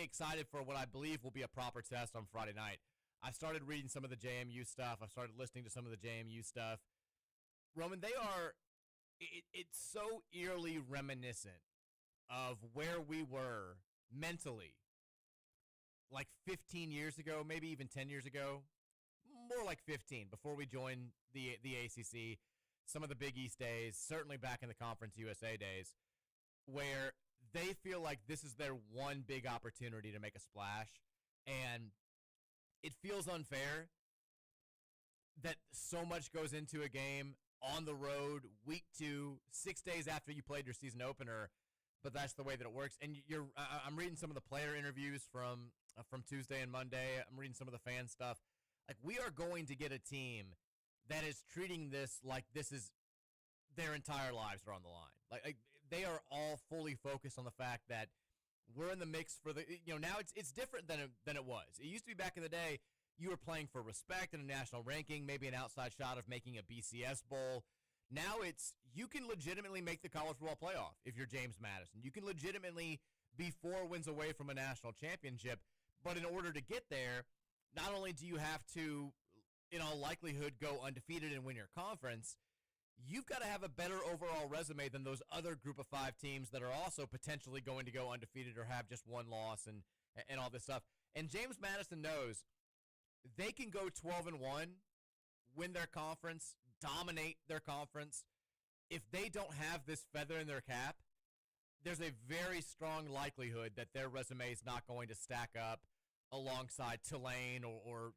excited for what I believe will be a proper test on Friday night. I started reading some of the JMU stuff. I've started listening to some of the JMU stuff. Roman, it's so eerily reminiscent of where we were mentally like 15 years ago, maybe even 10 years ago, more like 15, before we joined the ACC, some of the Big East days, certainly back in the Conference USA days, where they feel like this is their one big opportunity to make a splash, and it feels unfair that so much goes into a game on the road, week 2, 6 days after you played your season opener, but that's the way that it works. And I'm reading some of the player interviews from Tuesday and Monday. I'm reading some of the fan stuff. Like, we are going to get a team that is treating this like this is their entire lives are on the line. Like they are all fully focused on the fact that we're in the mix for the, now it's different than it was. It used to be back in the day, you were playing for respect and a national ranking, maybe an outside shot of making a BCS bowl. Now it's, you can legitimately make the college football playoff if you're James Madison. You can legitimately be 4 wins away from a national championship. But in order to get there, not only do you have to, in all likelihood, go undefeated and win your conference, you've got to have a better overall resume than those other group of 5 teams that are also potentially going to go undefeated or have just one loss and all this stuff. And James Madison knows they can go 12-1, win their conference, dominate their conference. If they don't have this feather in their cap, there's a very strong likelihood that their resume is not going to stack up alongside Tulane or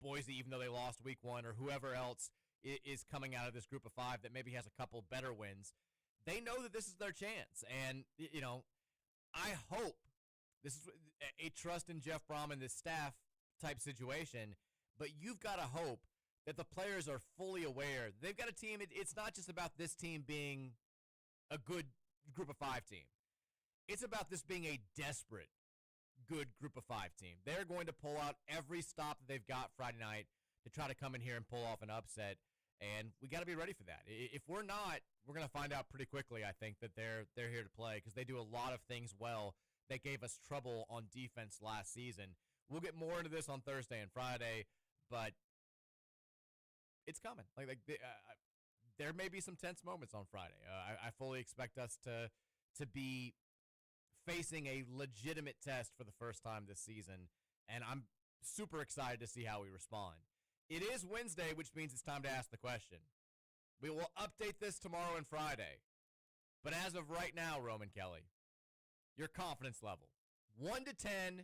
Boise, even though they lost week 1, or whoever else is coming out of this group of 5 that maybe has a couple better wins. They know that this is their chance. And, I hope this is a trust in Jeff Brom and this staff type situation, but you've got to hope that the players are fully aware. They've got a team. It's not just about this team being a good group of 5 team. It's about this being a desperate good group of 5 team. They're going to pull out every stop that they've got Friday night to try to come in here and pull off an upset, and we got to be ready for that. If we're not, we're going to find out pretty quickly, I think, that they're here to play, because they do a lot of things well that gave us trouble on defense last season. We'll get more into this on Thursday and Friday, but it's coming. There may be some tense moments on Friday. I fully expect us to be facing a legitimate test for the first time this season, and I'm super excited to see how we respond. It is Wednesday, which means it's time to ask the question. We will update this tomorrow and Friday, but as of right now, Roman Kelly, your confidence level, 1 to 10.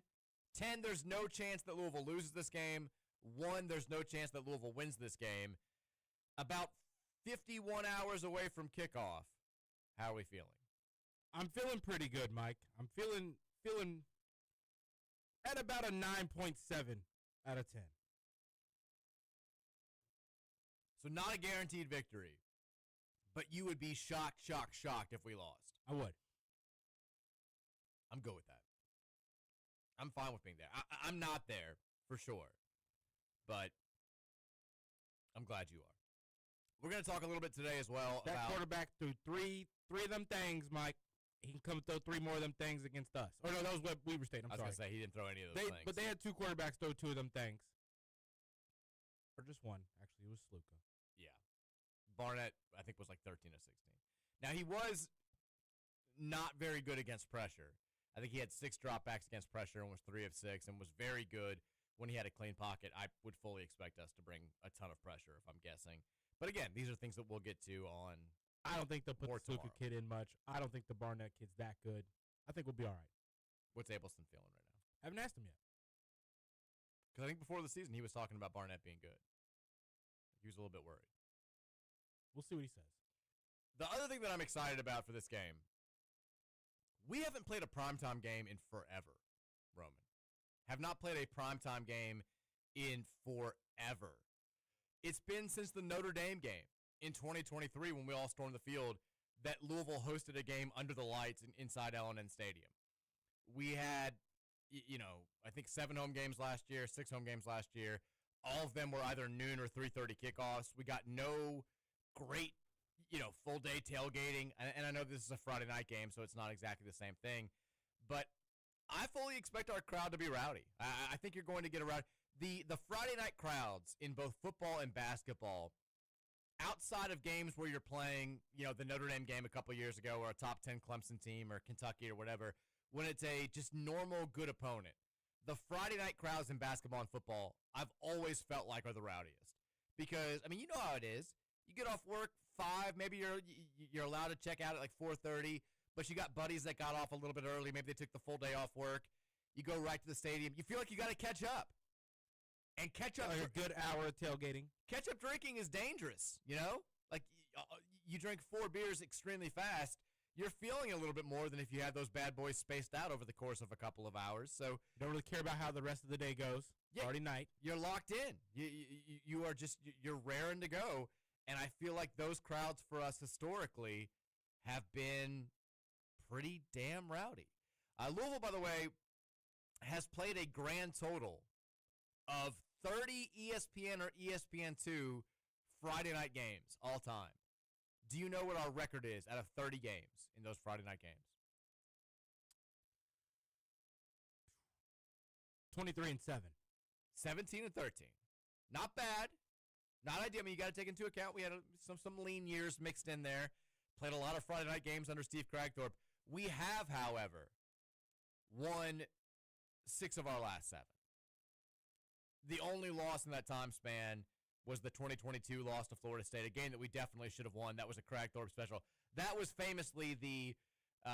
10, there's no chance that Louisville loses this game. 1, there's no chance that Louisville wins this game. About 51 hours away from kickoff. How are we feeling? I'm feeling pretty good, Mike. I'm feeling at about a 9.7 out of 10. So not a guaranteed victory, but you would be shocked if we lost. I would. I'm good with that. I'm fine with being there. I'm not there for sure, but I'm glad you are. We're going to talk a little bit today as well that about quarterback threw three of them things, Mike. He can come throw 3 more of them things against us. Oh, no, that was what Weber State. I'm sorry. I was going to say, he didn't throw any of those things. But they had 2 quarterbacks throw 2 of them things. Or just 1, actually. It was Sluka. Yeah. Barnett, I think, was like 13 or 16. Now, he was not very good against pressure. I think he had 6 dropbacks against pressure and was 3 of 6 and was very good when he had a clean pocket. I would fully expect us to bring a ton of pressure, if I'm guessing. But again, these are things that we'll get to on I don't think they'll put the Sluka tomorrow. kid in much. I don't think the Barnett kid's that good. I think we'll be all right. What's Abelston feeling right now? I haven't asked him yet. Because I think before the season he was talking about Barnett being good. He was a little bit worried. We'll see what he says. The other thing that I'm excited about for this game, we haven't played a primetime game in forever, Roman. Have not played a primetime game in forever. It's been since the Notre Dame game in 2023 when we all stormed the field that Louisville hosted a game under the lights inside L&N Stadium. We had, I think 7 home games last year, 6 home games last year. All of them were either noon or 3:30 kickoffs. We got no great, full day tailgating. And I know this is a Friday night game, so it's not exactly the same thing. But I fully expect our crowd to be rowdy. I think you're going to get around the Friday night crowds in both football and basketball. Outside of games where you're playing, the Notre Dame game a couple years ago, or a top 10 Clemson team, or Kentucky, or whatever, when it's a just normal good opponent, the Friday night crowds in basketball and football, I've always felt like are the rowdiest. Because you know how it is. You get off work 5, maybe you're allowed to check out at like 4:30, but you got buddies that got off a little bit early. Maybe they took the full day off work. You go right to the stadium. You feel like you got to catch up. And catch up. A good hour of tailgating. Catch up drinking is dangerous, Like, you drink 4 beers extremely fast, you're feeling a little bit more than if you had those bad boys spaced out over the course of a couple of hours. So you don't really care about how the rest of the day goes. Yeah, Friday night. You're locked in. You are just, you're raring to go. And I feel like those crowds for us historically have been pretty damn rowdy. Louisville, by the way, has played a grand total of 30 ESPN or ESPN2 Friday night games all time. Do you know what our record is out of 30 games in those Friday night games? 23-7. 17-13. Not bad. Not ideal. You got to take into account we had some lean years mixed in there. Played a lot of Friday night games under Steve Kragthorpe. We have, however, won 6 of our last 7. The only loss in that time span was the 2022 loss to Florida State, a game that we definitely should have won. That was a Kragthorpe special. That was famously the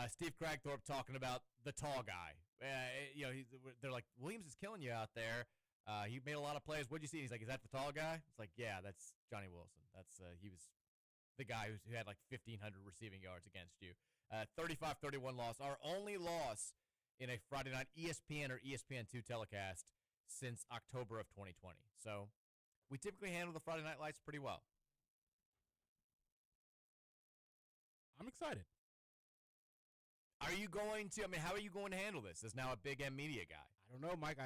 Steve Kragthorpe talking about the tall guy. They're like, Williams is killing you out there. He made a lot of plays. What'd you see? He's like, is that the tall guy? It's like, yeah, that's Johnny Wilson. That's he was the guy who had like 1,500 receiving yards against you. 35-31 loss. Our only loss in a Friday night ESPN or ESPN2 telecast since October of 2020. So we typically handle the Friday night lights pretty well. I'm excited. Are you going to, how are you going to handle this as now a Big M media guy? I don't know, Mike.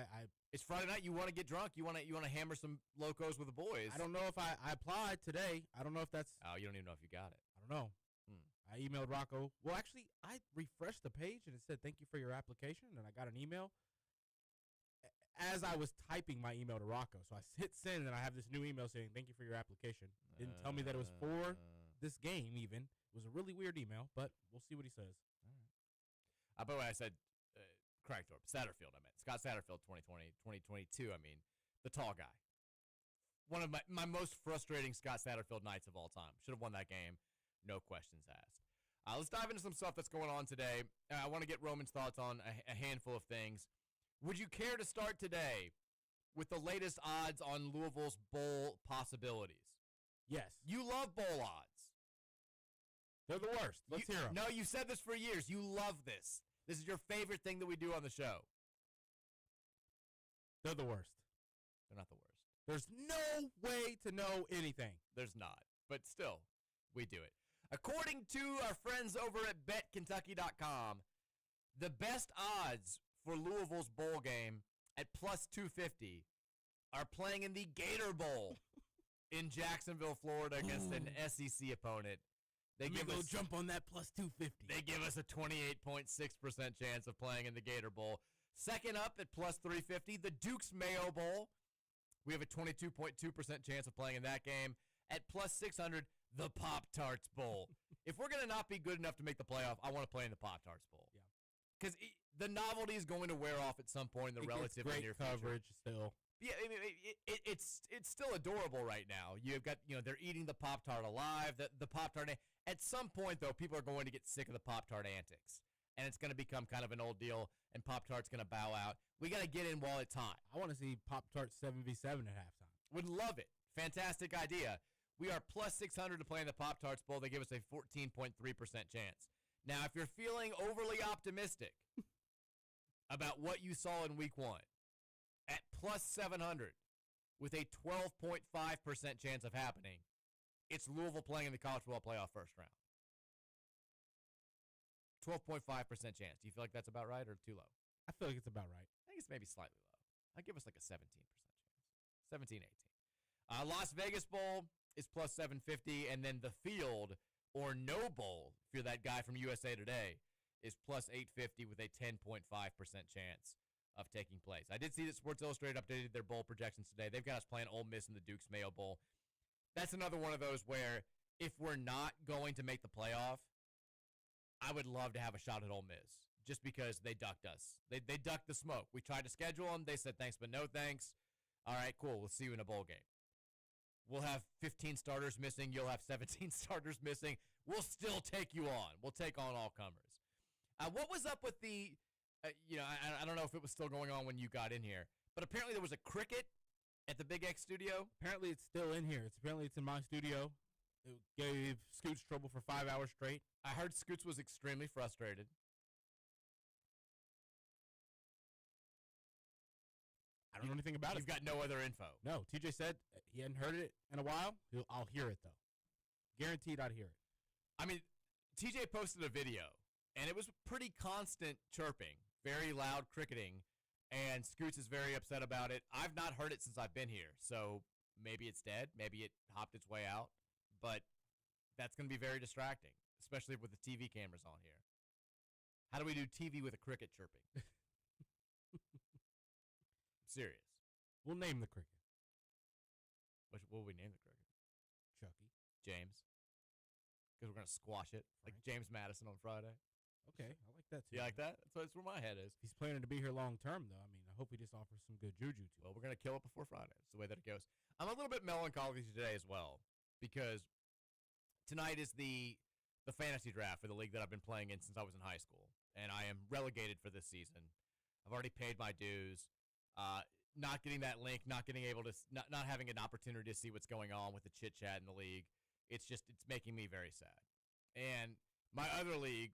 It's Friday night. You want to get drunk. You want to hammer some locos with the boys. I don't know if I applied today. I don't know if that's. Oh, you don't even know if you got it. I don't know. I emailed Rocco. Well, actually, I refreshed the page and it said, thank you for your application. And I got an email as I was typing my email to Rocco. So I hit send and I have this new email saying, thank you for your application. Didn't tell me that it was for this game even. It was a really weird email, but we'll see what he says. All right. By the way, I said Kragthorpe. Satterfield, I meant. Scott Satterfield, 2020, 2022, the tall guy. One of my most frustrating Scott Satterfield nights of all time. Should have won that game. No questions asked. Let's dive into some stuff that's going on today. I want to get Roman's thoughts on a handful of things. Would you care to start today with the latest odds on Louisville's bowl possibilities? Yes. You love bowl odds. They're the worst. Let's hear them. No, you've said this for years. You love this. This is your favorite thing that we do on the show. They're the worst. They're not the worst. There's no way to know anything. There's not. But still, we do it. According to our friends over at BetKentucky.com, the best odds for Louisville's bowl game at plus 250 are playing in the Gator Bowl in Jacksonville, Florida against an SEC opponent. They give us jump on that plus 250. They give us a 28.6% chance of playing in the Gator Bowl. Second up at plus 350, the Duke's Mayo Bowl. We have a 22.2% chance of playing in that game. At plus 600, the Pop-Tarts Bowl. If we're going to not be good enough to make the playoff, I want to play in the Pop-Tarts Bowl. Yeah. Because the novelty is going to wear off at some point in the relatively near future. Coverage still. Yeah, it's still adorable right now. You've got, they're eating the Pop-Tart alive. The Pop-Tart. At some point, though, people are going to get sick of the Pop-Tart antics. And it's going to become kind of an old deal, and Pop-Tart's going to bow out. We got to get in while it's hot. I want to see Pop-Tart 7v7 at halftime. Would love it. Fantastic idea. We are plus 600 to play in the Pop-Tarts Bowl. They give us a 14.3% chance. Now, if you're feeling overly optimistic about what you saw in Week 1, at plus 700 with a 12.5% chance of happening, it's Louisville playing in the College Football Playoff first round. 12.5% chance. Do you feel like that's about right or too low? I feel like it's about right. I think it's maybe slightly low. I'd give us like a 17% chance. 17, 18. Las Vegas Bowl is plus 750, and then the Field or No Bowl, if you're that guy from USA Today, is plus 850 with a 10.5% chance of taking place. I did see that Sports Illustrated updated their bowl projections today. They've got us playing Ole Miss in the Duke's Mayo Bowl. That's another one of those where if we're not going to make the playoff, I would love to have a shot at Ole Miss just because they ducked us. They ducked the smoke. We tried to schedule them. They said thanks, but no thanks. All right, cool. We'll see you in a bowl game. We'll have 15 starters missing. You'll have 17 starters missing. We'll still take you on. We'll take on all comers. What was up with the, I don't know if it was still going on when you got in here, but apparently there was a cricket at the Big X studio. Apparently it's still in here. It's in my studio. It gave Scoots trouble for 5 hours straight. I heard Scoots was extremely frustrated. I don't know anything about it. You've got no other info. No, TJ said he hadn't heard it in a while. I'll hear it, though. Guaranteed I'd hear it. I mean, TJ posted a video, and it was pretty constant chirping, very loud cricketing, and Scoots is very upset about it. I've not heard it since I've been here, so maybe it's dead. Maybe it hopped its way out, but that's going to be very distracting, especially with the TV cameras on here. How do we do TV with a cricket chirping? Serious. We'll name the cricket. What will we name the cricket? Chucky. James. Because we're going to squash it like James Madison on Friday. Okay, I like that too. You like that? That's where my head is. If he's planning to be here long term, though, I mean, I hope he just offers some good juju to Well, we're going to kill it before Friday. It's the way that it goes. I'm a little bit melancholy today as well because tonight is the fantasy draft for the league that I've been playing in since I was in high school, and I am relegated for this season. I've already paid my dues. Not getting that link, not getting able to, not having an opportunity to see what's going on with the chit chat in the league. It's making me very sad. And my other league,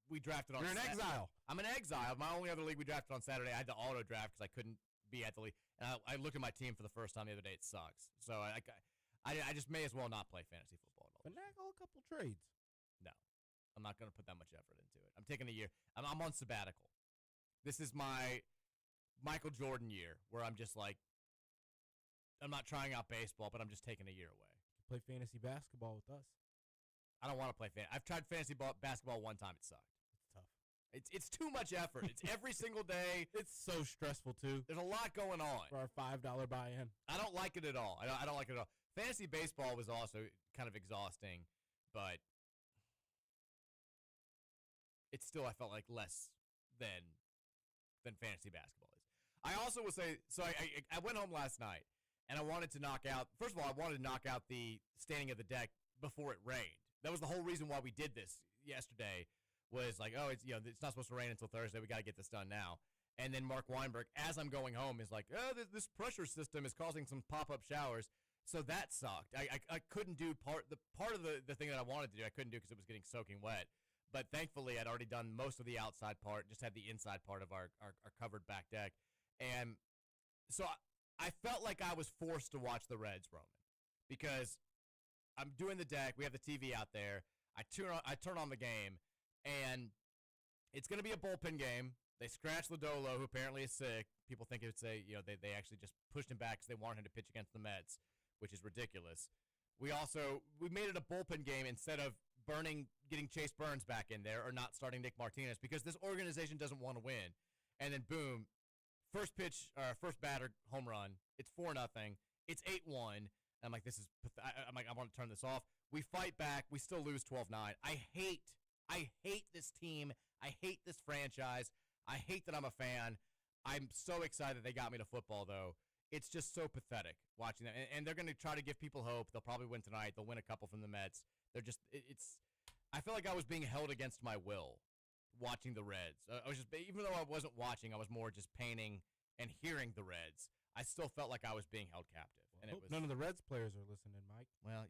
we drafted on. You're in exile. I'm in exile. My only other league we drafted on Saturday. I had to auto draft because I couldn't be at the league. And I looked at my team for the first time the other day. It sucks. So I just may as well not play fantasy football at all. Finagle a couple trades. No, I'm not going to put that much effort into it. I'm taking a year. I'm on sabbatical. This is my Michael Jordan year where I'm just like, I'm not trying out baseball, but I'm just taking a year away. Play fantasy basketball with us. I don't want to play I've tried fantasy basketball one time. It sucked. It's tough. It's too much effort. It's every single day. It's so stressful, too. There's a lot going on. For our $5 buy-in. I don't like it at all. I don't like it at all. Fantasy baseball was also kind of exhausting, but it's still, I felt like, less than fantasy basketball is. I also will say, so I went home last night, and I wanted to knock out, first of all, I wanted to knock out the standing of the deck before it rained. That was the whole reason why we did this yesterday, was like, oh, it's not supposed to rain until Thursday. We got to get this done now. And then Mark Weinberg, as I'm going home, is like, oh, this pressure system is causing some pop-up showers. So that sucked. I couldn't do part of the thing that I wanted to do. I couldn't do because it was getting soaking wet. But thankfully, I'd already done most of the outside part, just had the inside part of our covered back deck. And so I felt like I was forced to watch the Reds, Roman, because I'm doing the deck. We have the TV out there. I turn on the game, and it's going to be a bullpen game. They scratched Lodolo, who apparently is sick. People think it's they actually just pushed him back because they wanted him to pitch against the Mets, which is ridiculous. We made it a bullpen game instead of getting Chase Burns back in there or not starting Nick Martinez because this organization doesn't want to win. And then boom, first batter home run. It's 4-0. It's 8-1. I'm like, I want to turn this off. We fight back. We still lose 12-9. I hate this team. I hate this franchise. I hate that I'm a fan. I'm so excited they got me to football, though. It's just so pathetic watching them. And they're going to try to give people hope. They'll probably win tonight. They'll win a couple from the Mets. They're just, I feel like I was being held against my will watching the Reds. I was just, even though I wasn't watching, I was more just painting and hearing the Reds. I still felt like I was being held captive. Well, and it was, none of the Reds players are listening, Mike. Well,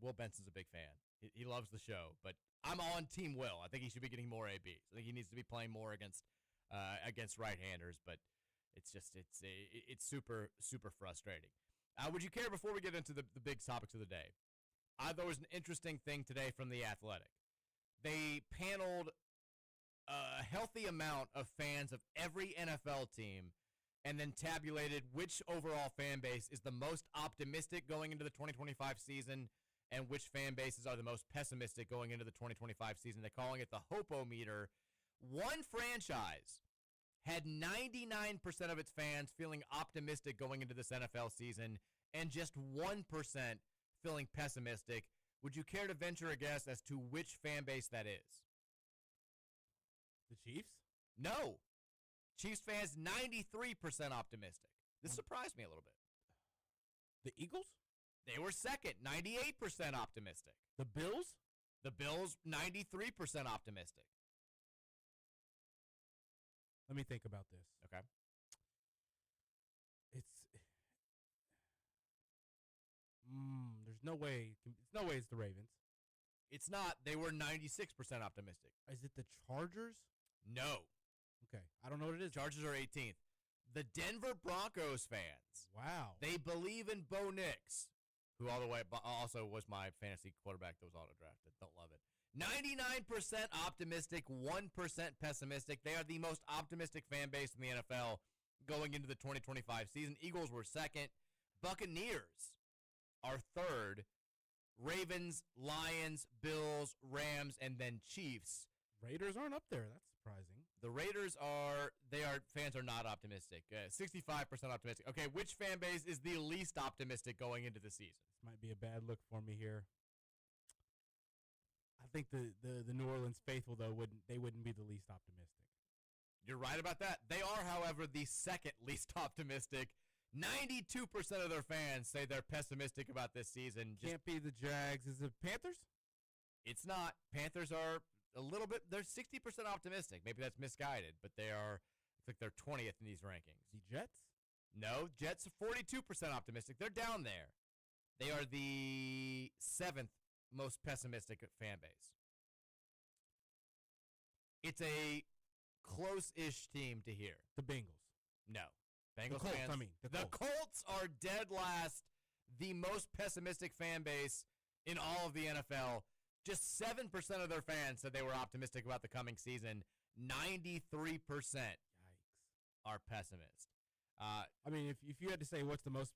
Will Benson's a big fan. He loves the show, but I'm on Team Will. I think he should be getting more ABs. I think he needs to be playing more against right-handers, but it's super, super frustrating. Would you care, before we get into the big topics of the day, I thought there was an interesting thing today from The Athletic. They paneled a healthy amount of fans of every NFL team and then tabulated which overall fan base is the most optimistic going into the 2025 season and which fan bases are the most pessimistic going into the 2025 season. They're calling it the Hope-O-meter. One franchise had 99% of its fans feeling optimistic going into this NFL season and just 1% feeling pessimistic. Would you care to venture a guess as to which fan base that is? The Chiefs? No. Chiefs fans, 93% optimistic. This surprised me a little bit. The Eagles? They were second, 98% optimistic. The Bills? The Bills, 93% optimistic. Let me think about this. Okay. There's no way. It's no way it's the Ravens. It's not. They were 96% optimistic. Is it the Chargers? No. Okay. I don't know what it is. Chargers are 18th. The Denver Broncos fans. Wow. They believe in Bo Nix, who all the way also was my fantasy quarterback that was auto-drafted. Don't love it. 99% optimistic, 1% pessimistic. They are the most optimistic fan base in the NFL going into the 2025 season. Eagles were second. Buccaneers are third. Ravens, Lions, Bills, Rams, and then Chiefs. Raiders aren't up there. That's surprising. The Raiders fans are not optimistic. 65% optimistic. Okay, which fan base is the least optimistic going into the season? This might be a bad look for me here. I think the New Orleans faithful, though, wouldn't be the least optimistic. You're right about that. They are, however, the second least optimistic. 92% of their fans say they're pessimistic about this season. Can't be the Jags. Is it Panthers? It's not. Panthers are a little bit, they're 60% optimistic. Maybe that's misguided, but they are, I think they're 20th in these rankings. The Jets? No, Jets are 42% optimistic. They're down there. They are the 7th most pessimistic fan base. It's a close-ish team to hear. The Bengals. No. Bengals the Colts, fans. I mean, the Colts are dead last, the most pessimistic fan base in all of the NFL. Just 7% of their fans said they were optimistic about the coming season. 93% are pessimists. I mean, if you had to say what's the most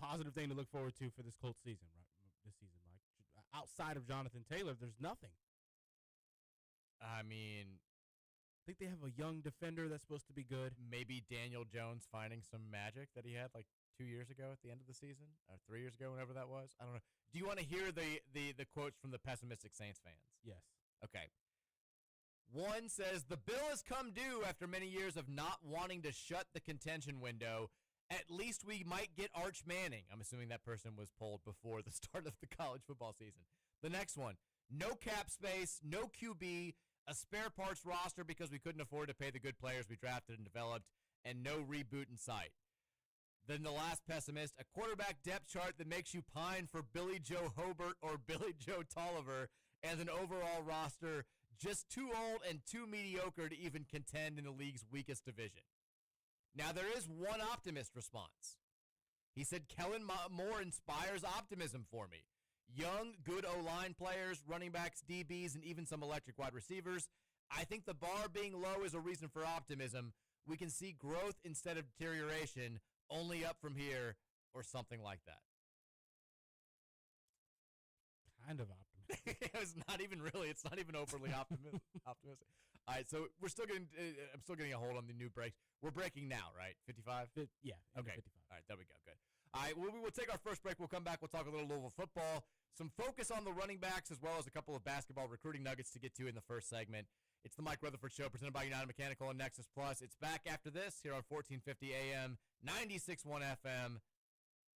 positive thing to look forward to for this Colts season, right? This season, Mike, outside of Jonathan Taylor, there's nothing. I mean, I think they have a young defender that's supposed to be good. Maybe Daniel Jones finding some magic that he had like 2 years ago at the end of the season, or 3 years ago, whenever that was. I don't know. Do you want to hear the quotes from the pessimistic Saints fans? Yes. Okay. One says, the bill has come due after many years of not wanting to shut the contention window. At least we might get Arch Manning. I'm assuming that person was polled before the start of the college football season. The next one, no cap space, no QB, a spare parts roster because we couldn't afford to pay the good players we drafted and developed, and no reboot in sight. Then the last pessimist, a quarterback depth chart that makes you pine for Billy Joe Hobart or Billy Joe Tolliver, and an overall roster just too old and too mediocre to even contend in the league's weakest division. Now, there is one optimist response. He said, Kellen Moore inspires optimism for me. Young, good O-line players, running backs, DBs, and even some electric wide receivers. I think the bar being low is a reason for optimism. We can see growth instead of deterioration, only up from here, or something like that. Kind of optimistic. It's not even really. It's not even overly optimistic. All right, so we're still getting. I'm still getting a hold on the new breaks. We're breaking now, right? 55. Yeah. Okay. 55. All right, there we go. Good. All right, we will take our first break. We'll come back. We'll talk a little Louisville football, some focus on the running backs, as well as a couple of basketball recruiting nuggets to get to in the first segment. It's the Mike Rutherford Show, presented by United Mechanical and Nexus Plus. It's back after this here on 1450 AM, 96.1 FM,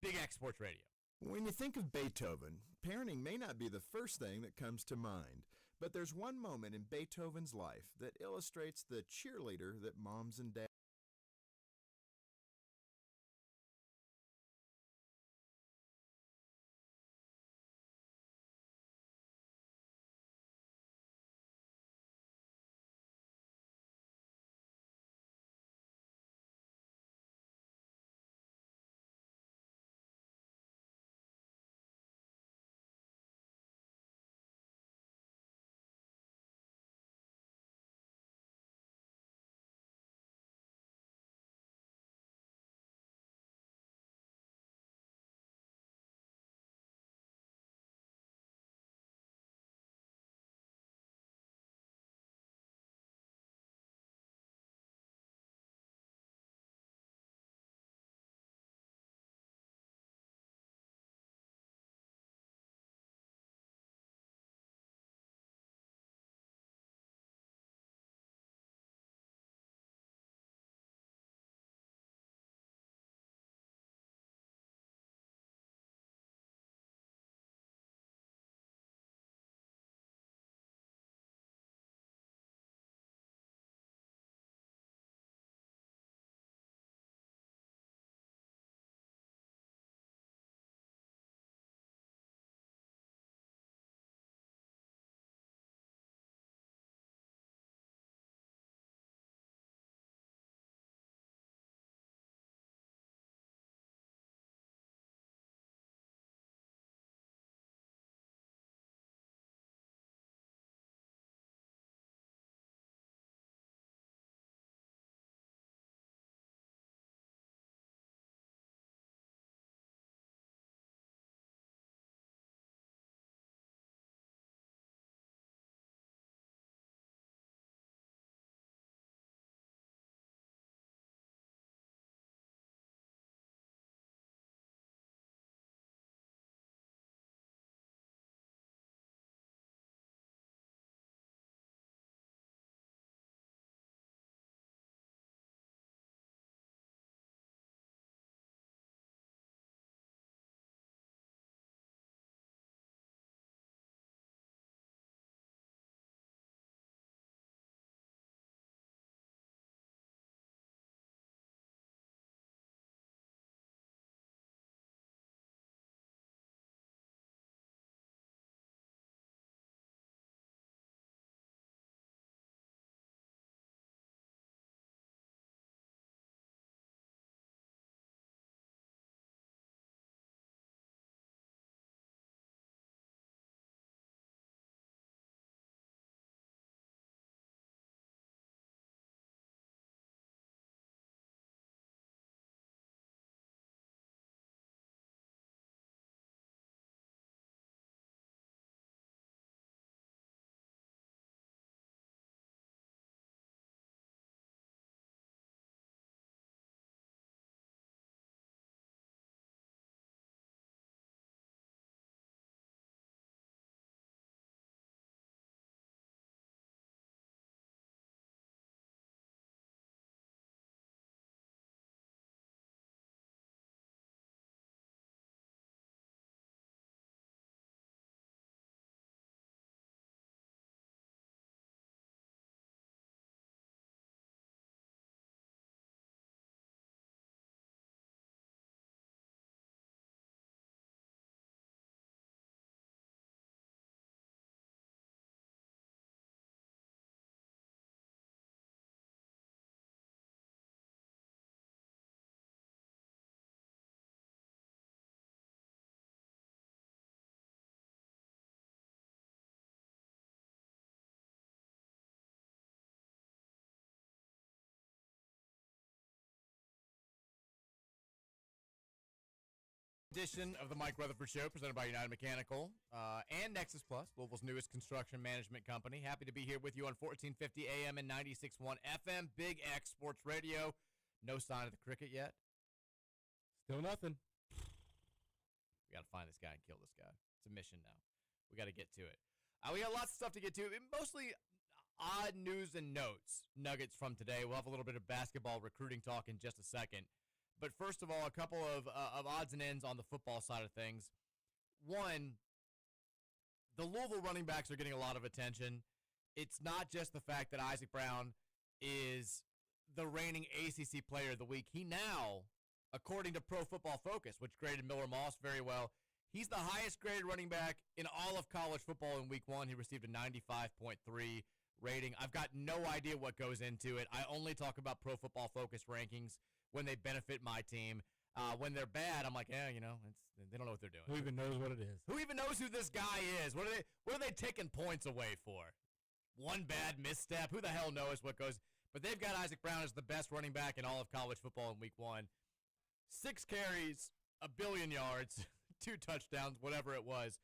Big X Sports Radio. When you think of Beethoven, parenting may not be the first thing that comes to mind, but there's one moment in Beethoven's life that illustrates the cheerleader that moms and dads Edition of the Mike Rutherford Show, presented by United Mechanical and Nexus Plus, Louisville's newest construction management company. Happy to be here with you on 1450 AM and 96.1 FM, Big X Sports Radio. No sign of the cricket yet. Still nothing. We got to find this guy and kill this guy. It's a mission now. We got to get to it. We got lots of stuff to get to. Mostly odd news and notes, nuggets from today. We'll have a little bit of basketball recruiting talk in just a second. But first of all, a couple of odds and ends on the football side of things. One, the Louisville running backs are getting a lot of attention. It's not just the fact that Isaac Brown is the reigning ACC Player of the Week. He now, according to Pro Football Focus, which graded Miller Moss very well, he's the highest graded running back in all of college football in Week 1. He received a 95.3 rating. I've got no idea what goes into it. I only talk about Pro Football Focus rankings when they benefit my team. When they're bad, I'm like, yeah, they don't know what they're doing. Who even knows what it is? Who even knows who this guy is? What are they taking points away for? One bad misstep. Who the hell knows what goes? But they've got Isaac Brown as the best running back in all of college football in Week 1. 6 carries, 1 billion yards, 2 touchdowns, whatever it was.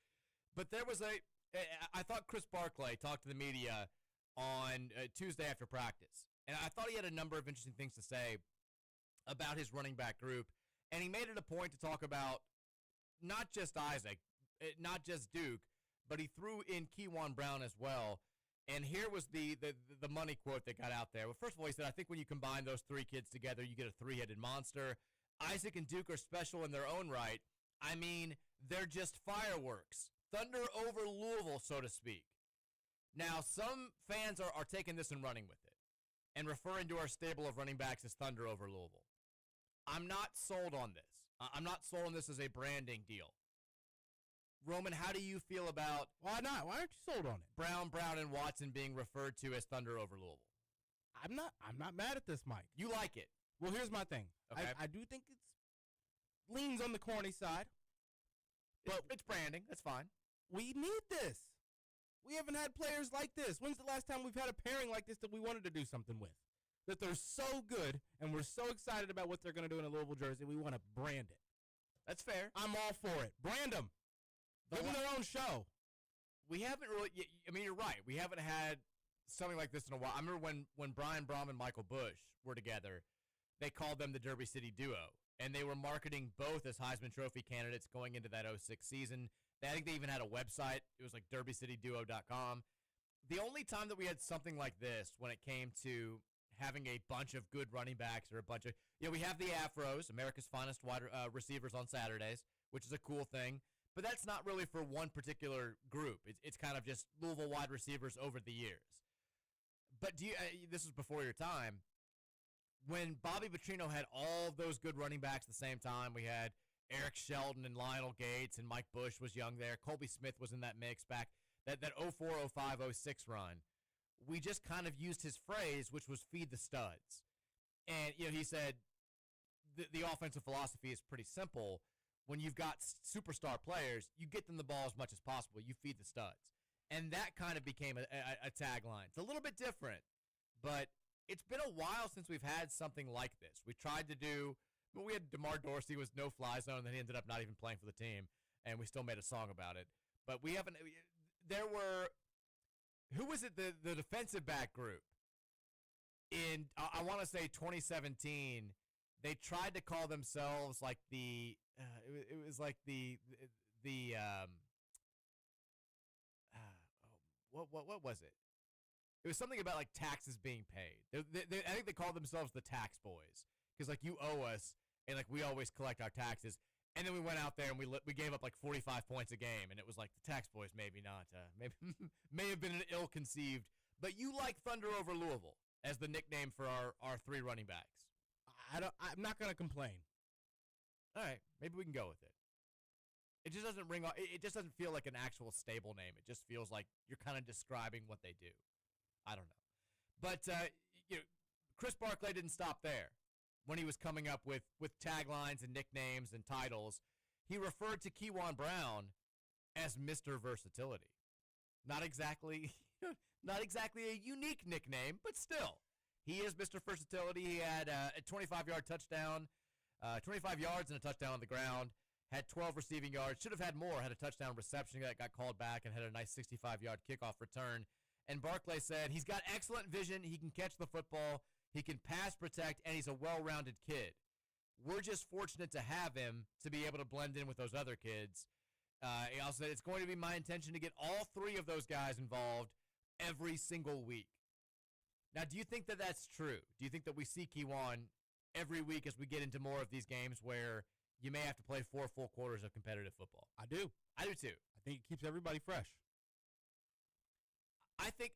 But there was I thought Chris Barclay talked to the media on Tuesday after practice. And I thought he had a number of interesting things to say about his running back group. And he made it a point to talk about not just Isaac, not just Duke, but he threw in Keywan Brown as well. And here was the money quote that got out there. Well, first of all, he said, I think when you combine those 3 kids together, you get a 3-headed monster. Isaac and Duke are special in their own right. I mean, they're just fireworks. Thunder over Louisville, so to speak. Now, some fans are taking this and running with it and referring to our stable of running backs as Thunder over Louisville. I'm not sold on this. I'm not sold on this as a branding deal. Roman, how do you feel about... Why not? Why aren't you sold on it? Brown, and Watson being referred to as Thunder over Louisville? I'm not mad at this, Mike. You like it? Well, here's my thing. Okay. I do think it's leans on the corny side. But it's branding. That's fine. We need this. We haven't had players like this. When's the last time we've had a pairing like this that we wanted to do something with? That they're so good, and we're so excited about what they're going to do in a Louisville jersey, we want to brand it. That's fair. I'm all for it. Brand them. Give them their own show. We haven't really, I mean, you're right. We haven't had something like this in a while. I remember when Brian Brom and Michael Bush were together, they called them the Derby City Duo, and they were marketing both as Heisman Trophy candidates going into that 06 season. I think they even had a website. It was like derbycityduo.com. The only time that we had something like this when it came to having a bunch of good running backs or a bunch of, we have the Afros, America's finest wide receivers on Saturdays, which is a cool thing. But that's not really for one particular group. It's kind of just Louisville wide receivers over the years. But this was before your time. When Bobby Petrino had all of those good running backs at the same time, we had Eric Sheldon and Lionel Gates, and Mike Bush was young there. Colby Smith was in that mix back, that 04, 05, 06 run. We just kind of used his phrase, which was feed the studs. And, he said the offensive philosophy is pretty simple. When you've got superstar players, you get them the ball as much as possible. You feed the studs. And that kind of became a tagline. It's a little bit different, but it's been a while since we've had something like this. We tried to do, we had DeMar Dorsey was no-fly zone, and then he ended up not even playing for the team, and we still made a song about it. But we haven't, there were, who was it, the defensive back group? In, I want to say 2017, they tried to call themselves like it was like what was it? It was something about like taxes being paid. I think they called themselves the Tax Boys because like you owe us and like we always collect our taxes. And then we went out there and we gave up like 45 points a game, and it was like the Tax Boys maybe not, maybe may have been an ill-conceived. But you like Thunder over Louisville as the nickname for our 3 running backs. I'm not going to complain. All right, maybe we can go with it. It just doesn't ring. It just doesn't feel like an actual stable name. It just feels like you're kind of describing what they do. I don't know, but Chris Barclay didn't stop there. When he was coming up with taglines and nicknames and titles, he referred to Keywan Brown as Mr. Versatility. Not exactly a unique nickname, but still, he is Mr. Versatility. He had a 25-yard touchdown, 25 yards and a touchdown on the ground, had 12 receiving yards, should have had more, had a touchdown reception that got called back and had a nice 65-yard kickoff return. And Barclay said he's got excellent vision, he can catch the football, he can pass protect, and he's a well-rounded kid. We're just fortunate to have him to be able to blend in with those other kids. He also said it's going to be my intention to get all three of those guys involved every single week. Now, do you think that that's true? Do you think that we see Kiwan every week as we get into more of these games where you may have to play 4 full quarters of competitive football? I do. I do too. I think it keeps everybody fresh. I think,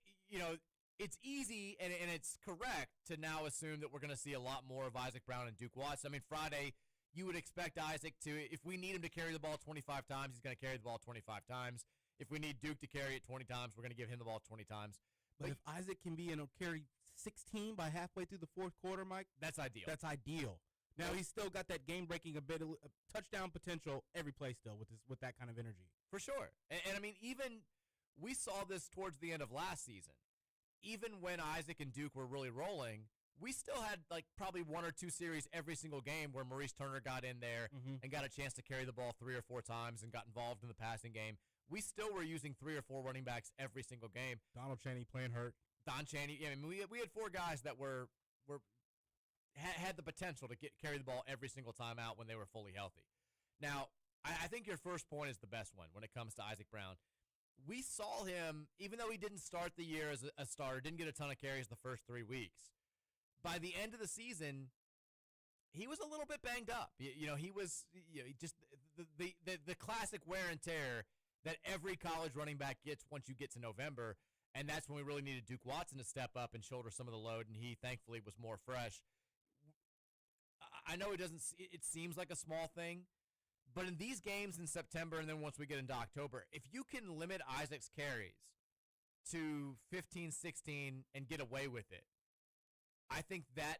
it's easy and it's correct to now assume that we're going to see a lot more of Isaac Brown and Duke Watts. I mean, Friday, you would expect Isaac to, if we need him to carry the ball 25 times, he's going to carry the ball 25 times. If we need Duke to carry it 20 times, we're going to give him the ball 20 times. But if Isaac can be carry 16 by halfway through the fourth quarter, Mike, that's ideal. That's ideal. Now he's still got that game-breaking touchdown potential every play still with that kind of energy. For sure. And I mean, even we saw this towards the end of last season. Even when Isaac and Duke were really rolling, we still had like probably 1 or 2 series every single game where Maurice Turner got in there and got a chance to carry the ball 3 or 4 times and got involved in the passing game. We still were using 3 or 4 running backs every single game. Donald Chaney playing hurt. Don Chaney. I mean, we had 4 guys that had the potential to carry the ball every single time out when they were fully healthy. Now, I think your first point is the best one when it comes to Isaac Brown. We saw him, even though he didn't start the year as a starter, didn't get a ton of carries the first 3 weeks. By the end of the season, he was a little bit banged up. He was just the classic wear and tear that every college running back gets once you get to November, and that's when we really needed Duke Watson to step up and shoulder some of the load, and he thankfully was more fresh. I know it seems like a small thing, but in these games in September and then once we get into October, if you can limit Isaac's carries to 15, 16 and get away with it, I think that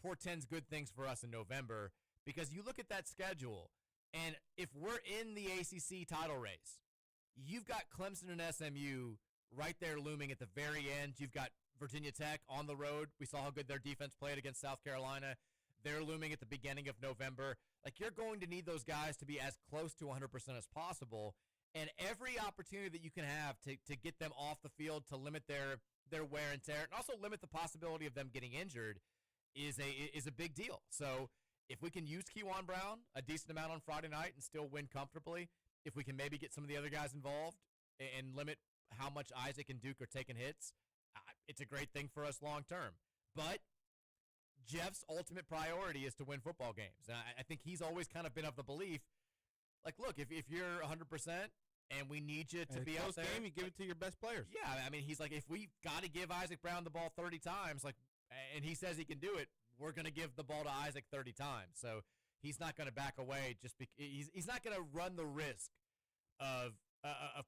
portends good things for us in November, because you look at that schedule, and if we're in the ACC title race, you've got Clemson and SMU right there looming at the very end. You've got Virginia Tech on the road. We saw how good their defense played against South Carolina. They're looming at the beginning of November. Like, you're going to need those guys to be as close to 100% as possible, and every opportunity that you can have to get them off the field, to limit their wear and tear, and also limit the possibility of them getting injured is a big deal. So if we can use Kiwan Brown a decent amount on Friday night and still win comfortably, if we can maybe get some of the other guys involved and limit how much Isaac and Duke are taking hits, it's a great thing for us long term. But Jeff's ultimate priority is to win football games. And I think he's always kind of been of the belief, like, look, if you're 100% and we need you to be out there, game, you give it to your best players. Yeah, I mean, he's like, if we got to give Isaac Brown the ball 30 times, like, and he says he can do it, we're going to give the ball to Isaac 30 times. So he's not going to back away. He's not going to run the risk of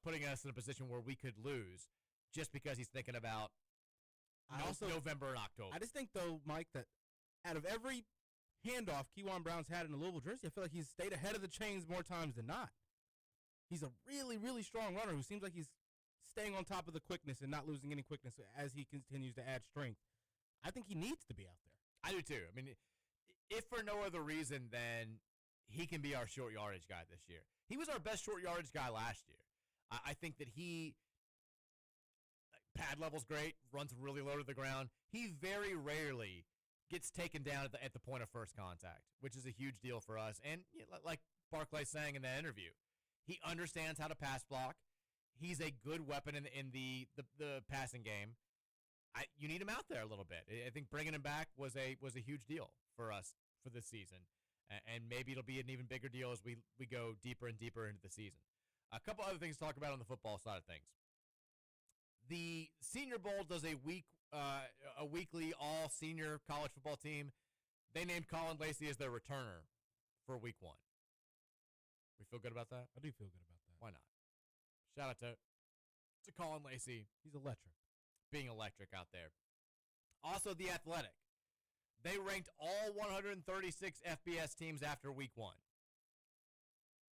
putting us in a position where we could lose just because he's thinking about November and October. I just think, though, Mike, that out of every handoff Kiwan Brown's had in a Louisville jersey, I feel like he's stayed ahead of the chains more times than not. He's a really, really strong runner who seems like he's staying on top of the quickness and not losing any quickness as he continues to add strength. I think he needs to be out there. I do too. I mean, if for no other reason than he can be our short yardage guy this year. He was our best short yardage guy last year. I think that pad level's great, runs really low to the ground. He very rarely gets taken down at the point of first contact, which is a huge deal for us. And like Barclay saying in that interview, he understands how to pass block. He's a good weapon in the passing game. You need him out there a little bit. I think bringing him back was a huge deal for us for this season, and maybe it'll be an even bigger deal as we go deeper and deeper into the season. A couple other things to talk about on the football side of things. The Senior Bowl does a weekly all-senior college football team. They named Colin Lacey as their returner for week 1. We feel good about that? I do feel good about that. Why not? Shout out to Colin Lacey. He's electric. Being electric out there. Also, The Athletic. They ranked all 136 FBS teams after week 1.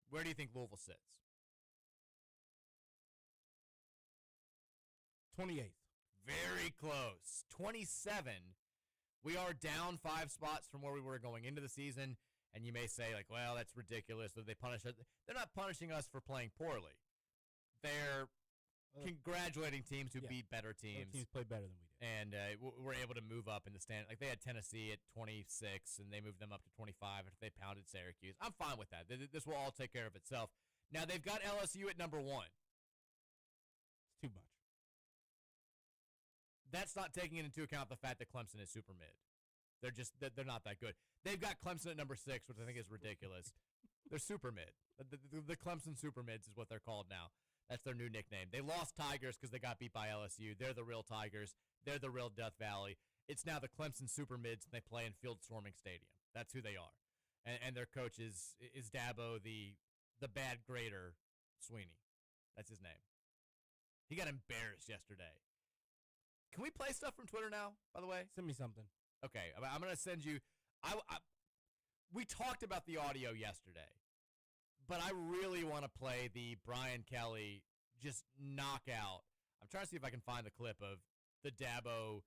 Where do you think Louisville sits? 28th. Very close. 27. We are down 5 spots from where we were going into the season. And you may say, like, well, that's ridiculous. That they punish us. They're not punishing us for playing poorly. They're congratulating teams who beat better teams. Teams play better than we did. And we're able to move up in the stand. Like, they had Tennessee at 26, and they moved them up to 25 after they pounded Syracuse. I'm fine with that. This will all take care of itself. Now, they've got LSU at number 1. It's too much. That's not taking into account the fact that Clemson is super mid. They're not that good. They've got Clemson at number 6, which I think is ridiculous. They're super mid. The Clemson super mids is what they're called now. That's their new nickname. They lost Tigers because they got beat by LSU. They're the real Tigers. They're the real Death Valley. It's now the Clemson super mids, and they play in Field Storming Stadium. That's who they are. And their coach is Dabo, the bad grader Sweeney. That's his name. He got embarrassed yesterday. Can we play stuff from Twitter now, by the way? Send me something. Okay, I'm going to send you. We talked about the audio yesterday, but I really want to play the Brian Kelly just knockout. I'm trying to see if I can find the clip of the Dabo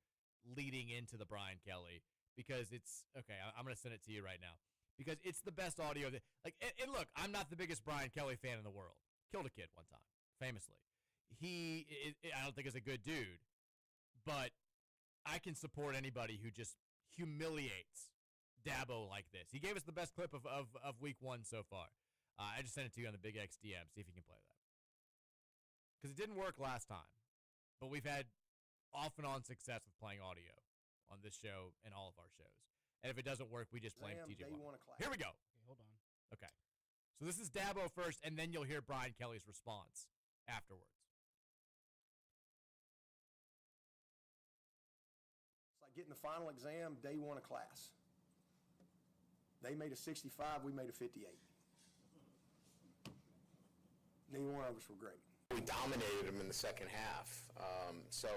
leading into the Brian Kelly because it's okay. I'm going to send it to you right now because it's the best audio. And look, I'm not the biggest Brian Kelly fan in the world. Killed a kid one time, famously. I don't think is a good dude, but I can support anybody who just humiliates Dabo like this. He gave us the best clip of week 1 so far. I just sent it to you on the Big X DM. See if you can play that. Because it didn't work last time. But we've had off and on success with playing audio on this show and all of our shows. And if it doesn't work, we just blame TJ Watt. Here we go. Okay, hold on. Okay. So this is Dabo first, and then you'll hear Brian Kelly's response afterwards. It's like getting the final exam day 1 of class. They made a 65, we made a 58. Neither one of us were great. We dominated him in the second half. So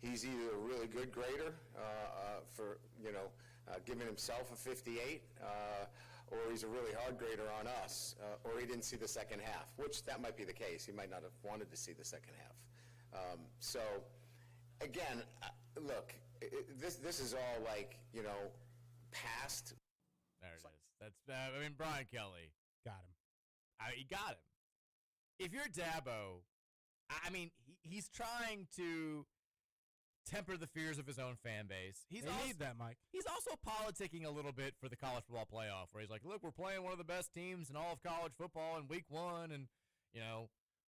he's either a really good grader for, giving himself a 58, or he's a really hard grader on us, or he didn't see the second half, which that might be the case. He might not have wanted to see the second half. So, again, look, this is all like, past. There it is. That's Brian Kelly. Got him. He got him. If you're Dabo, he's trying to temper the fears of his own fan base. They need that, Mike. He's also politicking a little bit for the college football playoff, where he's like, look, we're playing one of the best teams in all of college football in week 1, and,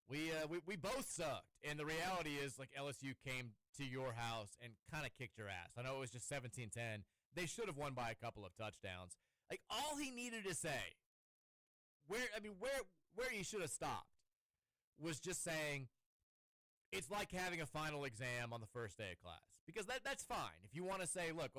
we both sucked. And the reality is, like, LSU came to your house and kind of kicked your ass. I know it was just 17-10. They should have won by a couple of touchdowns. Like, all he needed to say, where he should have stopped, was just saying, it's like having a final exam on the first day of class. Because that's fine. If you want to say, look,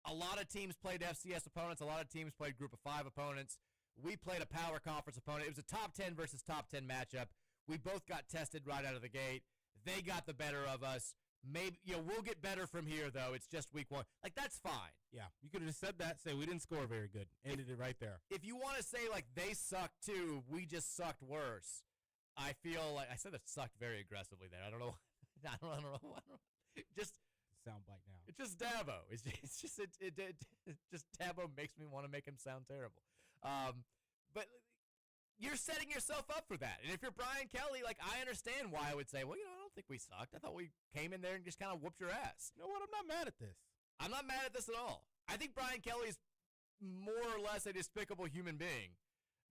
a lot of teams played FCS opponents. A lot of teams played Group of 5 opponents. We played a power conference opponent. It was a top 10 versus top 10 matchup. We both got tested right out of the gate. They got the better of us. Maybe we'll get better from here, though. It's just week 1. Like, that's fine. Yeah, you could have just said that, say we didn't score very good. Ended it right there. If you want to say, like, they sucked too, we just sucked worse, I feel like I said it sucked very aggressively there. I don't know. Just soundbite now. It's just Dabo. It's just Dabo makes me want to make him sound terrible. But you're setting yourself up for that. And if you're Brian Kelly, like, I understand why I would say, well, I don't think we sucked. I thought we came in there and just kind of whooped your ass. You know what? I'm not mad at this. I'm not mad at this at all. I think Brian Kelly's more or less a despicable human being.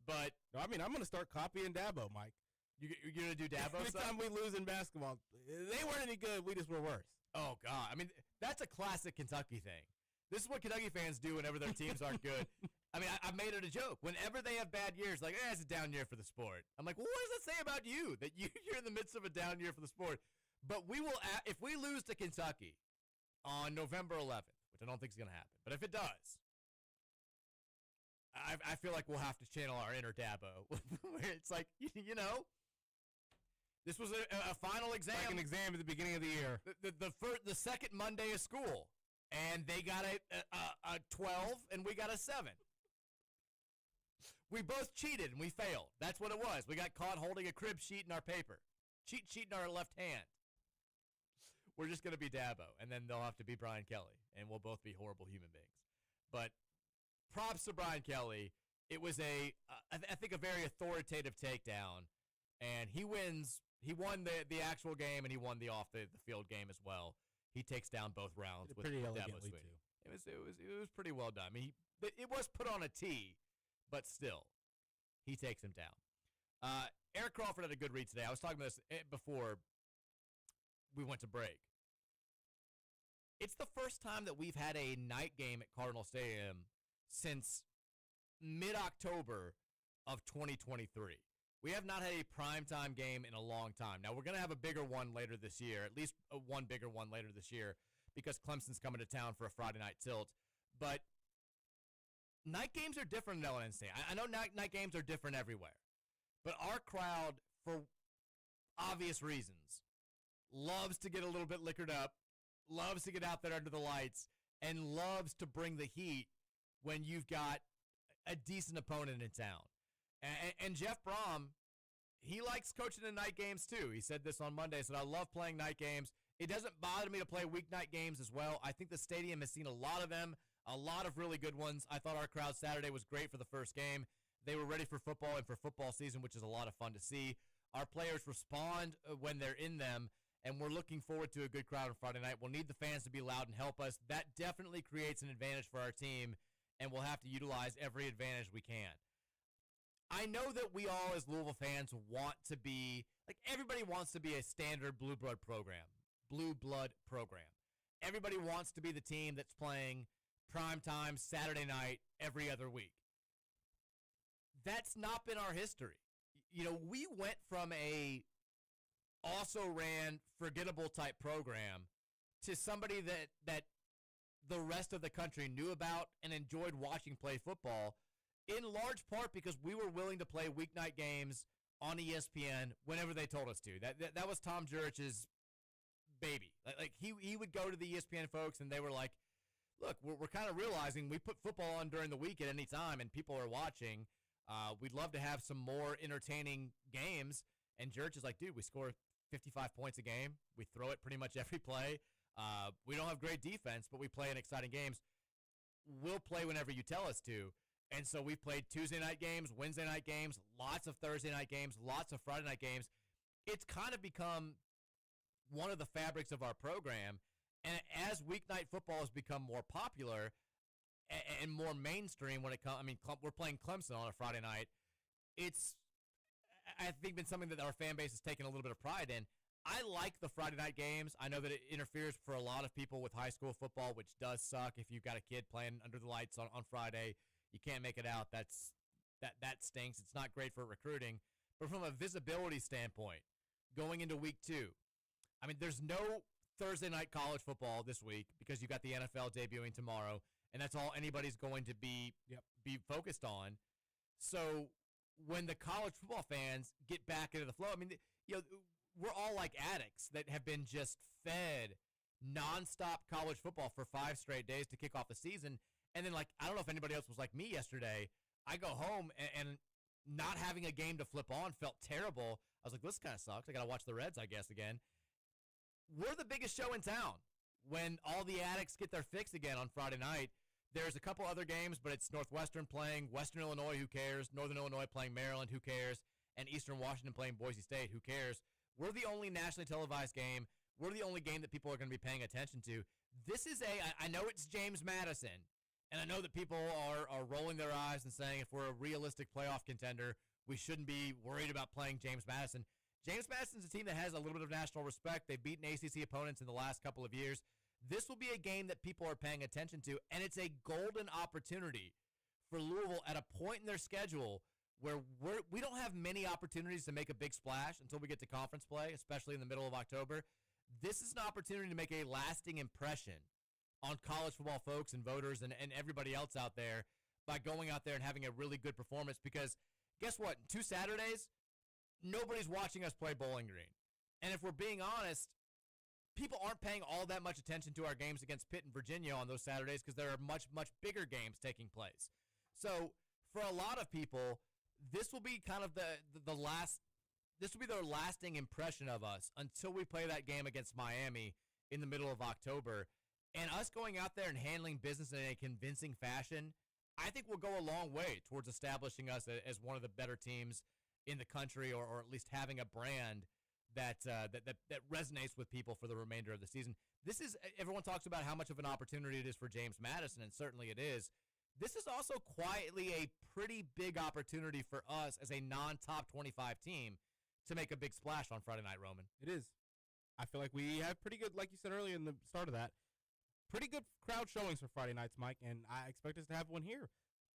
But no, I'm going to start copying Dabo, Mike. You're going to do Dabo Every stuff? time we lose in basketball, they weren't any good. We just were worse. Oh, God. That's a classic Kentucky thing. This is what Kentucky fans do whenever their teams aren't good. I made it a joke. Whenever they have bad years, like, it's a down year for the sport. I'm like, well, what does that say about you, that you're in the midst of a down year for the sport? But we will, if we lose to Kentucky on November 11th, which I don't think is going to happen, but if it does, I feel like we'll have to channel our inner Dabo, where it's like, this was a final exam. Like an exam at the beginning of the year. The second Monday of school, and they got a 12, and we got a 7. We both cheated, and we failed. That's what it was. We got caught holding a crib sheet in our paper. Cheat sheet in our left hand. We're just going to be Dabo, and then they'll have to be Brian Kelly, and we'll both be horrible human beings. But props to Brian Kelly. It was I think a very authoritative takedown, and he wins. He won the actual game, and he won the off the field game as well. He takes down both rounds with pretty Dabo elegantly Swinney. too. It was pretty well done. I mean, it was put on a tee, but still, he takes him down. Eric Crawford had a good read today. I was talking about this before we went to break. It's the first time that we've had a night game at Cardinal Stadium since mid-October of 2023. We have not had a primetime game in a long time. Now, we're going to have a bigger one later this year, at least one bigger one later this year, because Clemson's coming to town for a Friday night tilt. But night games are different in LNC. I know night games are different everywhere. But our crowd, for obvious reasons, loves to get a little bit liquored up, loves to get out there under the lights, and loves to bring the heat when you've got a decent opponent in town. And Jeff Brom, he likes coaching the night games too. He said this on Monday. He said, I love playing night games. It doesn't bother me to play weeknight games as well. I think the stadium has seen a lot of them, a lot of really good ones. I thought our crowd Saturday was great for the first game. They were ready for football and for football season, which is a lot of fun to see. Our players respond when they're in them, and we're looking forward to a good crowd on Friday night. We'll need the fans to be loud and help us. That definitely creates an advantage for our team, and we'll have to utilize every advantage we can. I know that we all as Louisville fans want to be, like everybody wants to be a standard blue blood program. Everybody wants to be the team that's playing primetime Saturday night every other week. That's not been our history. You know, we went from a also ran forgettable type program to somebody that the rest of the country knew about and enjoyed watching play football, in large part because we were willing to play weeknight games on ESPN whenever they told us to. That was Tom Jurich's baby. Like he would go to the ESPN folks and they were like, look, we're kind of realizing we put football on during the week at any time and people are watching. We'd love to have some more entertaining games. And Jurich is like, dude, we score 55 points a game. We throw it pretty much every play. We don't have great defense, but we play in exciting games. We'll play whenever you tell us to. And so we've played Tuesday night games, Wednesday night games, lots of Thursday night games, lots of Friday night games. It's kind of become one of the fabrics of our program. And as weeknight football has become more popular and more mainstream when it comes, I mean, we're playing Clemson on a Friday night. It's, I think, been something that our fan base has taken a little bit of pride in. I like the Friday night games. I know that it interferes for a lot of people with high school football, which does suck if you've got a kid playing under the lights on Friday. You can't make it out. That stinks. It's not great for recruiting. But from a visibility standpoint, going into week 2, I mean, there's no Thursday night college football this week because you've got the NFL debuting tomorrow, and that's all anybody's going to be focused on. So when the college football fans get back into the flow, I mean, you know, we're all like addicts that have been just fed nonstop college football for 5 straight days to kick off the season. And then, like, I don't know if anybody else was like me yesterday. I go home and not having a game to flip on felt terrible. I was like, this kind of sucks. I got to watch the Reds, I guess, again. We're the biggest show in town when all the addicts get their fix again on Friday night. There's a couple other games, but it's Northwestern playing Western Illinois, who cares? Northern Illinois playing Maryland, who cares? And Eastern Washington playing Boise State, who cares? We're the only nationally televised game. We're the only game that people are going to be paying attention to. This is I know it's James Madison, and I know that people are rolling their eyes and saying if we're a realistic playoff contender, we shouldn't be worried about playing James Madison. James Madison's a team that has a little bit of national respect. They've beaten ACC opponents in the last couple of years. This will be a game that people are paying attention to, and it's a golden opportunity for Louisville at a point in their schedule where we don't have many opportunities to make a big splash until we get to conference play, especially in the middle of October. This is an opportunity to make a lasting impression on college football folks and voters and everybody else out there by going out there and having a really good performance because guess what? 2 Saturdays, nobody's watching us play Bowling Green. And if we're being honest, people aren't paying all that much attention to our games against Pitt and Virginia on those Saturdays because there are much, much bigger games taking place. So for a lot of people, this will be kind of the last, this will be their lasting impression of us until we play that game against Miami in the middle of October. And us going out there and handling business in a convincing fashion I think will go a long way towards establishing us as one of the better teams in the country, or at least having a brand that resonates with people for the remainder of the season. This is, everyone talks about how much of an opportunity it is for James Madison, and certainly it is. This is also quietly a pretty big opportunity for us as a non-top 25 team to make a big splash on Friday night, Roman. It is. I feel like we have pretty good, like you said earlier in the start of that, pretty good crowd showings for Friday nights, Mike, and I expect us to have one here.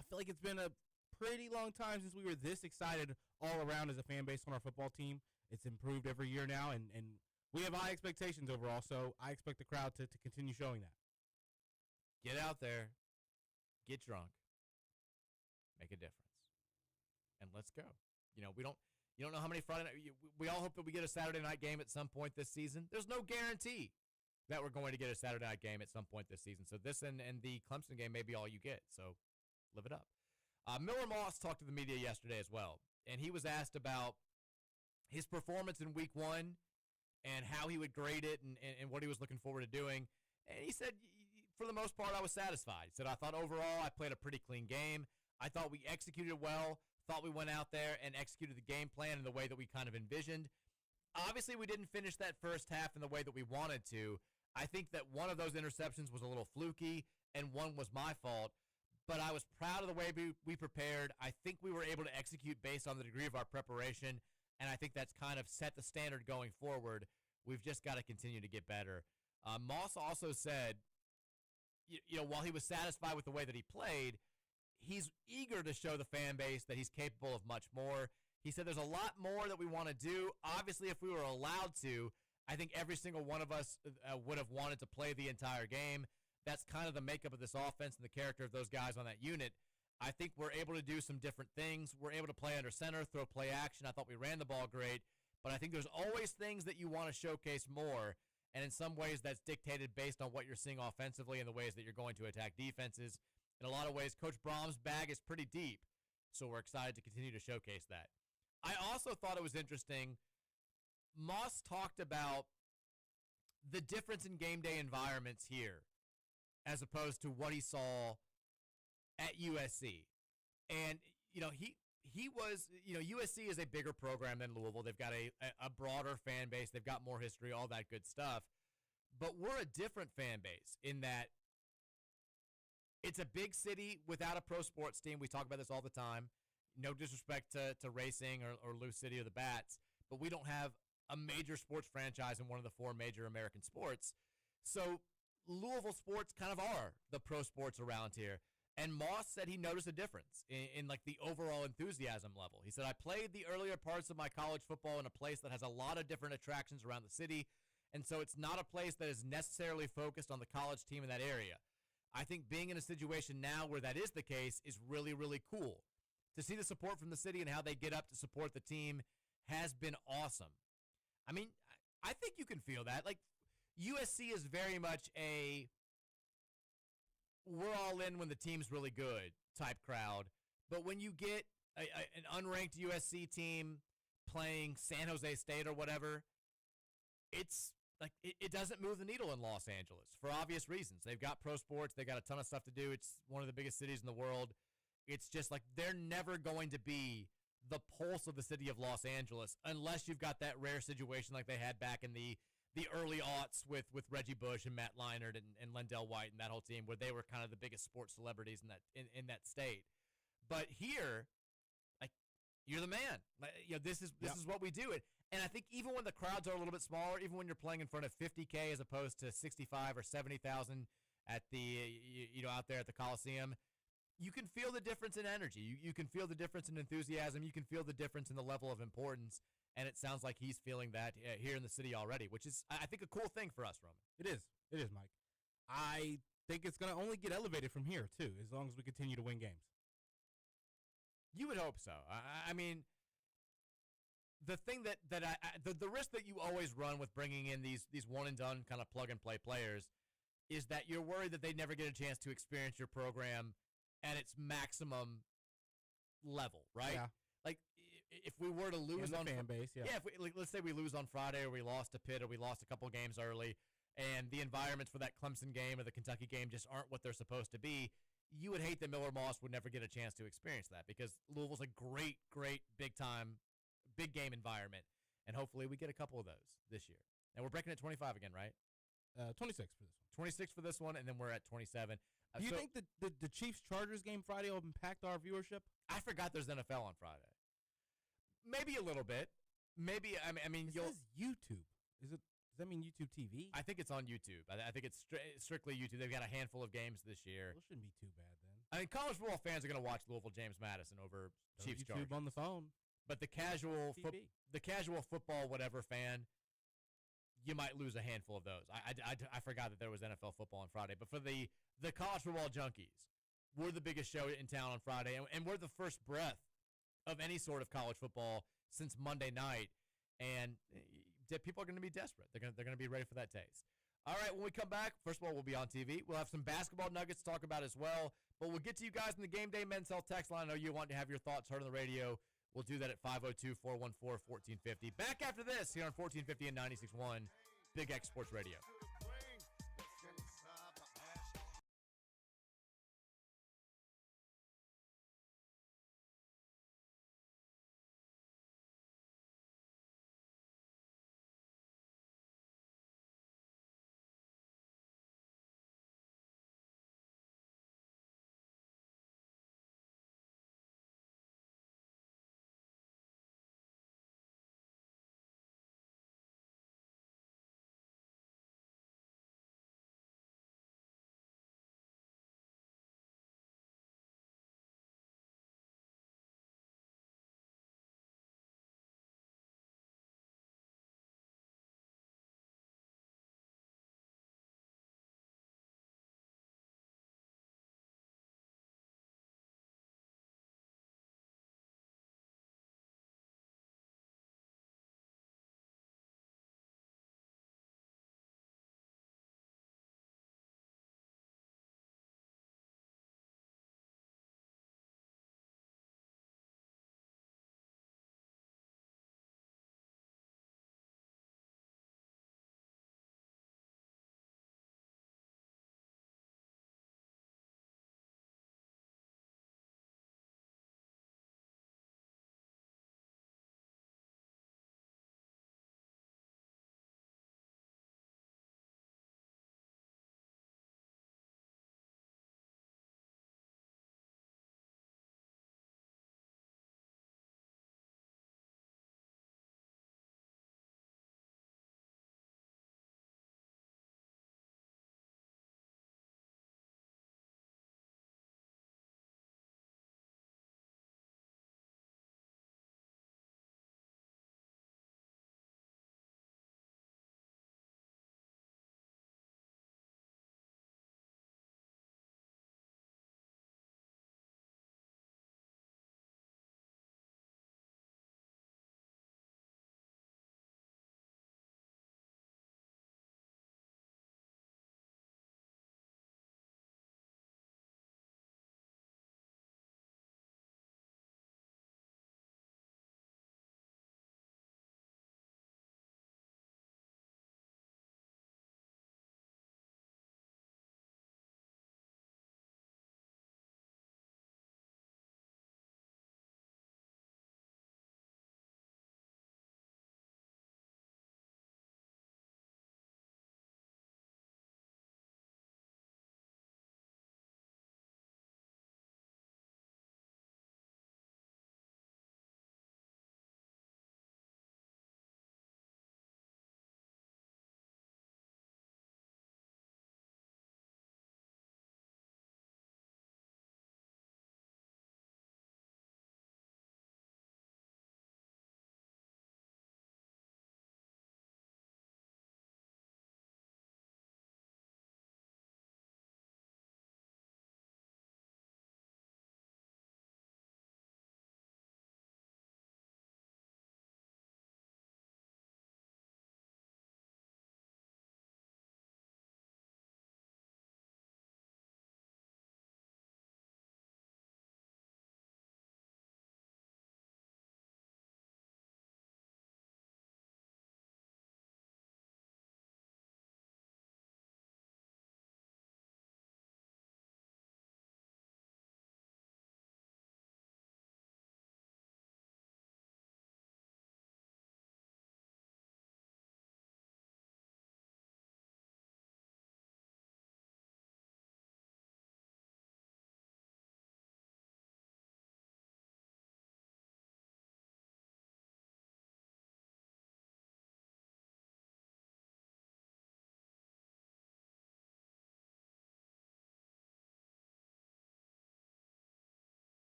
I feel like it's been a pretty long time since we were this excited all around as a fan base on our football team. It's improved every year now, and we have high expectations overall, so I expect the crowd to continue showing that. Get out there, get drunk, make a difference, and let's go. You don't know how many Friday night. We all hope that we get a Saturday night game at some point this season. There's no guarantee that we're going to get a Saturday night game at some point this season. So this and the Clemson game may be all you get. So live it up. Miller Moss talked to the media yesterday as well, and he was asked about his performance in week 1 and how he would grade it and what he was looking forward to doing. And he said, for the most part, I was satisfied. He said, I thought overall I played a pretty clean game. I thought we executed well, thought we went out there and executed the game plan in the way that we kind of envisioned. Obviously, we didn't finish that first half in the way that we wanted to. I think that one of those interceptions was a little fluky, and one was my fault. But I was proud of the way we prepared. I think we were able to execute based on the degree of our preparation, and I think that's kind of set the standard going forward. We've just got to continue to get better. Moss also said, while he was satisfied with the way that he played, he's eager to show the fan base that he's capable of much more. He said there's a lot more that we want to do. Obviously, if we were allowed to, I think every single one of us would have wanted to play the entire game. That's kind of the makeup of this offense and the character of those guys on that unit. I think we're able to do some different things. We're able to play under center, throw play action. I thought we ran the ball great. But I think there's always things that you want to showcase more. And in some ways, that's dictated based on what you're seeing offensively and the ways that you're going to attack defenses. In a lot of ways, Coach Brom's bag is pretty deep. So we're excited to continue to showcase that. I also thought it was interesting. Moss talked about the difference in game day environments here as opposed to what he saw at USC. And, he was, USC is a bigger program than Louisville. They've got a broader fan base. They've got more history, all that good stuff. But we're a different fan base in that it's a big city without a pro sports team. We talk about this all the time. No disrespect to racing or Lou City or the Bats, but we don't have a major sports franchise in one of the 4 major American sports. So Louisville sports kind of are the pro sports around here. And Moss said he noticed a difference in like the overall enthusiasm level. He said, I played the earlier parts of my college football in a place that has a lot of different attractions around the city. And so it's not a place that is necessarily focused on the college team in that area. I think being in a situation now where that is the case is really, really cool. To see the support from the city and how they get up to support the team has been awesome. I mean, I think you can feel that. Like, USC is very much a we're all in when the team's really good type crowd. But when you get an unranked USC team playing San Jose State or whatever, it's like it doesn't move the needle in Los Angeles for obvious reasons. They've got pro sports. They've got a ton of stuff to do. It's one of the biggest cities in the world. It's just like they're never going to be the pulse of the city of Los Angeles unless you've got that rare situation like they had back in the early aughts with Reggie Bush and Matt Leinart and Lendell White and that whole team where they were kind of the biggest sports celebrities in that state. But here, like, you're the man. Like, this is what we do. And I think even when the crowds are a little bit smaller, even when you're playing in front of 50K as opposed to 65 or 70,000 at the out there at the Coliseum, you can feel the difference in energy. You can feel the difference in enthusiasm. You can feel the difference in the level of importance. And it sounds like he's feeling that here in the city already, which is, I think, a cool thing for us, Roman. It is. It is, Mike. I think it's going to only get elevated from here, too, as long as we continue to win games. You would hope so. I mean, the thing the risk that you always run with bringing in these one-and-done kind of plug-and-play players is that you're worried that they never get a chance to experience your program at its maximum level, right? Yeah. Like, if we were to lose on fan base, yeah. If let's say we lose on Friday or we lost to Pitt or we lost a couple games early and the environments for that Clemson game or the Kentucky game just aren't what they're supposed to be, you would hate that Miller Moss would never get a chance to experience that because Louisville's a great, great big-time, big-game environment, and hopefully we get a couple of those this year. And we're breaking at 25 again, right? 26 for this one. 26 for this one, and then we're at 27. Do you think the Chiefs-Chargers game Friday will impact our viewership? I forgot there's NFL on Friday. Maybe a little bit. Maybe, I mean, It says YouTube. Does that mean YouTube TV? I think it's on YouTube. I think it's strictly YouTube. They've got a handful of games this year. Well, it shouldn't be too bad then. I mean, college football fans are going to watch Louisville James Madison over Chiefs YouTube Chargers. on the phone. But the casual TV. the casual football whatever fan, you might lose a handful of those. I forgot that there was NFL football on Friday. But for the college football junkies, we're the biggest show in town on Friday, and we're the first breath of any sort of college football since Monday night. And people are going to be desperate. They're going to be ready for that taste. All right, when we come back, first of all, we'll be on TV. We'll have some basketball nuggets to talk about as well. But we'll get to you guys in the Game Day Men's Health text line. I know you want to have your thoughts heard on the radio. We'll do that at 502-414-1450. Back after this here on 1450 and 96.1 Big X Sports Radio.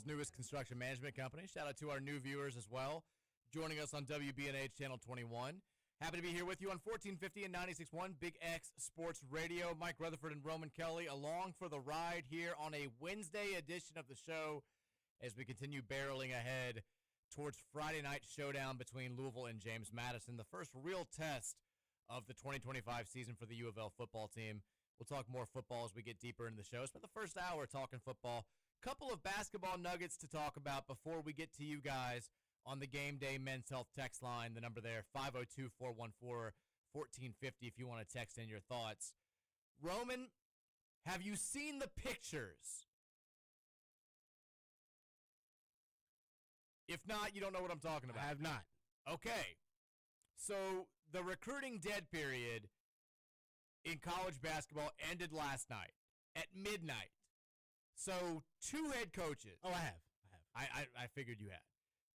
newest construction management company. Shout out to our new viewers as well, joining us on WBNH Channel 21. Happy to be here with you on 1450 and 96.1 Big X Sports Radio. Mike Rutherford and Roman Kelly along for the ride here on a Wednesday edition of the show as we continue barreling ahead towards Friday night showdown between Louisville and James Madison, the first real test of the 2025 season for the U of L football team. We'll talk more football as we get deeper into the show. Spend the first hour talking football. Couple of basketball nuggets to talk about before we get to you guys on the Game Day Men's Health text line. The number there, 502-414-1450 if you want to text in your thoughts. Roman, have you seen the pictures? If not, you don't know what I'm talking about. I have not. Okay. So the recruiting dead period in college basketball ended last night at midnight. So two head coaches. Oh, I have. I figured you had.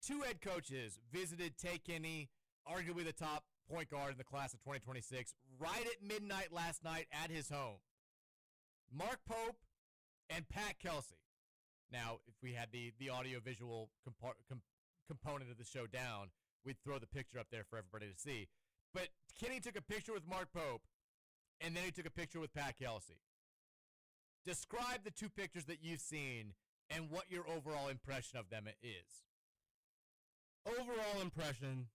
Two head coaches visited Tay Kinney, arguably the top point guard in the class of 2026, right at midnight last night at his home. Mark Pope and Pat Kelsey. Now, if we had the audio-visual component of the show down, we'd throw the picture up there for everybody to see. But Kinney took a picture with Mark Pope, and then he took a picture with Pat Kelsey. Describe the two pictures that you've seen and what your overall impression of them is. Overall impression.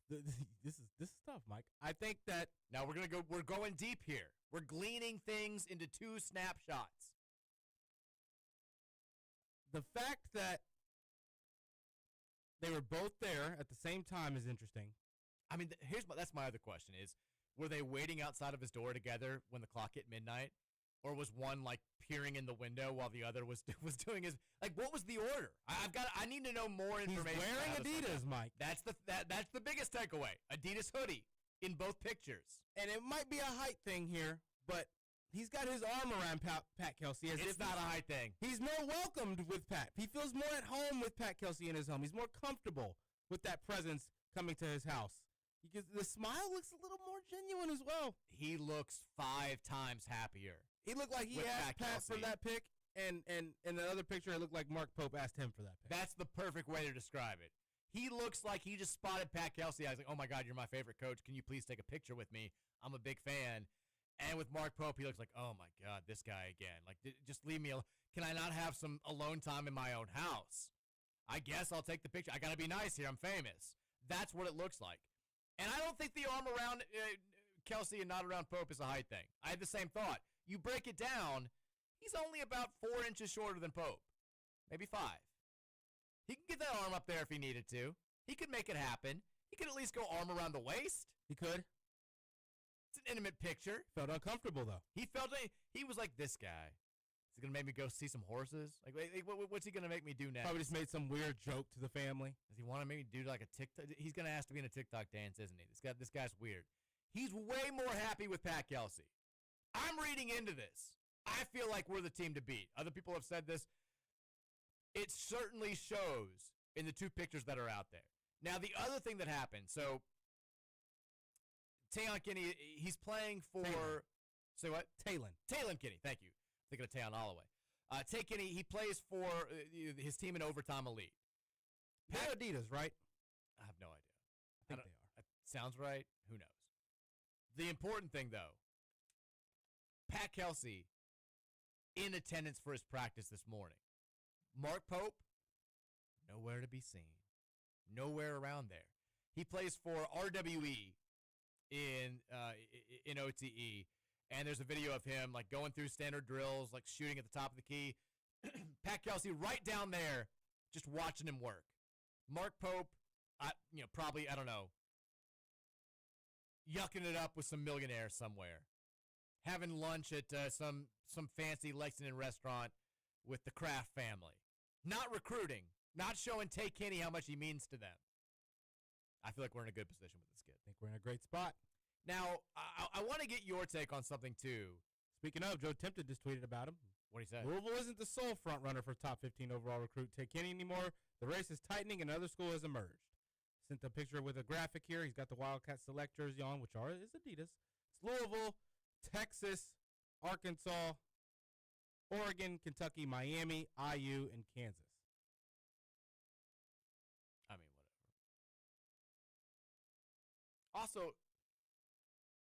This is tough, Mike. I think that now we're going deep here. We're gleaning things into two snapshots. The fact that they were both there at the same time is interesting. I mean, that's my other question is, were they waiting outside of his door together when the clock hit midnight? Or was one like peering in the window while the other was doing his, like, what was the order? I need to know more information. He's wearing Adidas, Mike. That's the biggest takeaway. Adidas hoodie in both pictures. And it might be a height thing here, but he's got his arm around Pat Kelsey. It's not a height thing. He's more welcomed with Pat. He feels more at home with Pat Kelsey in his home. He's more comfortable with that presence coming to his house. Because the smile looks a little more genuine as well. He looks 5 times happier. He looked like he asked Pat for that pick, and in the other picture, it looked like Mark Pope asked him for that pick. That's the perfect way to describe it. He looks like he just spotted Pat Kelsey. I was like, oh, my God, you're my favorite coach. Can you please take a picture with me? I'm a big fan. And with Mark Pope, he looks like, oh, my God, this guy again. Like, just leave me alone. Can I not have some alone time in my own house? I guess I'll take the picture. I got to be nice here. I'm famous. That's what it looks like. And I don't think the arm around Kelsey and not around Pope is a height thing. I had the same thought. You break it down, he's only about 4 inches shorter than Pope. Maybe 5. He can get that arm up there if he needed to. He could make it happen. He could at least go arm around the waist. He could. It's an intimate picture. Felt uncomfortable, though. He was like, this guy. Is he going to make me go see some horses? Like what's he going to make me do next? Probably just made some weird joke to the family. Does he want to make me do like a TikTok? He's going to ask to be in a TikTok dance, isn't he? This guy's weird. He's way more happy with Pat Kelsey. I'm reading into this. I feel like we're the team to beat. Other people have said this. It certainly shows in the two pictures that are out there. Now, the other thing that happened, so Tayon Kinney, he's playing for, say what? Taylon Kinney, thank you. Thinking of Tayon Holloway. Tay Kinney, he plays for his team in Overtime Elite. They're Adidas, right? I have no idea. I think they are. Sounds right. Who knows? The important thing, though, Pat Kelsey in attendance for his practice this morning. Mark Pope, nowhere to be seen. Nowhere around there. He plays for RWE in OTE, and there's a video of him like going through standard drills, like shooting at the top of the key. Pat Kelsey right down there, just watching him work. Mark Pope, probably, I don't know, yucking it up with some millionaire somewhere. Having lunch at some fancy Lexington restaurant with the Kraft family. Not recruiting. Not showing Tay Kinney how much he means to them. I feel like we're in a good position with this kid. I think we're in a great spot. Now, I want to get your take on something, too. Speaking of, Joe Timpton just tweeted about him. What did he say? Louisville isn't the sole front runner for top 15 overall recruit Tay Kinney anymore. The race is tightening, and another school has emerged. Sent a picture with a graphic here. He's got the Wildcat Select jersey on, which is Adidas. It's Louisville, Texas, Arkansas, Oregon, Kentucky, Miami, IU, and Kansas. I mean, whatever. Also,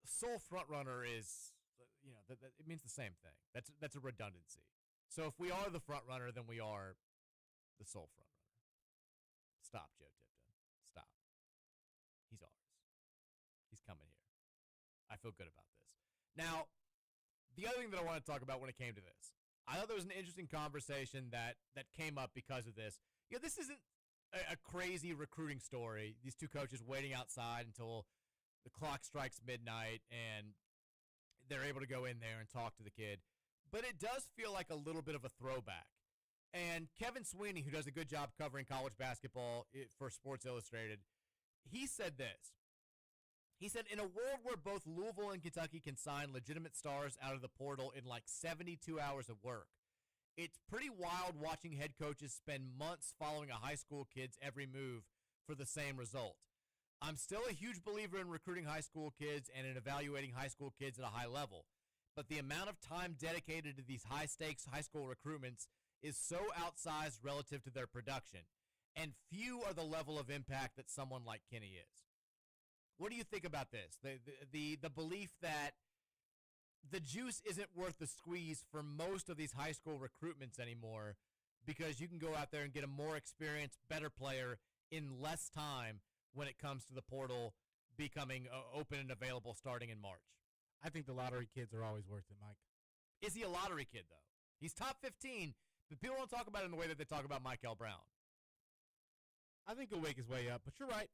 sole front runner is, it means the same thing. That's a redundancy. So if we are the front runner, then we are the sole front runner. Stop, Joe Tipton. Stop. He's ours. He's coming here. I feel good about this. Now, the other thing that I want to talk about when it came to this, I thought there was an interesting conversation that came up because of this. This isn't a crazy recruiting story. These two coaches waiting outside until the clock strikes midnight and they're able to go in there and talk to the kid. But it does feel like a little bit of a throwback. And Kevin Sweeney, who does a good job covering college basketball for Sports Illustrated, he said this. He said, in a world where both Louisville and Kentucky can sign legitimate stars out of the portal in like 72 hours of work, it's pretty wild watching head coaches spend months following a high school kid's every move for the same result. I'm still a huge believer in recruiting high school kids and in evaluating high school kids at a high level, but the amount of time dedicated to these high-stakes high school recruitments is so outsized relative to their production, and few are the level of impact that someone like Kenny is. What do you think about this? The belief that the juice isn't worth the squeeze for most of these high school recruitments anymore because you can go out there and get a more experienced, better player in less time when it comes to the portal becoming open and available starting in March. I think the lottery kids are always worth it, Mike. Is he a lottery kid, though? He's top 15, but people don't talk about it in the way that they talk about Michael Brown. I think he'll make his way up, but you're right.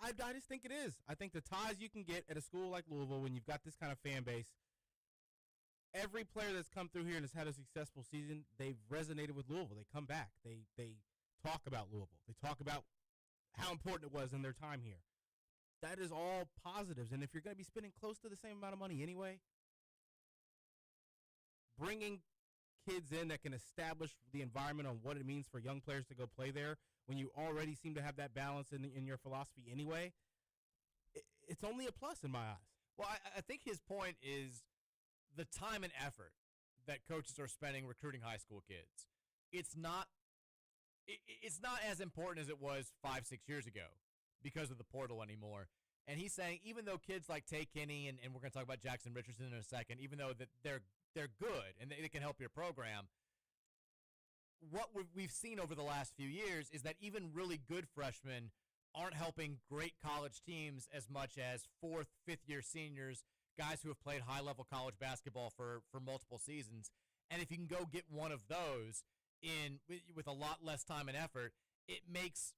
I just think it is. I think the ties you can get at a school like Louisville when you've got this kind of fan base, every player that's come through here and has had a successful season, they've resonated with Louisville. They come back. They talk about Louisville. They talk about how important it was in their time here. That is all positives, and if you're going to be spending close to the same amount of money anyway, bringing kids in that can establish the environment on what it means for young players to go play there when you already seem to have that balance in your philosophy anyway, it's only a plus in my eyes. Well, I think his point is the time and effort that coaches are spending recruiting high school kids. It's not as important as it was 5-6 years ago because of the portal anymore. And he's saying even though kids like Tay Kinney and we're going to talk about Jackson Richardson in a second, even though that they're good and they can help your program, what we've seen over the last few years is that even really good freshmen aren't helping great college teams as much as 4th, 5th-year seniors, guys who have played high-level college basketball for multiple seasons. And if you can go get one of those with a lot less time and effort, it makes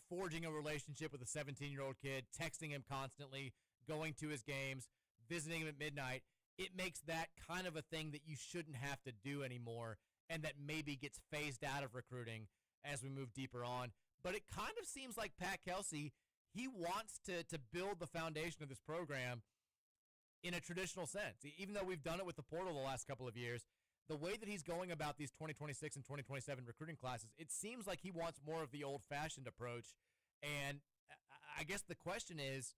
forging a relationship with a 17-year-old kid, texting him constantly, going to his games, visiting him at midnight, it makes that kind of a thing that you shouldn't have to do anymore and that maybe gets phased out of recruiting as we move deeper on. But it kind of seems like Pat Kelsey, he wants to build the foundation of this program in a traditional sense. Even though we've done it with the portal the last couple of years, the way that he's going about these 2026 and 2027 recruiting classes, it seems like he wants more of the old-fashioned approach. And I guess the question is,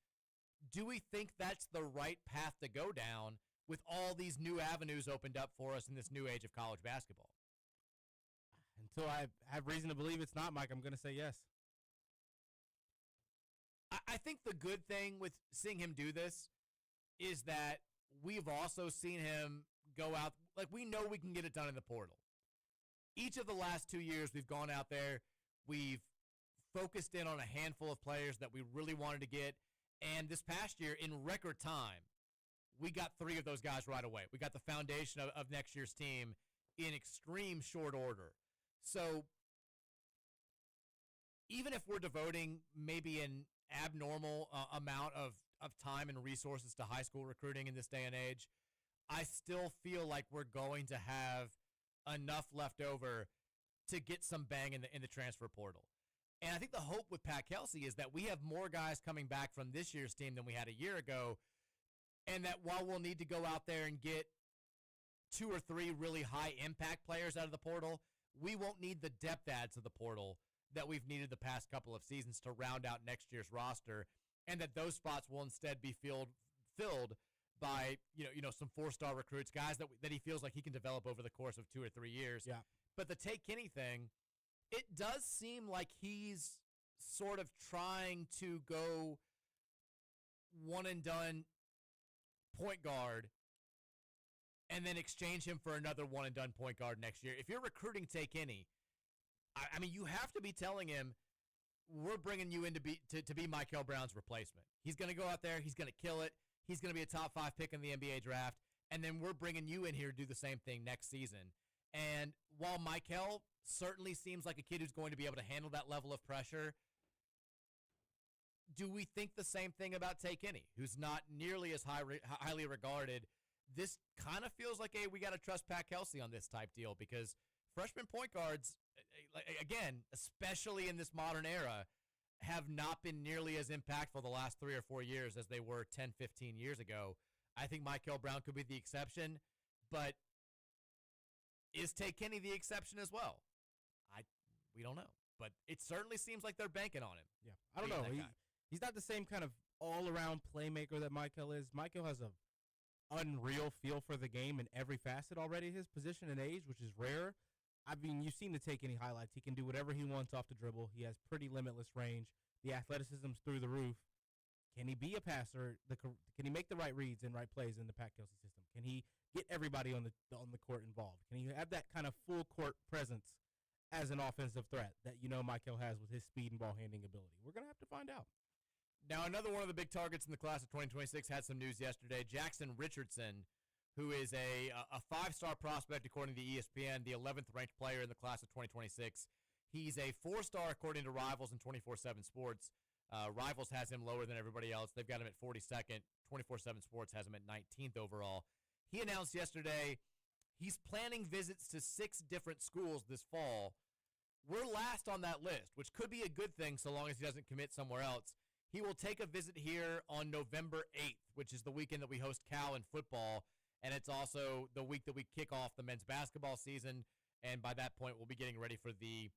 do we think that's the right path to go down with all these new avenues opened up for us in this new age of college basketball? Until I have reason to believe it's not, Mike, I'm going to say yes. I think the good thing with seeing him do this is that we've also seen him go out. Like, we know we can get it done in the portal. Each of the last 2 years, we've gone out there. We've focused in on a handful of players that we really wanted to get. And this past year, in record time, we got 3 of those guys right away. We got the foundation of next year's team in extreme short order. So even if we're devoting maybe an abnormal amount of time and resources to high school recruiting in this day and age, I still feel like we're going to have enough left over to get some bang in the transfer portal. And I think the hope with Pat Kelsey is that we have more guys coming back from this year's team than we had a year ago, and that while we'll need to go out there and get 2 or 3 really high-impact players out of the portal, we won't need the depth adds of the portal that we've needed the past couple of seasons to round out next year's roster, and that those spots will instead be filled by some 4-star recruits, guys that he feels like he can develop over the course of 2 or 3 years. Yeah. But the Tate Kenny thing, it does seem like he's sort of trying to go one and done point guard and then exchange him for another one and done point guard next year. If you're recruiting Tate Kenny, I mean, you have to be telling him, we're bringing you in to be Michael Brown's replacement. He's going to go out there. He's going to kill it. He's going to be a top 5 pick in the NBA draft. And then we're bringing you in here to do the same thing next season. And while Michael certainly seems like a kid who's going to be able to handle that level of pressure, do we think the same thing about Tate Kenny, who's not nearly as highly regarded? This kind of feels like, hey, we got to trust Pat Kelsey on this type deal, because freshman point guards, again, especially in this modern era, have not been nearly as impactful the last 3 or 4 years as they were 10, 15 years ago. I think Michael Brown could be the exception, but is Tate Kenny the exception as well? We don't know, but it certainly seems like they're banking on him. Yeah, I don't know. He's not the same kind of all-around playmaker that Michael is. Michael has a unreal feel for the game in every facet already. His position and age, which is rare. I mean, you've seen the Tate Kenny highlights. He can do whatever he wants off the dribble. He has pretty limitless range. The athleticism's through the roof. Can he be a passer? Can he make the right reads and right plays in the Pat Kelsey system? Can he get everybody on the court involved? Can he have that kind of full court presence as an offensive threat that Michael has with his speed and ball handling ability? We're going to have to find out. Now, another one of the big targets in the class of 2026 had some news yesterday. Jackson Richardson, who is a 5-star prospect according to ESPN, the 11th ranked player in the class of 2026. He's a 4-star according to Rivals and 24/7 Sports. Rivals has him lower than everybody else. They've got him at 42nd. 24/7 Sports has him at 19th overall. He announced yesterday he's planning visits to 6 different schools this fall. We're last on that list, which could be a good thing so long as he doesn't commit somewhere else. He will take a visit here on November 8th, which is the weekend that we host Cal in football, and it's also the week that we kick off the men's basketball season, and by that point, we'll be getting ready for the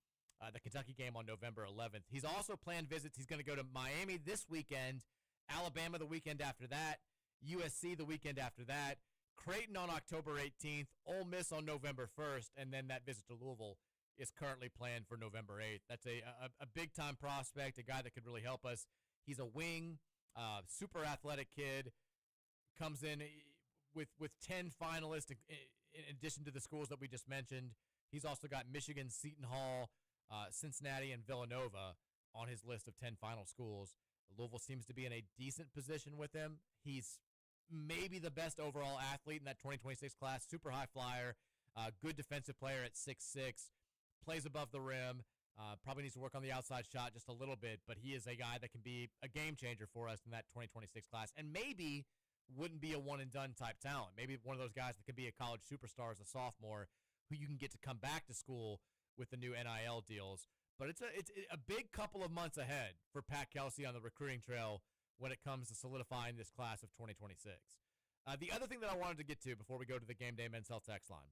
Kentucky game on November 11th. He's also planned visits. He's going to go to Miami this weekend, Alabama the weekend after that, USC the weekend after that, Creighton on October 18th, Ole Miss on November 1st, and then that visit to Louisville is currently planned for November 8th. That's a big-time prospect, a guy that could really help us. He's a wing, super athletic kid, comes in with 10 finalists in addition to the schools that we just mentioned. He's also got Michigan, Seton Hall, Cincinnati, and Villanova on his list of 10 final schools. Louisville seems to be in a decent position with him. He's maybe the best overall athlete in that 2026 class, super high flyer, good defensive player at 6'6", plays above the rim. Probably needs to work on the outside shot just a little bit, but he is a guy that can be a game changer for us in that 2026 class, and maybe wouldn't be a one-and-done type talent. Maybe one of those guys that could be a college superstar as a sophomore who you can get to come back to school with the new NIL deals. But it's a big couple of months ahead for Pat Kelsey on the recruiting trail when it comes to solidifying this class of 2026. The other thing that I wanted to get to before we go to the Game Day Men's Health text line,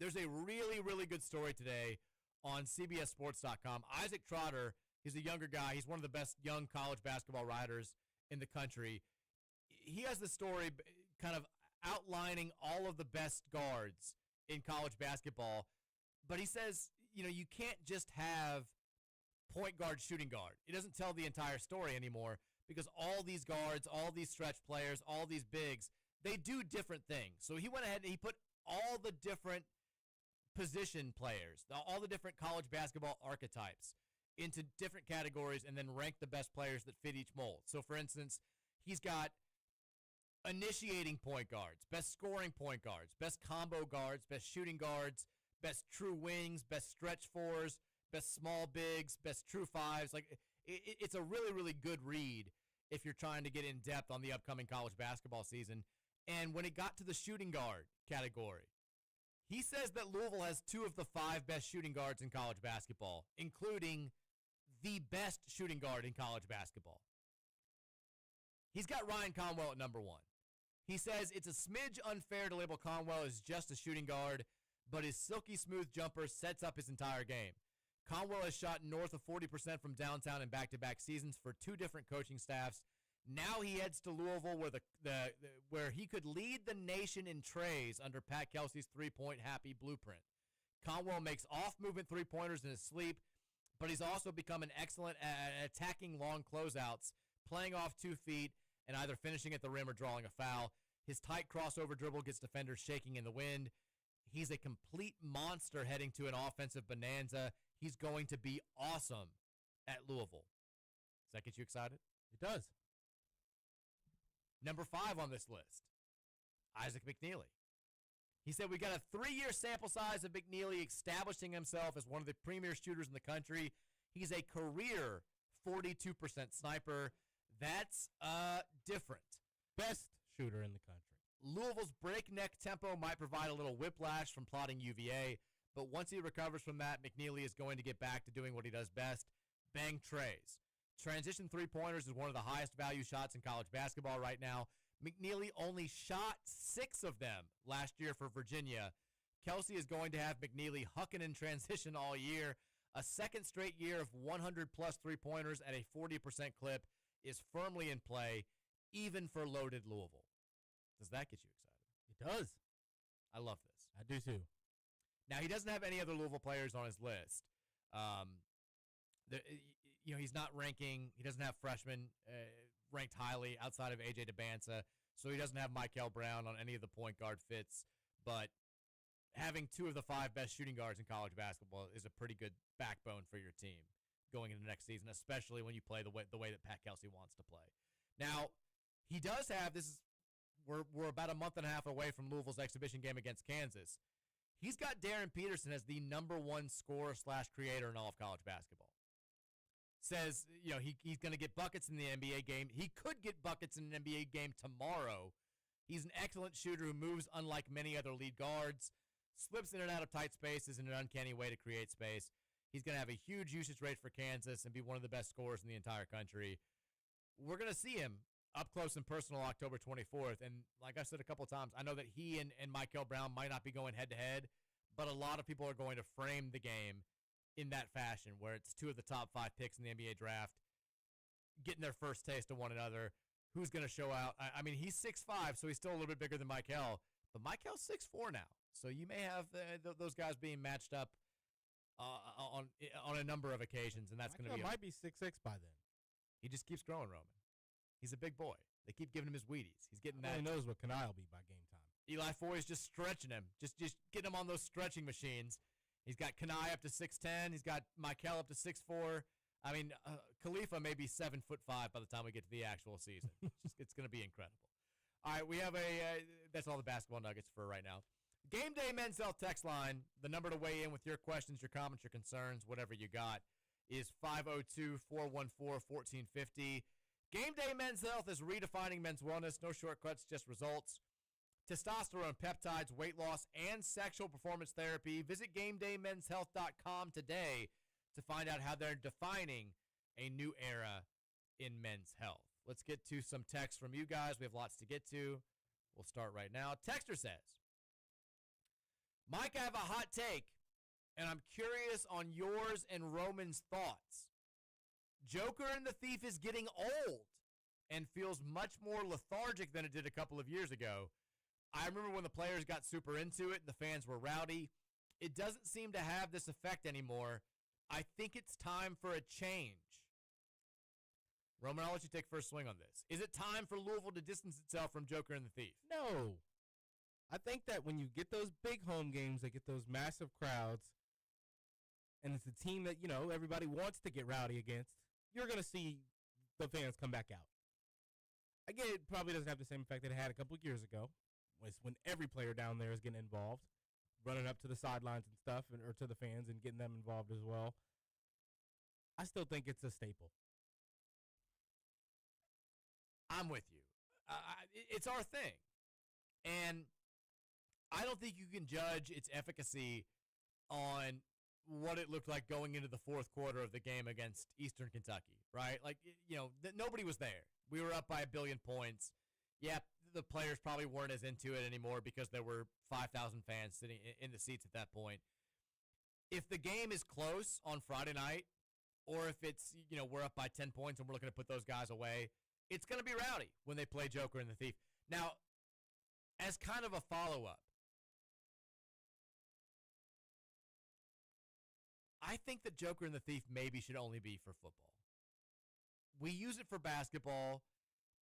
there's a really, really good story today on CBSSports.com. Isaac Trotter is a younger guy. He's one of the best young college basketball writers in the country. He has the story kind of outlining all of the best guards in college basketball, but he says, you can't just have point guard, shooting guard. It doesn't tell the entire story anymore because all these guards, all these stretch players, all these bigs, they do different things. So he went ahead and he put all the different position players, all the different college basketball archetypes into different categories and then rank the best players that fit each mold. So, for instance, he's got initiating point guards, best scoring point guards, best combo guards, best shooting guards, best true wings, best stretch fours, best small bigs, best true fives. Like, it's a really, really good read if you're trying to get in depth on the upcoming college basketball season. And when it got to the shooting guard category, he says that Louisville has 2 of the 5 best shooting guards in college basketball, including the best shooting guard in college basketball. He's got Ryan Conwell at number 1. He says it's a smidge unfair to label Conwell as just a shooting guard, but his silky smooth jumper sets up his entire game. Conwell has shot north of 40% from downtown in back-to-back seasons for 2 different coaching staffs, Now he heads to Louisville, where he could lead the nation in trays under Pat Kelsey's three-point happy blueprint. Conwell makes off-movement three-pointers in his sleep, but he's also become an excellent at attacking long closeouts, playing off 2 feet, and either finishing at the rim or drawing a foul. His tight crossover dribble gets defenders shaking in the wind. He's a complete monster heading to an offensive bonanza. He's going to be awesome at Louisville. Does that get you excited? It does. Number 5 on this list, Isaac McNeely. He said, we got a 3-year sample size of McNeely establishing himself as one of the premier shooters in the country. He's a career 42% sniper. That's different. Best shooter in the country. Louisville's breakneck tempo might provide a little whiplash from plotting UVA, but once he recovers from that, McNeely is going to get back to doing what he does best, bang trays. Transition three-pointers is one of the highest value shots in college basketball right now. McNeely only shot 6 of them last year for Virginia. Kelsey is going to have McNeely hucking in transition all year. A second straight year of 100-plus three-pointers at a 40% clip is firmly in play, even for loaded Louisville. Does that get you excited? It does. I love this. I do too. Now, he doesn't have any other Louisville players on his list. He's not ranking. He doesn't have freshmen ranked highly outside of A.J. DeBanza, so he doesn't have Michael Brown on any of the point guard fits. But having 2 of the 5 best shooting guards in college basketball is a pretty good backbone for your team going into next season, especially when you play the way that Pat Kelsey wants to play. Now, he does have this. We're about a month and a half away from Louisville's exhibition game against Kansas. He's got Darren Peterson as the number 1 scorer/creator in all of college basketball. Says, he's going to get buckets in the NBA game. He could get buckets in an NBA game tomorrow. He's an excellent shooter who moves unlike many other lead guards, slips in and out of tight spaces in an uncanny way to create space. He's going to have a huge usage rate for Kansas and be one of the best scorers in the entire country. We're going to see him up close and personal October 24th. And like I said a couple of times, I know that he and Michael Brown might not be going head-to-head, but a lot of people are going to frame the game in that fashion, where it's 2 of the top 5 picks in the NBA draft getting their first taste of one another. Who's going to show out? I mean, he's 6'5", so he's still a little bit bigger than Michael, but Michael's 6'4" now. So you may have those guys being matched up on a number of occasions, and that's going to be might be 6'6" by then. He just keeps growing, Roman. He's a big boy. They keep giving him his Wheaties. He's getting that. He knows what Kanai will be by game time. Eli Foy's just stretching him, just getting him on those stretching machines. He's got Kanai up to 6'10". He's got Michael up to 6'4". I mean, Khalifa may be 7'5" by the time we get to the actual season. It's going to be incredible. All right, we have that's all the basketball nuggets for right now. Game Day Men's Health text line, the number to weigh in with your questions, your comments, your concerns, whatever you got, is 502-414-1450. Game Day Men's Health is redefining men's wellness. No shortcuts, just results. Testosterone, peptides, weight loss, and sexual performance therapy. Visit GameDayMen'sHealth.com today to find out how they're defining a new era in men's health. Let's get to some texts from you guys. We have lots to get to. We'll start right now. Texter says, Mike, I have a hot take, and I'm curious on yours and Roman's thoughts. Joker and the Thief is getting old and feels much more lethargic than it did a couple of years ago. I remember when the players got super into it and the fans were rowdy. It doesn't seem to have this effect anymore. I think it's time for a change. Roman, I'll let you take first swing on this. Is it time for Louisville to distance itself from Joker and the Thief? No. I think that when you get those big home games, they get those massive crowds, and it's a team that, everybody wants to get rowdy against, you're going to see the fans come back out. Again, it probably doesn't have the same effect that it had a couple of years ago, when every player down there is getting involved, running up to the sidelines and stuff, or to the fans and getting them involved as well. I still think it's a staple. I'm with you. It's our thing. And I don't think you can judge its efficacy on what it looked like going into the fourth quarter of the game against Eastern Kentucky, right? Like, nobody was there. We were up by 1 billion points. Yeah, the players probably weren't as into it anymore because there were 5,000 fans sitting in the seats at that point. If the game is close on Friday night, or if it's, we're up by 10 points and we're looking to put those guys away, it's going to be rowdy when they play Joker and the Thief. Now, as kind of a follow-up, I think that Joker and the Thief maybe should only be for football. We use it for basketball,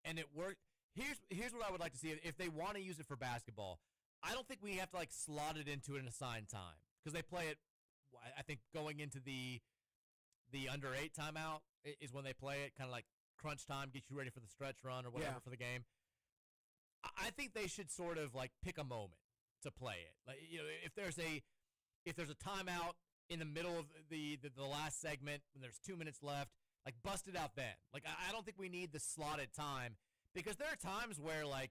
and it worked. Here's what I would like to see. If they want to use it for basketball, I don't think we have to, like, slot it into an assigned time. Because they play it, I think, going into the under 8 timeout is when they play it, kind of like crunch time, get you ready for the stretch run or whatever for the game. I think they should sort of, like, pick a moment to play it. Like, you know, if there's a timeout in the middle of the last segment when there's 2 minutes left, like, bust it out then. Like, I don't think we need the slotted time, because there are times where, like,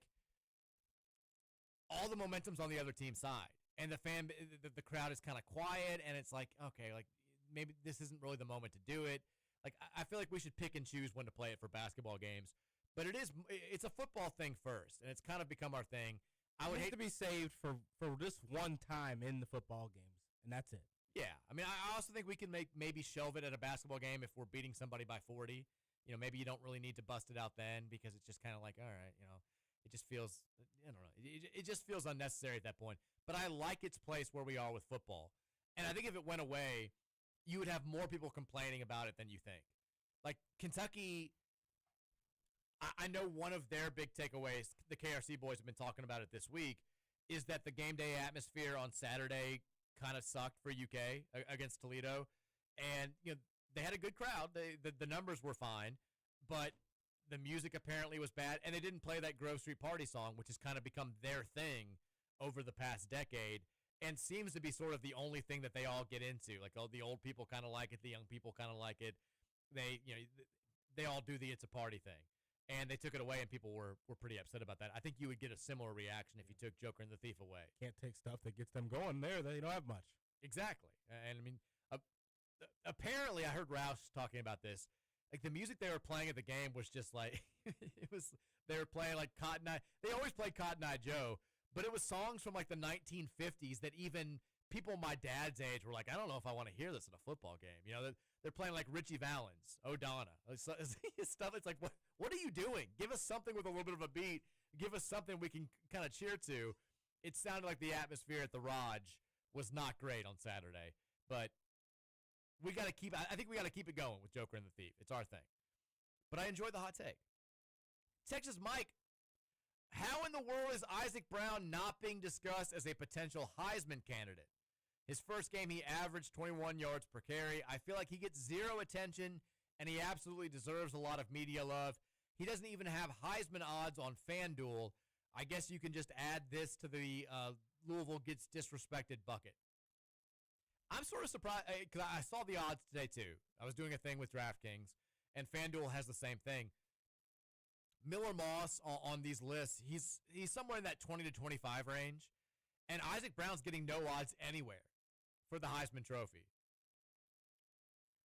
all the momentum's on the other team's side, and the crowd is kind of quiet, and it's like, okay, like, maybe this isn't really the moment to do it. Like, I feel like we should pick and choose when to play it for basketball games. But it's a football thing first, and it's kind of become our thing. I would hate to be saved for just one time in the football games, and that's it. Yeah, I mean, I also think we can maybe shelve it at a basketball game if we're beating somebody by 40. You know, maybe you don't really need to bust it out then, because it's just kind of like, all right, you know, it just feels, I don't know, it just feels unnecessary at that point. But I like its place where we are with football. And I think if it went away, you would have more people complaining about it than you think. Like, Kentucky, I know one of their big takeaways, the KRC boys have been talking about it this week, is that the game day atmosphere on Saturday kind of sucked for UK against Toledo. And, you know, they had a good crowd. The numbers were fine, but the music apparently was bad, and they didn't play that Grove Street Party song, which has kind of become their thing over the past decade, and seems to be sort of the only thing that they all get into. Like, the old people kind of like it, the young people kind of like it. They all do the It's a Party thing. And they took it away, and people were pretty upset about that. I think you would get a similar reaction if you took Joker and the Thief away. Can't take stuff that gets them going there. They don't have much. Exactly. And, I mean, apparently I heard Roush talking about this. Like, the music they were playing at the game was just like, they were playing like Cotton Eye. They always play Cotton Eye Joe, but it was songs from like the 1950s that even people my dad's age were like, I don't know if I want to hear this in a football game. You know, they're playing like Richie Valens, O'Donna, stuff. It's like, what are you doing? Give us something with a little bit of a beat. Give us something we can kind of cheer to. It sounded like the atmosphere at the Raj was not great on Saturday, but we got to I think we got to keep it going with Joker and the Thief. It's our thing. But I enjoyed the hot take. Texas Mike, how in the world is Isaac Brown not being discussed as a potential Heisman candidate? His first game, he averaged 21 yards per carry. I feel like he gets zero attention, and he absolutely deserves a lot of media love. He doesn't even have Heisman odds on FanDuel. I guess you can just add this to the Louisville gets disrespected bucket. I'm sort of surprised, because I saw the odds today, too. I was doing a thing with DraftKings, and FanDuel has the same thing. Miller Moss on these lists, he's somewhere in that 20 to 25 range, and Isaac Brown's getting no odds anywhere for the Heisman Trophy.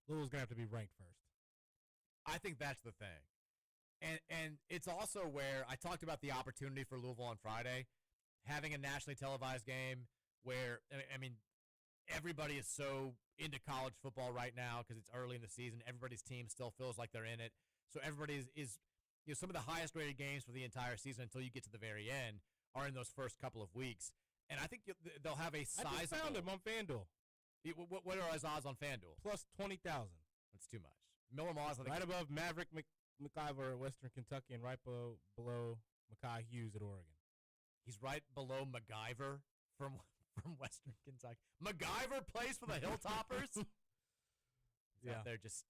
Louisville's going to have to be ranked first. I think that's the thing. And it's also where I talked about the opportunity for Louisville on Friday, having a nationally televised game where, I mean, everybody is so into college football right now because it's early in the season. Everybody's team still feels like they're in it. So everybody is you know, some of the highest rated games for the entire season until you get to the very end are in those first couple of weeks. And I think they'll have a sizable. I just found him on FanDuel. What are his odds on FanDuel? Plus 20,000. That's too much. Miller Moss, I think, right above Maverick McIver at Western Kentucky and right below Mekhi Hughes at Oregon. He's right below MacGyver from Western Kentucky. MacGyver plays for the Hilltoppers. Yeah, they're just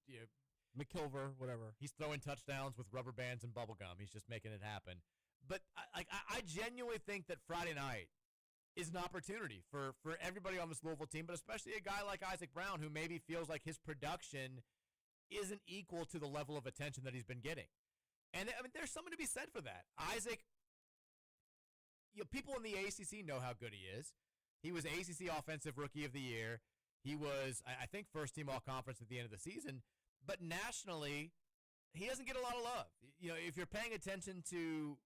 McKilver, whatever. He's throwing touchdowns with rubber bands and bubble gum. He's just making it happen. But I genuinely think that Friday night is an opportunity for everybody on this Louisville team, but especially a guy like Isaac Brown who maybe feels like his production isn't equal to the level of attention that he's been getting. And I mean, there's something to be said for that. Isaac, people in the ACC know how good he is. He was ACC Offensive Rookie of the Year. He was, I think, first team all-conference at the end of the season. But nationally, he doesn't get a lot of love. You know, if you're paying attention to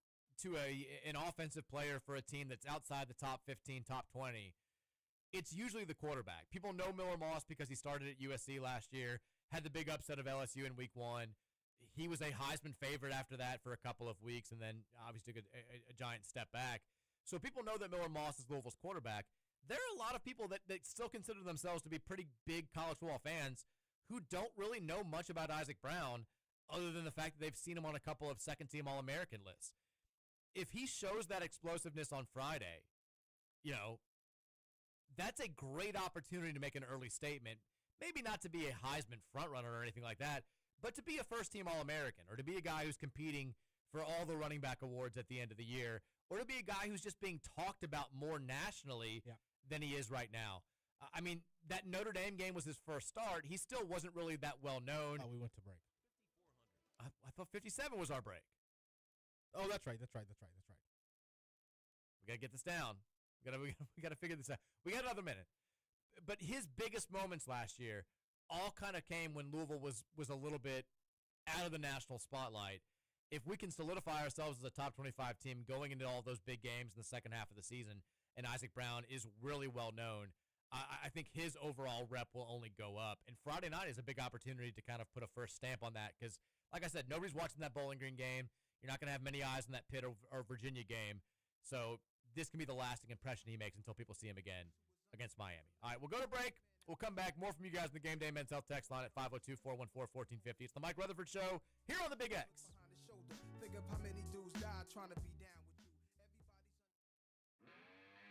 an offensive player for a team that's outside the top 15, top 20, it's usually the quarterback. People know Miller Moss because he started at USC last year, had the big upset of LSU in week 1. he was a Heisman favorite after that for a couple of weeks, and then obviously took a giant step back. So people know that Miller Moss is Louisville's quarterback. There are a lot of people that still consider themselves to be pretty big college football fans who don't really know much about Isaac Brown other than the fact that they've seen him on a couple of second-team All-American lists. If he shows that explosiveness on Friday, that's a great opportunity to make an early statement. Maybe not to be a Heisman frontrunner or anything like that, but to be a first-team All-American or to be a guy who's competing for all the running back awards at the end of the year, or to be a guy who's just being talked about more nationally than he is right now. I mean, that Notre Dame game was his first start. He still wasn't really that well known. Oh, we went to break. I thought 57 was our break. Oh, that's right. We got to get this down. We got to figure this out. We got another minute. But his biggest moments last year all kind of came when Louisville was a little bit out of the national spotlight. If we can solidify ourselves as a top 25 team going into all those big games in the second half of the season, and Isaac Brown is really well known, I think his overall rep will only go up. And Friday night is a big opportunity to kind of put a first stamp on that because, like I said, nobody's watching that Bowling Green game. You're not going to have many eyes on that Pitt or Virginia game. So this can be the lasting impression he makes until people see him again against Miami. All right, we'll go to break. We'll come back. More from you guys in the Game Day Men's Health text line at 502-414-1450. It's the Mike Rutherford Show here on the Big X. Think of how many dudes died trying to be down with you.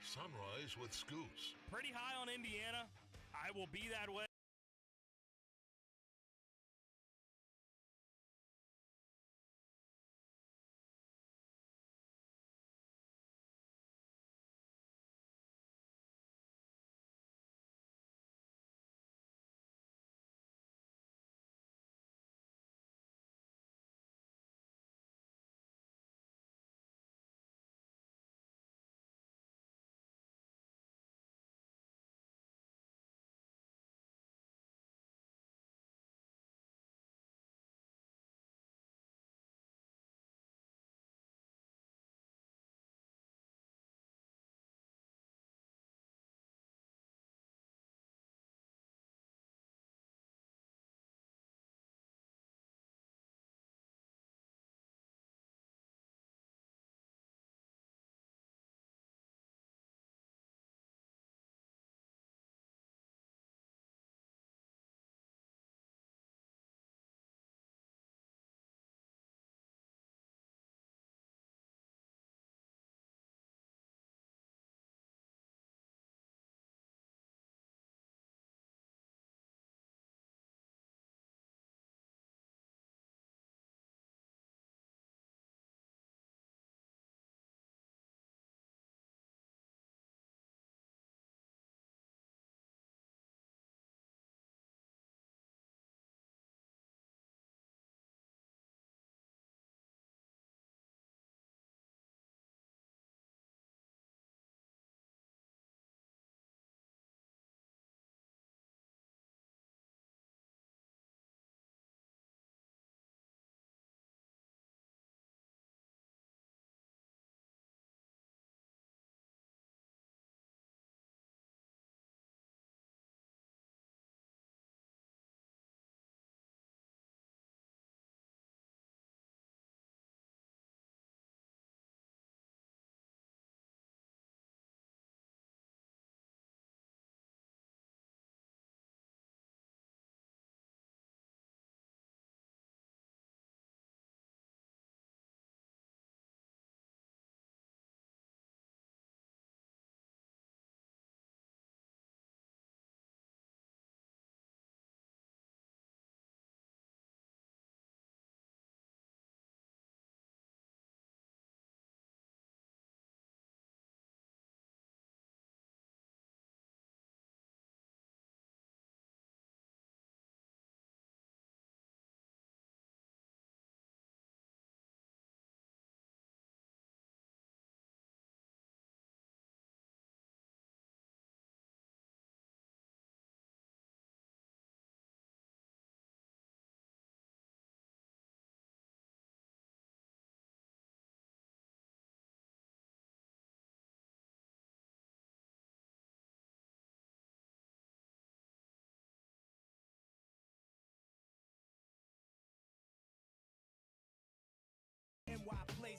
Sunrise with Scoops. Pretty high on Indiana. I will be that way.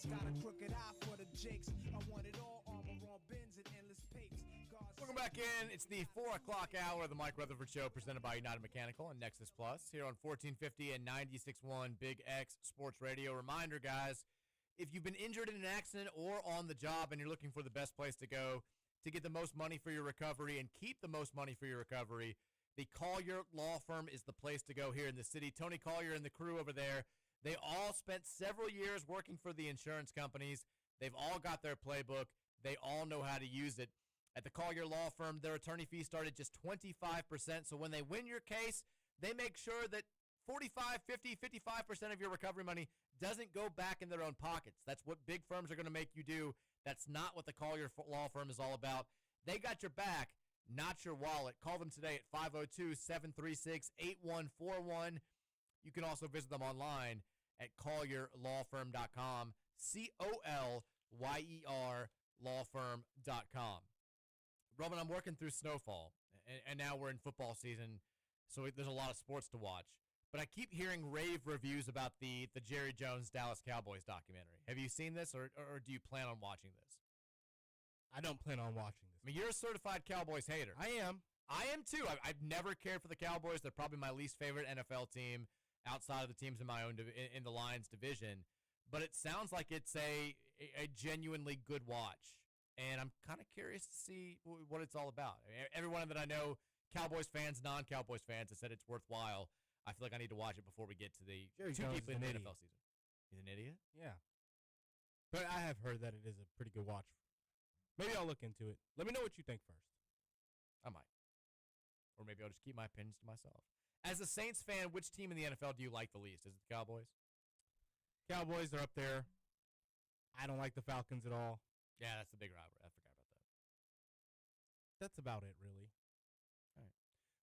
fakes. Got a crooked eye for the jakes. I want it all, armor on bins and endless papes. Welcome back in. It's the 4 o'clock hour of the Mike Rutherford Show, presented by United Mechanical and Nexus Plus, here on 1450 and 96.1 Big X Sports Radio. Reminder, guys, if you've been injured in an accident or on the job and you're looking for the best place to go to get the most money for your recovery and keep the most money for your recovery, the Collier Law Firm is the place to go here in the city. Tony Collier and the crew over there, they all spent several years working for the insurance companies. They've all got their playbook. They all know how to use it. At the Collier Law Firm, their attorney fees start at just 25%. So when they win your case, they make sure that 45, 50, 55% of your recovery money doesn't go back in their own pockets. That's what big firms are going to make you do. That's not what the Collier Law Firm is all about. They got your back, not your wallet. Call them today at 502-736-8141. You can also visit them online at collierlawfirm.com, COLYER lawfirm.com. Roman, I'm working through Snowfall, and now we're in football season, so there's a lot of sports to watch. But I keep hearing rave reviews about the Jerry Jones Dallas Cowboys documentary. Have you seen this, or do you plan on watching this? I don't plan on watching this. I mean, you're a certified Cowboys hater. I am. I am, too. I've never cared for the Cowboys. They're probably my least favorite NFL team outside of the teams in my own in the Lions division. But it sounds like it's a genuinely good watch. And I'm kind of curious to see what it's all about. I mean, everyone that I know, Cowboys fans, non-Cowboys fans, has said it's worthwhile. I feel like I need to watch it before we get to the Jerry too Jones deeply is in an the idiot. NFL season. He's an idiot? Yeah. But I have heard that it is a pretty good watch. Maybe I'll look into it. Let me know what you think first. I might. Or maybe I'll just keep my opinions to myself. As a Saints fan, which team in the NFL do you like the least? Is it the Cowboys? Cowboys are up there. I don't like the Falcons at all. Yeah, that's the big rivalry. I forgot about that. That's about it, really. All right.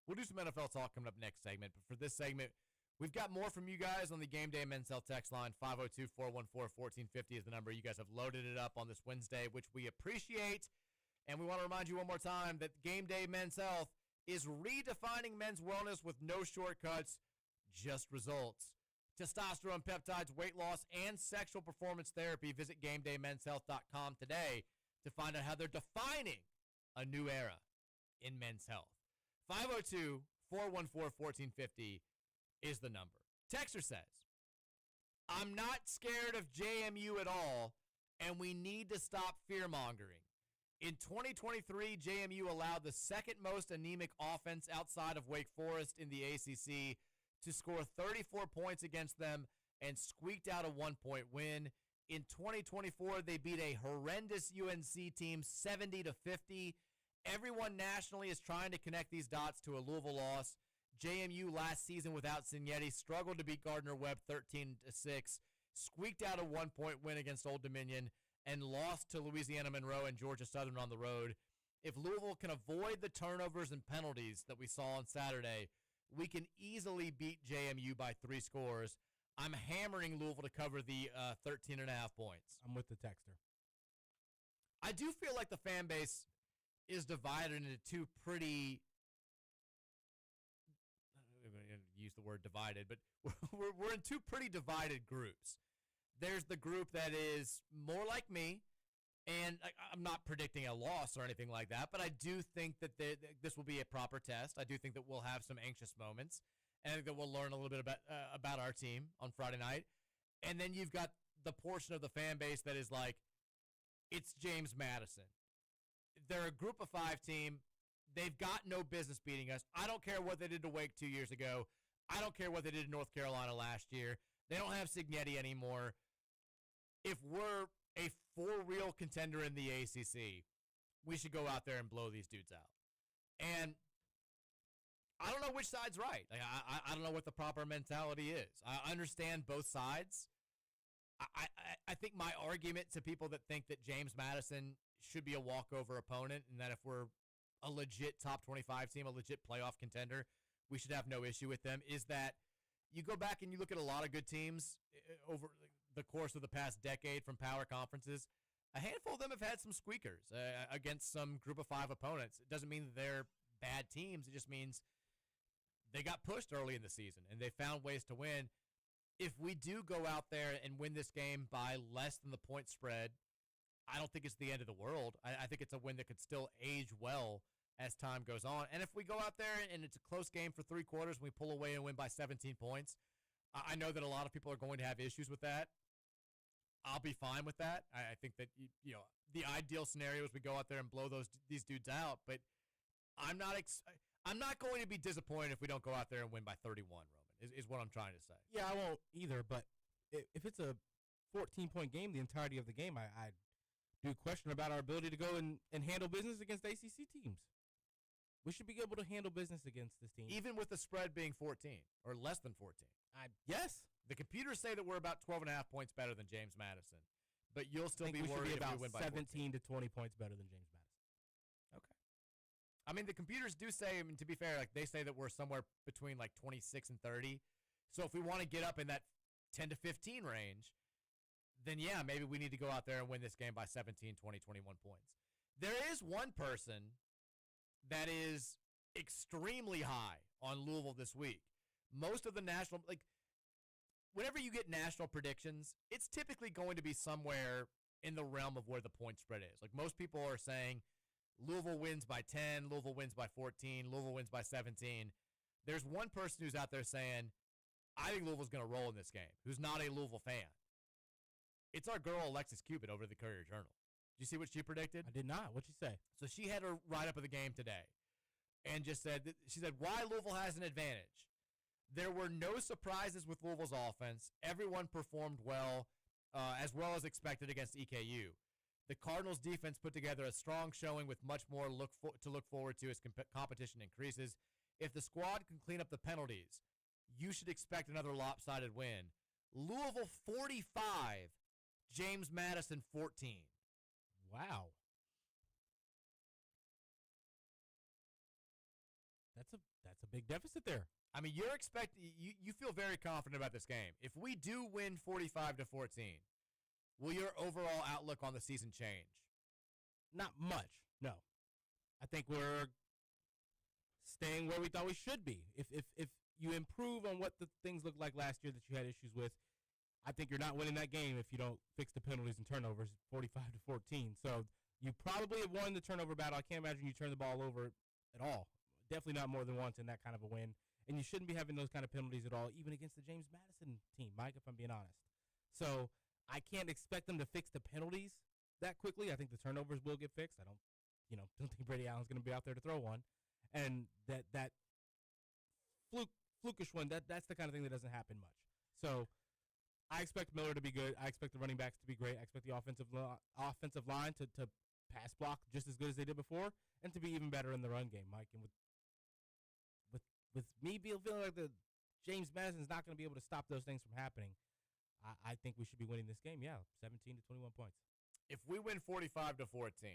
We'll do some NFL talk coming up next segment. But for this segment, we've got more from you guys on the Game Day Men's Health text line. 502-414-1450 is the number. You guys have loaded it up on this Wednesday, which we appreciate. And we want to remind you one more time that Game Day Men's Health is redefining men's wellness with no shortcuts, just results. Testosterone, peptides, weight loss, and sexual performance therapy. Visit GameDayMen'sHealth.com today to find out how they're defining a new era in men's health. 502-414-1450 is the number. Texter says, I'm not scared of JMU at all, and we need to stop fear-mongering. In 2023, JMU allowed the second most anemic offense outside of Wake Forest in the ACC to score 34 points against them and squeaked out a 1-point win. In 2024, they beat a horrendous UNC team 70-50. Everyone nationally is trying to connect these dots to a Louisville loss. JMU last season without Signetti struggled to beat Gardner-Webb 13-6, squeaked out a 1-point win against Old Dominion, and lost to Louisiana Monroe and Georgia Southern on the road. If Louisville can avoid the turnovers and penalties that we saw on Saturday, we can easily beat JMU by 3 scores. I'm hammering Louisville to cover the 13.5 points. I'm with the texter. I do feel like the fan base is divided into two pretty, I'm going to use the word divided, but we're in two pretty divided groups. There's the group that is more like me, and I'm not predicting a loss or anything like that, but I do think that this will be a proper test. I do think that we'll have some anxious moments, and I think that we'll learn a little bit about our team on Friday night. And then you've got the portion of the fan base that is like, it's James Madison. They're a group of 5 team. They've got no business beating us. I don't care what they did to Wake 2 years ago. I don't care what they did in North Carolina last year. They don't have Signetti anymore. If we're a for-real contender in the ACC, we should go out there and blow these dudes out. And I don't know which side's right. Like, I don't know what the proper mentality is. I understand both sides. I think my argument to people that think that James Madison should be a walkover opponent and that if we're a legit top 25 team, a legit playoff contender, we should have no issue with them, is that you go back and you look at a lot of good teams over the course of the past decade from power conferences. A handful of them have had some squeakers against some group of 5 opponents. It doesn't mean that they're bad teams. It just means they got pushed early in the season and they found ways to win. if we do go out there and win this game by less than the point spread, I don't think it's the end of the world. I think it's a win that could still age well as time goes on. And if we go out there and it's a close game for 3 quarters and we pull away and win by 17 points, I know that a lot of people are going to have issues with that. I'll be fine with that. I think that, the ideal scenario is we go out there and blow these dudes out. But I'm not going to be disappointed if we don't go out there and win by 31, Roman, is what I'm trying to say. Yeah, I won't either. But if it's a 14-point game, the entirety of the game, I do question about our ability to go and handle business against ACC teams. We should be able to handle business against this team. Even with the spread being 14 or less than 14. Yes. The computers say that we're about 12.5 points better than James Madison. But you'll still be worried if we win by 17 to 20 points better than James Madison. Okay. I mean, the computers do say, to be fair, like they say that we're somewhere between like 26 and 30. So if we want to get up in that 10 to 15 range, then yeah, maybe we need to go out there and win this game by 17, 20, 21 points. There is one person that is extremely high on Louisville this week. Most of the national, whenever you get national predictions, it's typically going to be somewhere in the realm of where the point spread is. Like most people are saying Louisville wins by 10, Louisville wins by 14, Louisville wins by 17. There's one person who's out there saying, I think Louisville's going to roll in this game, who's not a Louisville fan. It's our girl Alexis Cupid over at the Courier-Journal. Did you see what she predicted? I did not. What'd she say? So she had her write-up of the game today and she said, why Louisville has an advantage. There were no surprises with Louisville's offense. Everyone performed well as expected against EKU. The Cardinals' defense put together a strong showing with much more to look forward to as competition increases. If the squad can clean up the penalties, you should expect another lopsided win. Louisville 45, James Madison 14. Wow. That's a big deficit there. I mean, you feel very confident about this game. If we do win 45 to 14, will your overall outlook on the season change? Not much. No. I think we're staying where we thought we should be. If you improve on what the things looked like last year that you had issues with, I think you're not winning that game if you don't fix the penalties and turnovers 45 to 14. So you probably have won the turnover battle. I can't imagine you turn the ball over at all. Definitely not more than once in that kind of a win. And you shouldn't be having those kind of penalties at all, even against the James Madison team, Mike, if I'm being honest. So I can't expect them to fix the penalties that quickly. I think the turnovers will get fixed. I don't think Brady Allen's going to be out there to throw one. And that flukish one, that's the kind of thing that doesn't happen much. So I expect Miller to be good. I expect the running backs to be great. I expect the offensive line to pass block just as good as they did before and to be even better in the run game, Mike. And with me feeling like the James Madison's not going to be able to stop those things from happening, I think we should be winning this game. Yeah, 17 to 21 points. If we win 45 to 14,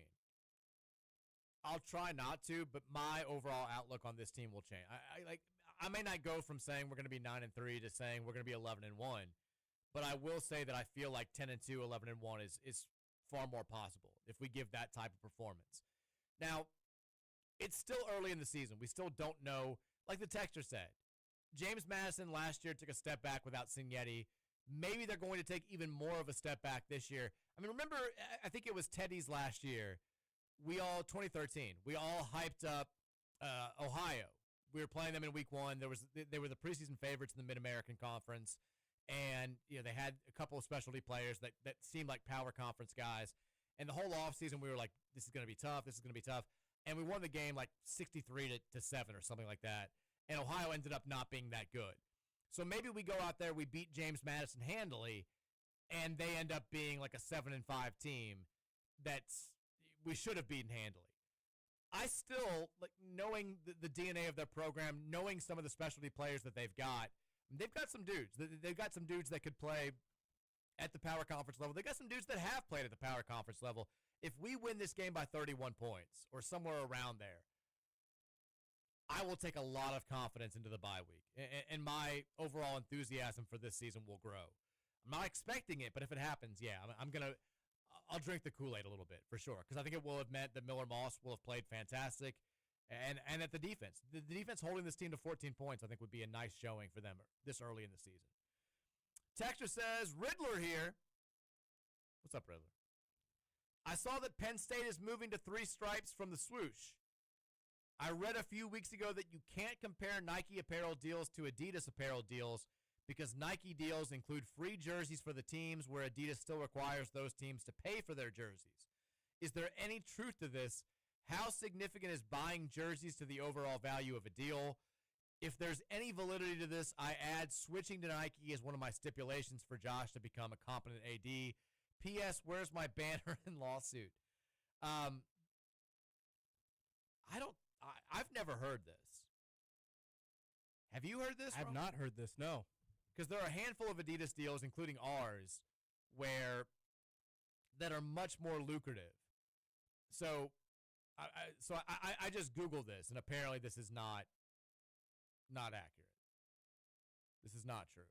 I'll try not to, but my overall outlook on this team will change. I may not go from saying we're going to be 9-3 to saying we're going to be 11-1, but I will say that I feel like 10-2, 11-1 is far more possible if we give that type of performance. Now, it's still early in the season. We still don't know. Like the texter said, James Madison last year took a step back without Signetti. Maybe they're going to take even more of a step back this year. I mean, remember, I think it was Teddy's last year. 2013, we all hyped up Ohio. We were playing them in week 1. They were the preseason favorites in the Mid-American Conference. And they had a couple of specialty players that seemed like power conference guys. And the whole offseason, we were like, this is going to be tough. This is going to be tough. And we won the game like 63 to 7 or something like that. And Ohio ended up not being that good. So maybe we go out there, we beat James Madison handily, and they end up being like a 7-5 team we should have beaten handily. I still, knowing the DNA of their program, knowing some of the specialty players that they've got some dudes. They've got some dudes that could play at the power conference level. They got some dudes that have played at the power conference level. If we win this game by 31 points or somewhere around there, I will take a lot of confidence into the bye week, and my overall enthusiasm for this season will grow. I'm not expecting it, but if it happens, yeah, I'll drink the Kool-Aid a little bit for sure, because I think it will have meant that Miller Moss will have played fantastic, and at the defense. The defense holding this team to 14 points, I think, would be a nice showing for them this early in the season. Texture says, Riddler here. What's up, Riddler? I saw that Penn State is moving to 3 stripes from the swoosh. I read a few weeks ago that you can't compare Nike apparel deals to Adidas apparel deals because Nike deals include free jerseys for the teams where Adidas still requires those teams to pay for their jerseys. Is there any truth to this? How significant is buying jerseys to the overall value of a deal? If there's any validity to this, I add switching to Nike is one of my stipulations for Josh to become a competent AD. P.S. Where's my banner and lawsuit? I've never heard this. Have you heard this? I've not heard this, no. Because there are a handful of Adidas deals, including ours, that are much more lucrative. So I just Googled this, and apparently this is not accurate. This is not true.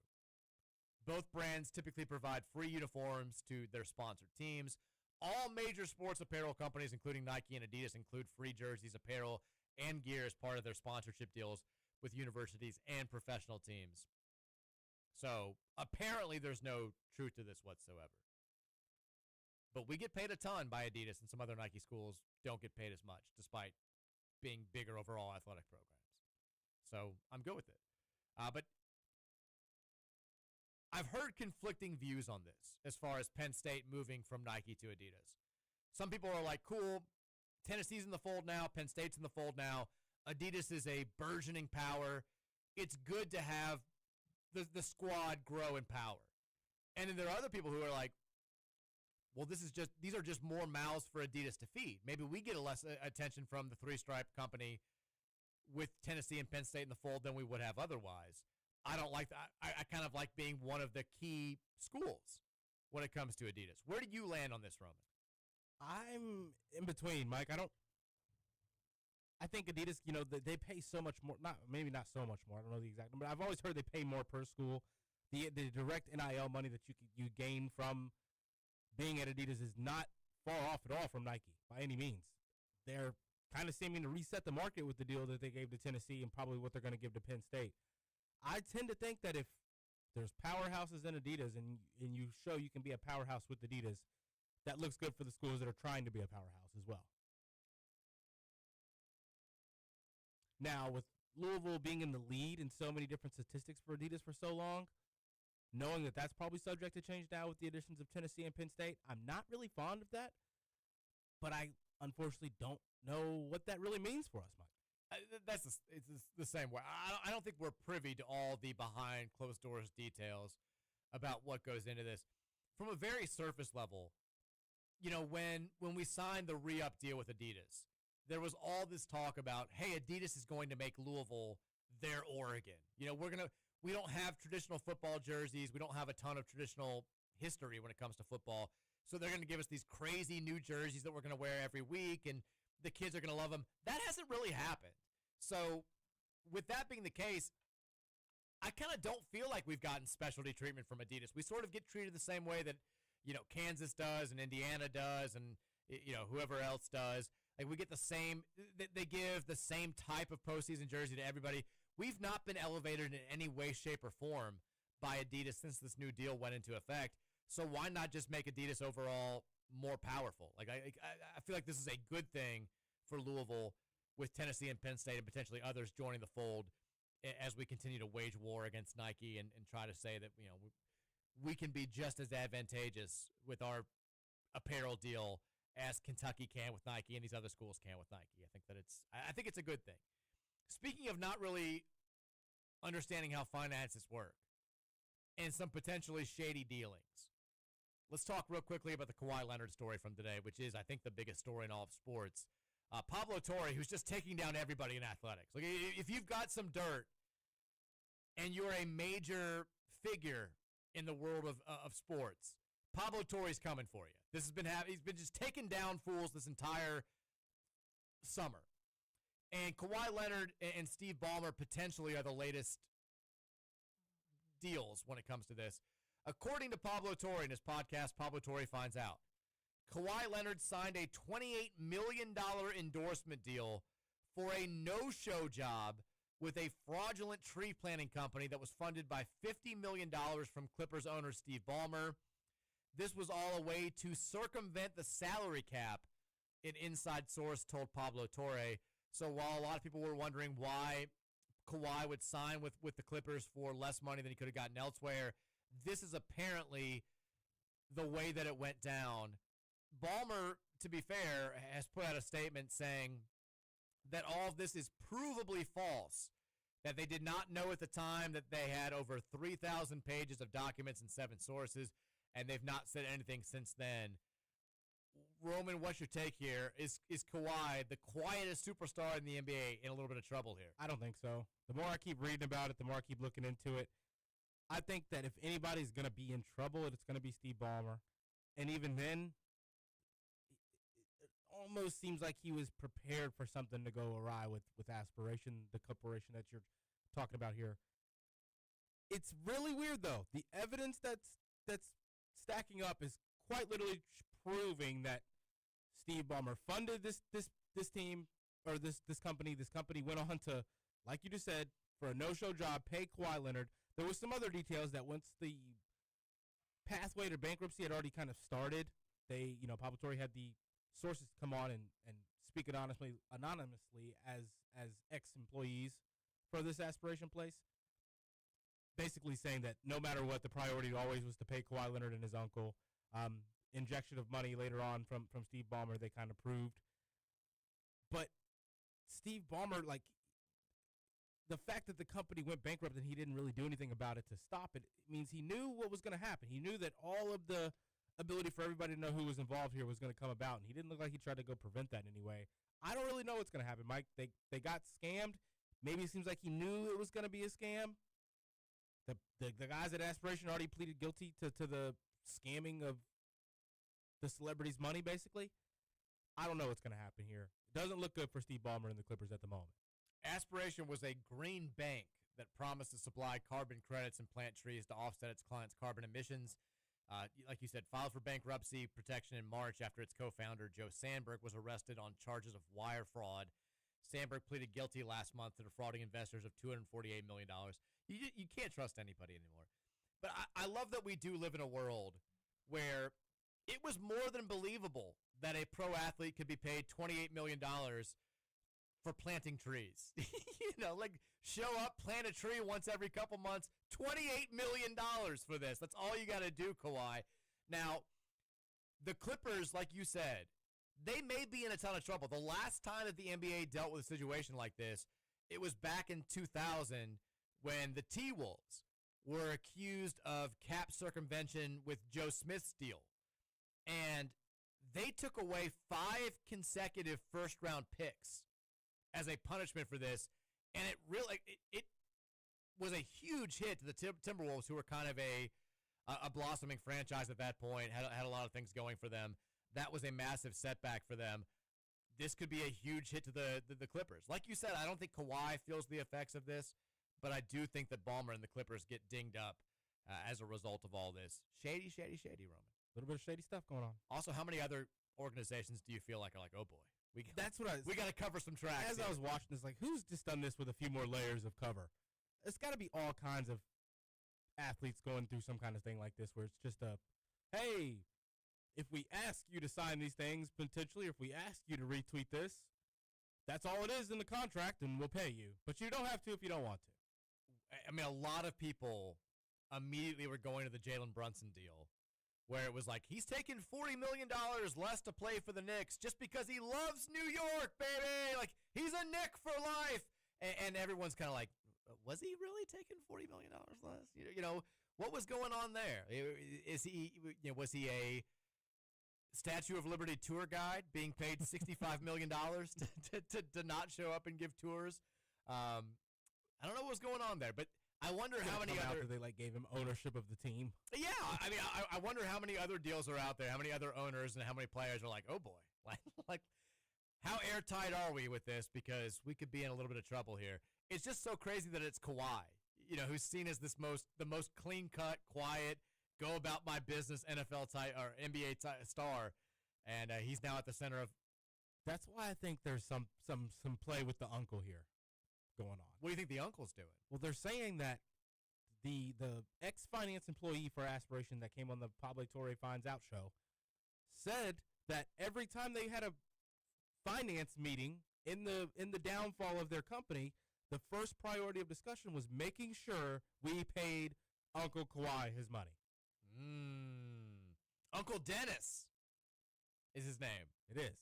Both brands typically provide free uniforms to their sponsored teams. All major sports apparel companies, including Nike and Adidas, include free jerseys, apparel, and gear as part of their sponsorship deals with universities and professional teams. So apparently there's no truth to this whatsoever. But we get paid a ton by Adidas, and some other Nike schools don't get paid as much, despite being bigger overall athletic programs. So I'm good with it. But I've heard conflicting views on this as far as Penn State moving from Nike to Adidas. Some people are like, cool, Tennessee's in the fold now, Penn State's in the fold now. Adidas is a burgeoning power. It's good to have the squad grow in power. And then there are other people who are like, well, these are just more mouths for Adidas to feed. Maybe we get less attention from the 3-stripe company with Tennessee and Penn State in the fold than we would have otherwise. I don't like that. I kind of like being one of the key schools when it comes to Adidas. Where do you land on this, Roman? I'm in between, Mike. I think Adidas, they pay so much more. Maybe not so much more. I don't know the exact number. I've always heard they pay more per school. The direct NIL money that you gain from being at Adidas is not far off at all from Nike by any means. They're kind of seeming to reset the market with the deal that they gave to Tennessee and probably what they're going to give to Penn State. I tend to think that if there's powerhouses in Adidas and you show you can be a powerhouse with Adidas, that looks good for the schools that are trying to be a powerhouse as well. Now, with Louisville being in the lead in so many different statistics for Adidas for so long, knowing that that's probably subject to change now with the additions of Tennessee and Penn State, I'm not really fond of that. But I unfortunately don't know what that really means for us, Mike. It's the same way. I don't think we're privy to all the behind closed doors details about what goes into this. From a very surface level, when we signed the re-up deal with Adidas, there was all this talk about, hey, Adidas is going to make Louisville their Oregon. We don't have traditional football jerseys. We don't have a ton of traditional history when it comes to football. So they're going to give us these crazy new jerseys that we're going to wear every week, and the kids are going to love them. That hasn't really happened. So with that being the case, I kind of don't feel like we've gotten specialty treatment from Adidas. We sort of get treated the same way that, Kansas does and Indiana does and, whoever else does. Like we get the same, they give the same type of postseason jersey to everybody. We've not been elevated in any way, shape, or form by Adidas since this new deal went into effect. So why not just make Adidas overall more powerful? Like I feel like this is a good thing for Louisville with Tennessee and Penn State and potentially others joining the fold as we continue to wage war against Nike and try to say that we can be just as advantageous with our apparel deal as Kentucky can with Nike and these other schools can with Nike. I think it's a good thing. Speaking of not really understanding how finances work and some potentially shady dealings, let's talk real quickly about the Kawhi Leonard story from today, which is, I think, the biggest story in all of sports. Pablo Torre, who's just taking down everybody in athletics. Like, if you've got some dirt and you're a major figure in the world of sports, Pablo Torre's coming for you. He's been just taking down fools this entire summer. And Kawhi Leonard and Steve Ballmer potentially are the latest deals when it comes to this. According to Pablo Torre in his podcast, Pablo Torre Finds Out, Kawhi Leonard signed a $28 million endorsement deal for a no-show job with a fraudulent tree planting company that was funded by $50 million from Clippers owner Steve Ballmer. This was all a way to circumvent the salary cap, an inside source told Pablo Torre. So while a lot of people were wondering why Kawhi would sign with the Clippers for less money than he could have gotten elsewhere, this is apparently the way that it went down. Ballmer, to be fair, has put out a statement saying that all of this is provably false, that they did not know at the time that they had over 3,000 pages of documents and 7 sources, and they've not said anything since then. Roman, what's your take here? Is Kawhi, the quietest superstar in the NBA, in a little bit of trouble here? I don't think so. The more I keep reading about it, the more I keep looking into it. I think that if anybody's going to be in trouble, it's going to be Steve Ballmer. And even then, it almost seems like he was prepared for something to go awry with Aspiration, the corporation that you're talking about here. It's really weird, though. The evidence that's stacking up is quite literally proving that Steve Ballmer funded this team, or this company. This company went on to, like you just said, for a no-show job, pay Kawhi Leonard. There was some other details that once the pathway to bankruptcy had already kind of started, they, Pablo Torre had the sources come on and speak it anonymously as ex-employees for this Aspiration place, basically saying that no matter what, the priority always was to pay Kawhi Leonard and his uncle. Injection of money later on from Steve Ballmer, they kind of proved. But Steve Ballmer, the fact that the company went bankrupt and he didn't really do anything about it to stop it, means he knew what was going to happen. He knew that all of the ability for everybody to know who was involved here was going to come about, and he didn't look like he tried to go prevent that in any way. I don't really know what's going to happen, Mike. They got scammed. Maybe it seems like he knew it was going to be a scam. The guys at Aspiration already pleaded guilty to the scamming of the celebrities' money, basically. I don't know what's going to happen here. It doesn't look good for Steve Ballmer and the Clippers at the moment. Aspiration was a green bank that promised to supply carbon credits and plant trees to offset its clients' carbon emissions. Like you said, filed for bankruptcy protection in March after its co-founder, Joe Sandberg, was arrested on charges of wire fraud. Sandberg pleaded guilty last month to defrauding investors of $248 million. You can't trust anybody anymore. But I love that we do live in a world where it was more than believable that a pro athlete could be paid $28 million for planting trees. Show up, plant a tree once every couple months, $28 million for this. That's all you got to do, Kawhi. Now, the Clippers, like you said, they may be in a ton of trouble. The last time that the NBA dealt with a situation like this, it was back in 2000 when the T-Wolves were accused of cap circumvention with Joe Smith's deal. And they took away 5 consecutive first-round picks as a punishment for this. And it really it was a huge hit to the Timberwolves, who were kind of a blossoming franchise at that point, had a lot of things going for them. That was a massive setback for them. This could be a huge hit to the Clippers. Like you said, I don't think Kawhi feels the effects of this, but I do think that Ballmer and the Clippers get dinged up as a result of all this. Shady, Roman. A little bit of shady stuff going on. Also, how many other organizations do you feel like are like, oh boy, we got to cover some tracks? As I was watching this, who's just done this with a few more layers of cover? It's got to be all kinds of athletes going through some kind of thing like this, where it's just hey, if we ask you to sign these things, potentially, if we ask you to retweet this, that's all it is in the contract, and we'll pay you. But you don't have to if you don't want to. I mean, a lot of people immediately were going to the Jalen Brunson deal, where it was like, he's taking $40 million less to play for the Knicks just because he loves New York, baby. Like, he's a Knick for life. And everyone's kind of like, was he really taking $40 million less? What was going on there? Was he a Statue of Liberty tour guide being paid $65 million to not show up and give tours? I don't know what was going on there, but I wonder how many other they gave him ownership of the team. Yeah, I mean, I wonder how many other deals are out there, how many other owners, and how many players are like, oh boy, like how airtight are we with this? Because we could be in a little bit of trouble here. It's just so crazy that it's Kawhi, who's seen as the most clean cut, quiet, go about my business NFL type or NBA star, and he's now at the center of. That's why I think there's some play with the uncle here. going on. What do you think the uncle's doing? Well, they're saying that the ex-finance employee for Aspiration that came on the Pablo Torre Finds Out show said that every time they had a finance meeting in the downfall of their company, the first priority of discussion was making sure we paid Uncle Kawhi his money. Uncle Dennis is his name. It is.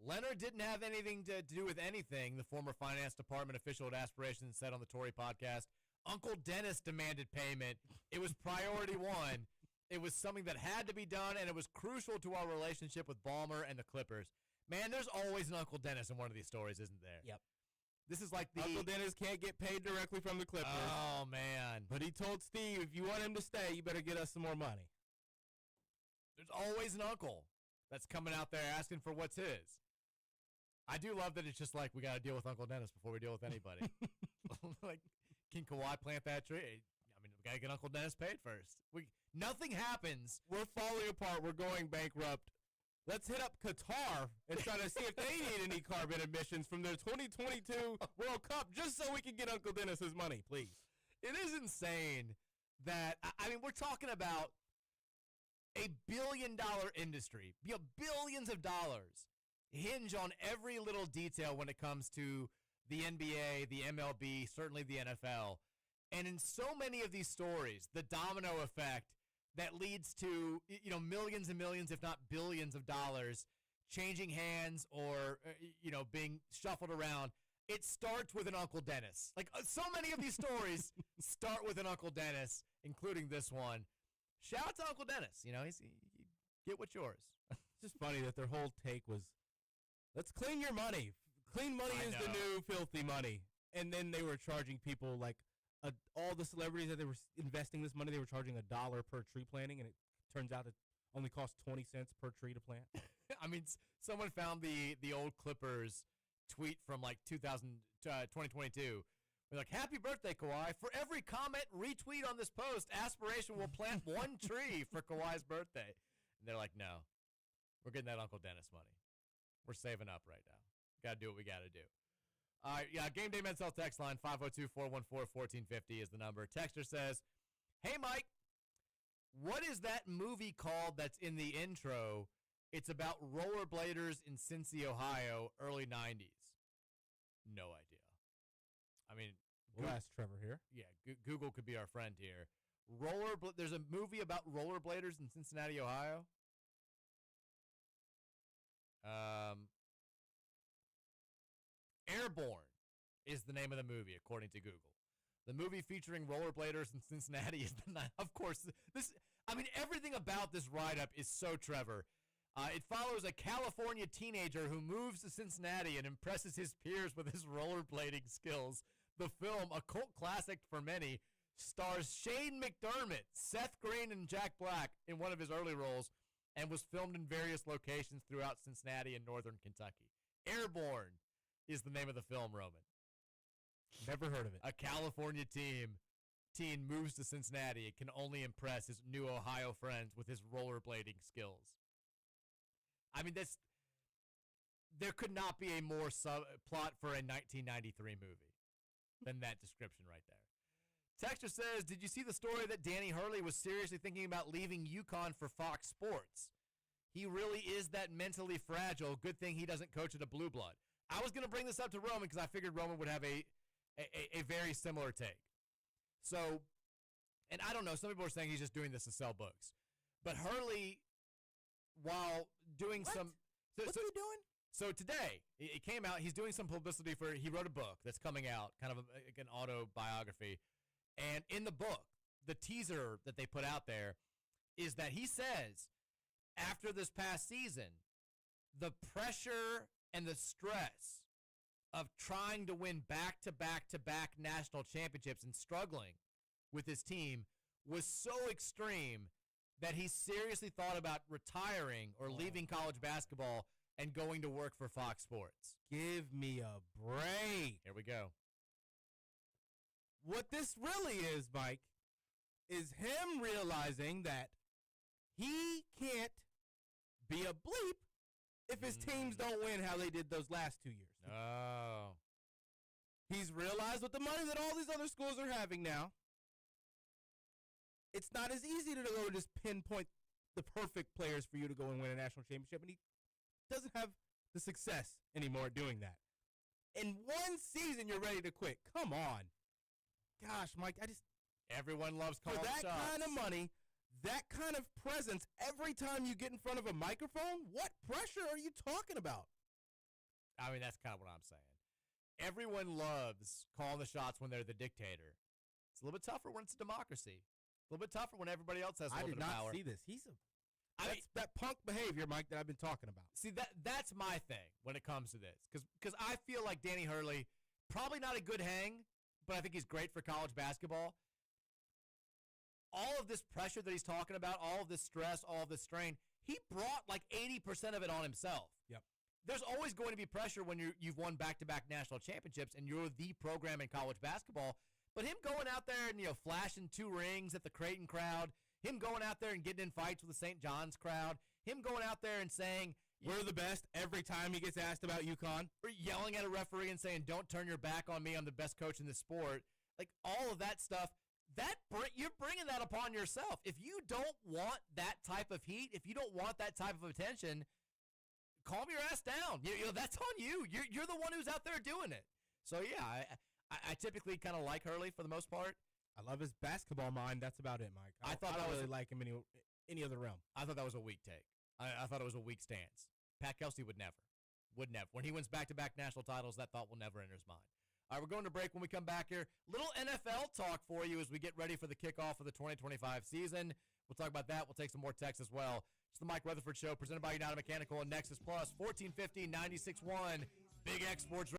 Leonard didn't have anything to do with anything, the former finance department official at Aspirations said on the Tory podcast. Uncle Dennis demanded payment. It was priority one. It was something that had to be done, and it was crucial to our relationship with Ballmer and the Clippers. Man, there's always an Uncle Dennis in one of these stories, isn't there? Yep. This is like the... Uncle Dennis can't get paid directly from the Clippers. Oh, man. But he told Steve, if you want him to stay, you better get us some more money. There's always an uncle that's coming out there asking for what's his. I do love that it's just like, we got to deal with Uncle Dennis before we deal with anybody. Like, can Kawhi plant that tree? I mean, we got to get Uncle Dennis paid first. Nothing happens. We're falling apart. We're going bankrupt. Let's hit up Qatar and try to see if they need any carbon emissions from their 2022 World Cup just so we can get Uncle Dennis his money, please. It is insane that, I mean, we're talking about a billion-dollar industry. Billions of dollars hinge on every little detail when it comes to the NBA, the MLB, certainly the NFL. And in so many of these stories, the domino effect that leads to, millions and millions, if not billions of dollars changing hands or, being shuffled around. It starts with an Uncle Dennis. Like, so many of these stories start with an Uncle Dennis, including this one. Shout out to Uncle Dennis. Get what's yours. It's just funny that their whole take was, let's clean your money. Clean money is the new filthy money. And then they were charging people like all the celebrities that they were investing this money, they were charging $1 per tree planting, and it turns out it only costs 20 cents per tree to plant. I mean, someone found the old Clippers tweet from like 2022. We're like, happy birthday, Kawhi. For every comment, retweet on this post, Aspiration will plant one tree for Kawhi's birthday. And they're like, no, we're getting that Uncle Dennis money. We're saving up right now. Got to do what we got to do. All right, yeah, Game Day Men's Health text line, 502-414-1450 is the number. Texter says, hey, Mike, what is that movie called that's in the intro? It's about rollerbladers in Cincy, Ohio, early 90s. No idea. I mean, we'll ask Trevor here. Yeah, Google could be our friend here. There's a movie about rollerbladers in Cincinnati, Ohio. Airborne is the name of the movie, according to Google. The movie featuring rollerbladers in Cincinnati is of course, everything about this write-up is so Trevor. It follows a California teenager who moves to Cincinnati and impresses his peers with his rollerblading skills. The film, a cult classic for many, stars Shane McDermott, Seth Green, and Jack Black in one of his early roles, and was filmed in various locations throughout Cincinnati and northern Kentucky. Airborne is the name of the film, Roman. Never heard of it. A California teen moves to Cincinnati and can only impress his new Ohio friends with his rollerblading skills. I mean, there could not be a more plot for a 1993 movie than that description right there. Texter says, did you see the story that Danny Hurley was seriously thinking about leaving UConn for Fox Sports? He really is that mentally fragile. Good thing he doesn't coach at a blue blood. I was going to bring this up to Roman because I figured Roman would have a very similar take. So, and I don't know, some people are saying he's just doing this to sell books. But Hurley, while doing What's he doing? So today, it came out, he's doing some publicity he wrote a book that's coming out, kind of an autobiography. And in the book, the teaser that they put out there is that he says, after this past season, the pressure and the stress of trying to win back-to-back-to-back national championships and struggling with his team was so extreme that he seriously thought about retiring or leaving college basketball and going to work for Fox Sports. Give me a break. Here we go. What this really is, Mike, is him realizing that he can't be a bleep if his teams don't win how they did those last 2 years. Oh. He's realized with the money that all these other schools are having now, it's not as easy to go just pinpoint the perfect players for you to go and win a national championship, and he doesn't have the success anymore doing that. In one season, you're ready to quit. Come on. Gosh, Mike, Everyone loves calling for that shots. kind of money, that kind of presence, every time you get in front of a microphone, what pressure are you talking about? I mean, that's kind of what I'm saying. Everyone loves calling the shots when they're the dictator. It's a little bit tougher when it's a democracy. A little bit tougher when everybody else has a little bit of power. I did not see this. That's that punk behavior, Mike, that I've been talking about. See, that's my thing when it comes to this. Because I feel like Danny Hurley, probably not a good hang, but I think he's great for college basketball. All of this pressure that he's talking about, all of this stress, all of this strain, he brought like 80% of it on himself. Yep. There's always going to be pressure when you've won back-to-back national championships and you're the program in college basketball. But him going out there and, flashing 2 rings at the Creighton crowd, him going out there and getting in fights with the St. John's crowd, him going out there and saying, we're the best every time he gets asked about UConn, or yelling at a referee and saying, don't turn your back on me, I'm the best coach in the sport. Like, all of that stuff, you're bringing that upon yourself. If you don't want that type of heat, if you don't want that type of attention, calm your ass down. That's on you. You're the one who's out there doing it. So, yeah, I typically kind of like Hurley for the most part. I love his basketball mind. That's about it, Mike. I don't really like him any other realm. I thought that was a weak take. I thought it was a weak stance. Pat Kelsey would never. When he wins back-to-back national titles, that thought will never enter his mind. All right, we're going to break. When we come back here, little NFL talk for you as we get ready for the kickoff of the 2025 season. We'll talk about that. We'll take some more texts as well. It's the Mike Rutherford Show, presented by United Mechanical and Nexus Plus, 1450 96.1 Big X Sports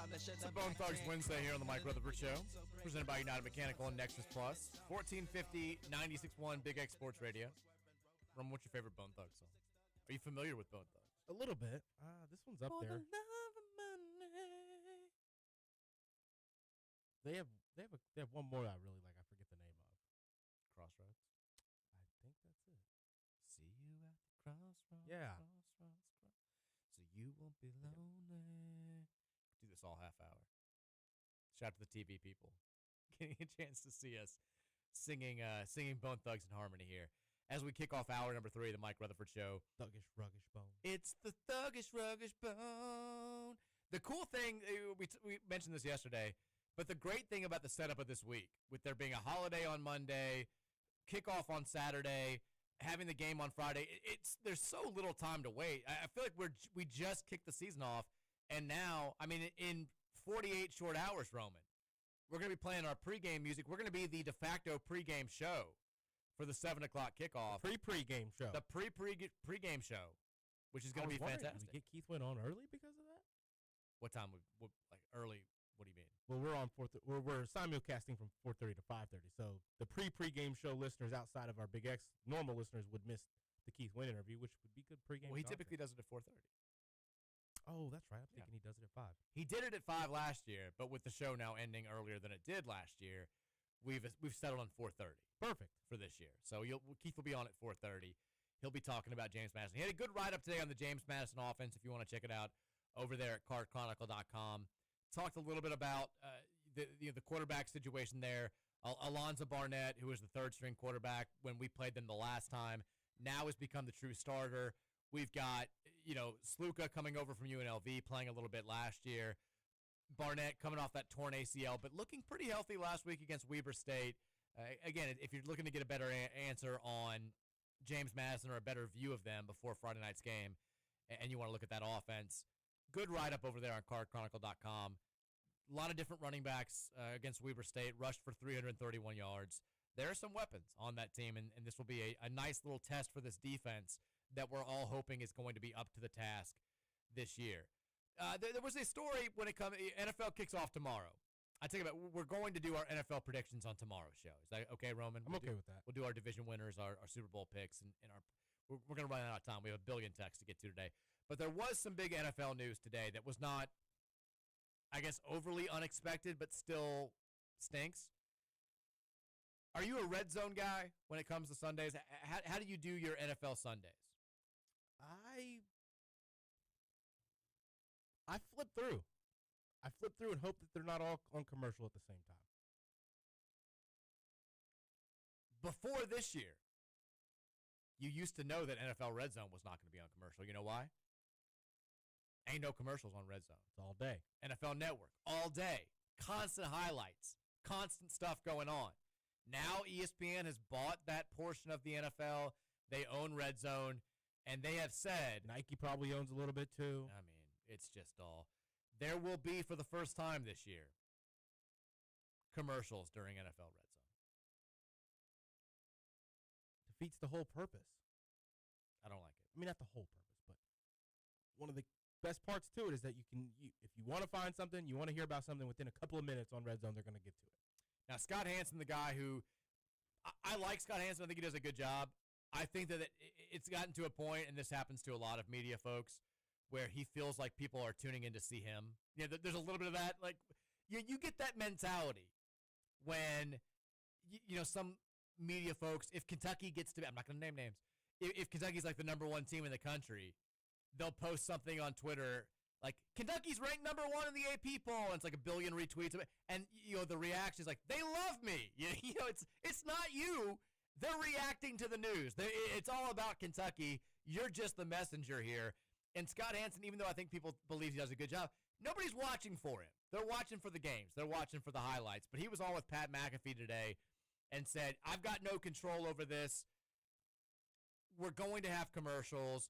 It's a Bone Thugs Wednesday here on the Mike Rutherford Show, presented by United Mechanical and Nexus Plus. 1450 96.1 Big X Sports Radio. Rum, what's your favorite Bone Thugs song? Are you familiar with Bone Thugs? A little bit. This one's up there. They have one more I really like. I forget the name of. Crossroads. I think that's it. See you at the crossroads. Yeah. So you won't be lonely. Do this all half hour. Shout out to the TV people getting a chance to see us singing Bone Thugs in harmony here as we kick off hour number 3 of the Mike Rutherford Show. Thuggish, ruggish bone. It's the thuggish, ruggish bone. The cool thing, we mentioned this yesterday, but the great thing about the setup of this week, with there being a holiday on Monday, kickoff on Saturday, having the game on Friday, there's so little time to wait. I feel like we just kicked the season off, and now, I mean, in 48 short hours, Roman, we're going to be playing our pregame music. We're going to be the de facto pregame show for the 7 o'clock kickoff. Pre-pregame show. The pregame show, which is going to be fantastic. Did we get Keith Wynn on early because of that? What time? Like early? What do you mean? Well, we're on we're simulcasting from 4:30 to 5:30. So the pregame show listeners outside of our Big X normal listeners would miss the Keith Wynn interview, which would be good pregame. Well, he typically does it at 4:30. Oh, that's right. I'm thinking he does it at 5. He did it at 5 last year, but with the show now ending earlier than it did last year, we've settled on 4:30. Perfect for this year. So Keith will be on at 4:30. He'll be talking about James Madison. He had a good write-up today on the James Madison offense if you want to check it out over there at cardchronicle.com. Talked a little bit about the quarterback situation there. Alonzo Barnett, who was the third-string quarterback when we played them the last time, now has become the true starter. We've got, Sluka coming over from UNLV, playing a little bit last year. Barnett coming off that torn ACL, but looking pretty healthy last week against Weber State. Again, if you're looking to get a better answer on James Madison or a better view of them before Friday night's game, and you want to look at that offense, good write-up over there on cardchronicle.com. A lot of different running backs against Weber State, rushed for 331 yards. There are some weapons on that team, and this will be a nice little test for this defense that we're all hoping is going to be up to the task this year. There was a story when it comes, NFL kicks off tomorrow. I tell you about, we're going to do our NFL predictions on tomorrow's show. Is that okay, Roman? I'm okay with that. We'll do our division winners, our Super Bowl picks, and we're going to run out of time. We have a billion texts to get to today. But there was some big NFL news today that was not, I guess, overly unexpected, but still stinks. Are you a red zone guy when it comes to Sundays? How do you do your NFL Sundays? I flip through. I flip through and hope that they're not all on commercial at the same time. Before this year, you used to know that NFL Red Zone was not going to be on commercial. You know why? Ain't no commercials on Red Zone. It's all day. NFL Network, all day. Constant highlights. Constant stuff going on. Now ESPN has bought that portion of the NFL. They own Red Zone, and they have said... Nike probably owns a little bit, too. I mean, it's just all... There will be, for the first time this year, commercials during NFL Red Zone. Defeats the whole purpose. I don't like it. I mean, not the whole purpose, but one of the best parts to it is that if you want to find something, you want to hear about something within a couple of minutes on Red Zone, they're going to get to it. Now, Scott Hansen, the guy who I like Scott Hansen. I think he does a good job. I think that it's gotten to a point, and this happens to a lot of media folks, where he feels like people are tuning in to see him. There's a little bit of that. Like you get that mentality when some media folks, if Kentucky gets to, I'm not going to name names. If Kentucky's like the number one team in the country, they'll post something on Twitter like Kentucky's ranked number 1 in the AP poll, and it's like a billion retweets of it, and the reaction is like, they love me. It's not you. They're reacting to the news. It's all about Kentucky. You're just the messenger here. And Scott Hansen, even though I think people believe he does a good job, nobody's watching for him. They're watching for the games. They're watching for the highlights. But he was on with Pat McAfee today and said, I've got no control over this. We're going to have commercials.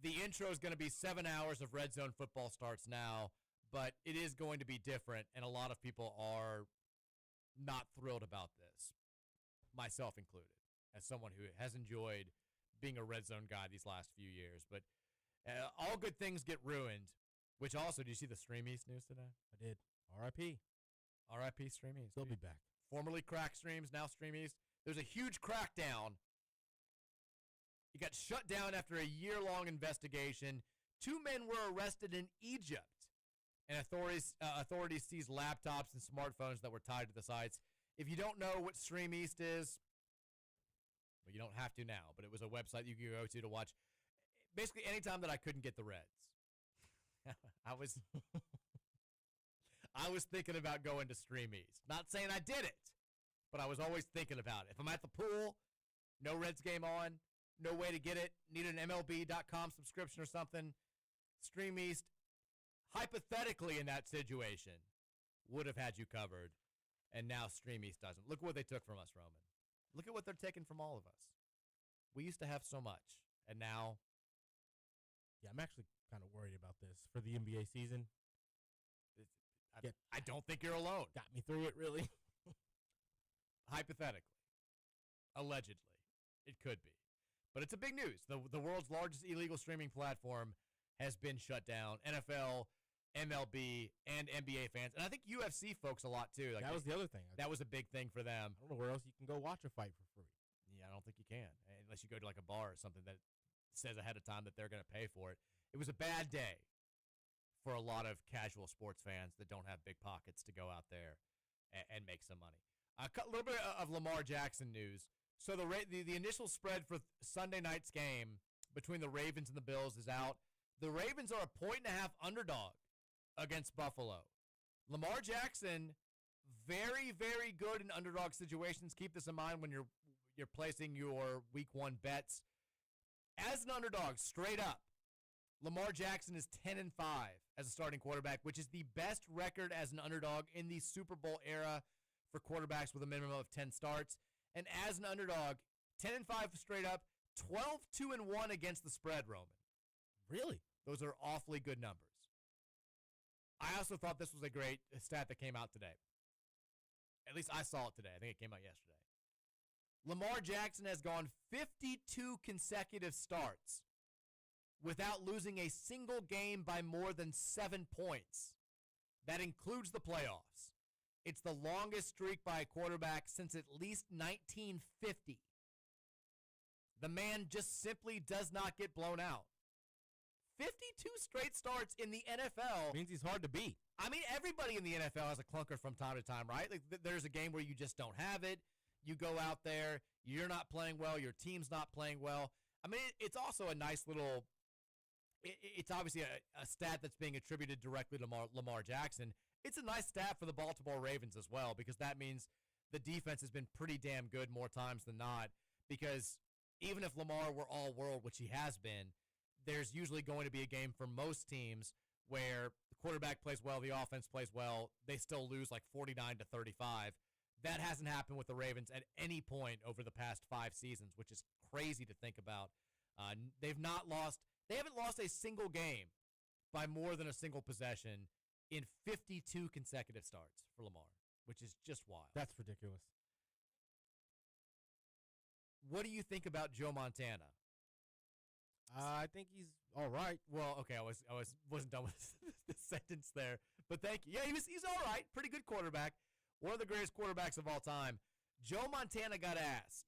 The intro is going to be 7 hours of Red Zone football starts now, but it is going to be different, and a lot of people are not thrilled about this, myself included, as someone who has enjoyed being a Red Zone guy these last few years. But all good things get ruined Which also, did you see the Stream East news today? I did. R.I.P. R.I.P. Stream East. They'll be back. Formerly Crack Streams, now Stream East. There's a huge crackdown. It got shut down after a year-long investigation. 2 men were arrested in Egypt, and authorities seized laptops and smartphones that were tied to the sites. If you don't know what Stream East is, well, you don't have to now, but it was a website you could go to watch basically anytime that I couldn't get the Reds. I was thinking about going to Stream East. Not saying I did it, but I was always thinking about it. If I'm at the pool, no Reds game on, no way to get it, need an MLB.com subscription or something, Stream East, hypothetically in that situation, would have had you covered, and now Stream East doesn't. Look what they took from us, Roman. Look at what they're taking from all of us. We used to have so much, and now... Yeah, I'm actually kind of worried about this for the NBA season. I don't think you're alone. Got me through it, really. Hypothetically. Allegedly. It could be. But it's a big news. The world's largest illegal streaming platform has been shut down. NFL, MLB, and NBA fans. And I think UFC folks a lot, too. Like that was the other thing. That was a big thing for them. I don't know where else you can go watch a fight for free. Yeah, I don't think you can. Unless you go to like a bar or something that says ahead of time that they're going to pay for it. It was a bad day for a lot of casual sports fans that don't have big pockets to go out there and make some money. A little bit of Lamar Jackson news. So the initial spread for Sunday night's game between the Ravens and the Bills is out. The Ravens are a 1.5 underdog against Buffalo. Lamar Jackson, very, very good in underdog situations. Keep this in mind when you're placing your week 1 bets. As an underdog, straight up, Lamar Jackson is 10-5 as a starting quarterback, which is the best record as an underdog in the Super Bowl era for quarterbacks with a minimum of 10 starts. And as an underdog, 10-5 straight up, 12-2-1 against the spread, Roman. Really? Those are awfully good numbers. I also thought this was a great stat that came out today. At least I saw it today. I think it came out yesterday. Lamar Jackson has gone 52 consecutive starts without losing a single game by more than 7 points. That includes the playoffs. It's the longest streak by a quarterback since at least 1950. The man just simply does not get blown out. 52 straight starts in the NFL. Means he's hard to beat. I mean, everybody in the NFL has a clunker from time to time, right? Like, there's a game where you just don't have it. You go out there, you're not playing well, your team's not playing well. I mean, it's also a nice little... It's obviously a stat that's being attributed directly to Lamar Jackson. It's a nice stat for the Baltimore Ravens as well, because that means the defense has been pretty damn good more times than not, because even if Lamar were all-world, which he has been, there's usually going to be a game for most teams where the quarterback plays well, the offense plays well, they still lose like 49-35. That hasn't happened with the Ravens at any point over the past 5 seasons, which is crazy to think about. They haven't lost a single game by more than a single possession in 52 consecutive starts for Lamar, which is just wild. That's ridiculous. What do you think about Joe Montana? I think he's all right. Well, okay, I wasn't done with the sentence there, but thank you. Yeah, he's all right. Pretty good quarterback. One of the greatest quarterbacks of all time. Joe Montana got asked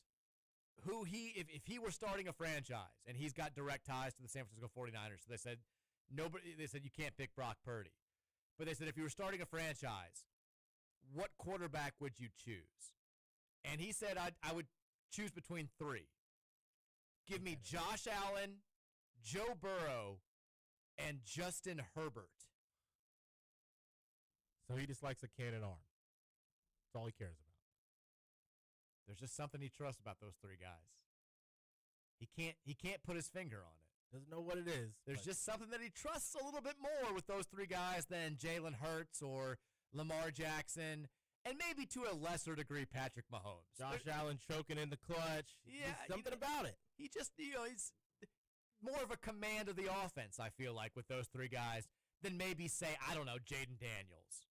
who if he were starting a franchise, and he's got direct ties to the San Francisco 49ers. So they said you can't pick Brock Purdy. But they said if you were starting a franchise, what quarterback would you choose? And he said I would choose between 3. Give me Josh Allen, Joe Burrow, and Justin Herbert. So he just likes a cannon arm. That's all he cares about. There's just something he trusts about those 3 guys. He can't put his finger on it. Doesn't know what it is. There's just something that he trusts a little bit more with those 3 guys than Jalen Hurts or Lamar Jackson, and maybe to a lesser degree Patrick Mahomes. Josh Allen choking in the clutch. Yeah, there's something about it. He just, he's more of a command of the offense, I feel like, with those 3 guys than maybe, say, I don't know, Jaden Daniels.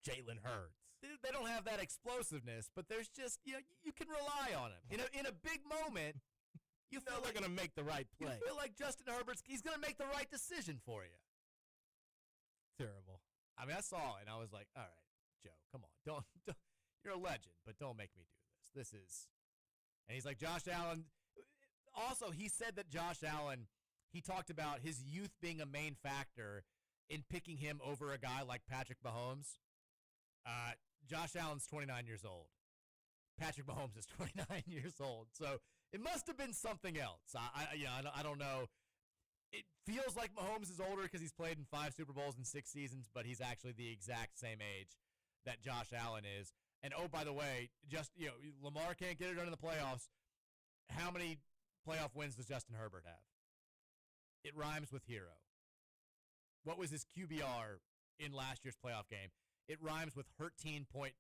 Jalen Hurts. They don't have that explosiveness, but there's just, you can rely on him. In a big moment, You know feel they're like going to make the right you play. feel like Justin Herbert's he's going to make the right decision for you. Terrible. I mean, I saw it and I was like, all right, Joe, come on, don't you're a legend, but don't make me do this. This is, and he's like Josh Allen. Also, he said that Josh Allen. He talked about his youth being a main factor in picking him over a guy like Patrick Mahomes. Josh Allen's 29 years old. Patrick Mahomes is 29 years old. So it must have been something else. I don't know. It feels like Mahomes is older because he's played in 5 Super Bowls in 6 seasons, but he's actually the exact same age that Josh Allen is. And oh, by the way, Lamar can't get it done in the playoffs. How many playoff wins does Justin Herbert have? It rhymes with hero. What was his QBR in last year's playoff game? It rhymes with 13.5.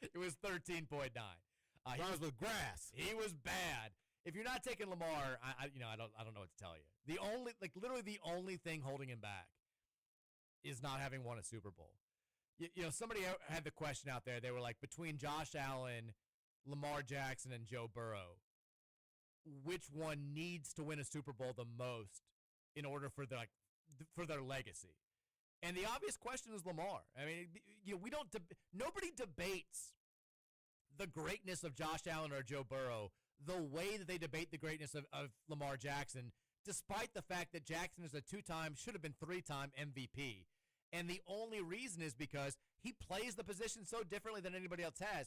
It was 13.9. He was with grass. He was bad. If you're not taking Lamar, I don't know what to tell you. Literally the only thing holding him back is not having won a Super Bowl. Somebody had the question out there. They were like, between Josh Allen, Lamar Jackson, and Joe Burrow, which one needs to win a Super Bowl the most in order for their legacy? And the obvious question is Lamar. I mean, nobody debates the greatness of Josh Allen or Joe Burrow the way that they debate the greatness of Lamar Jackson, despite the fact that Jackson is a 2-time, should have been 3-time MVP. And the only reason is because he plays the position so differently than anybody else has.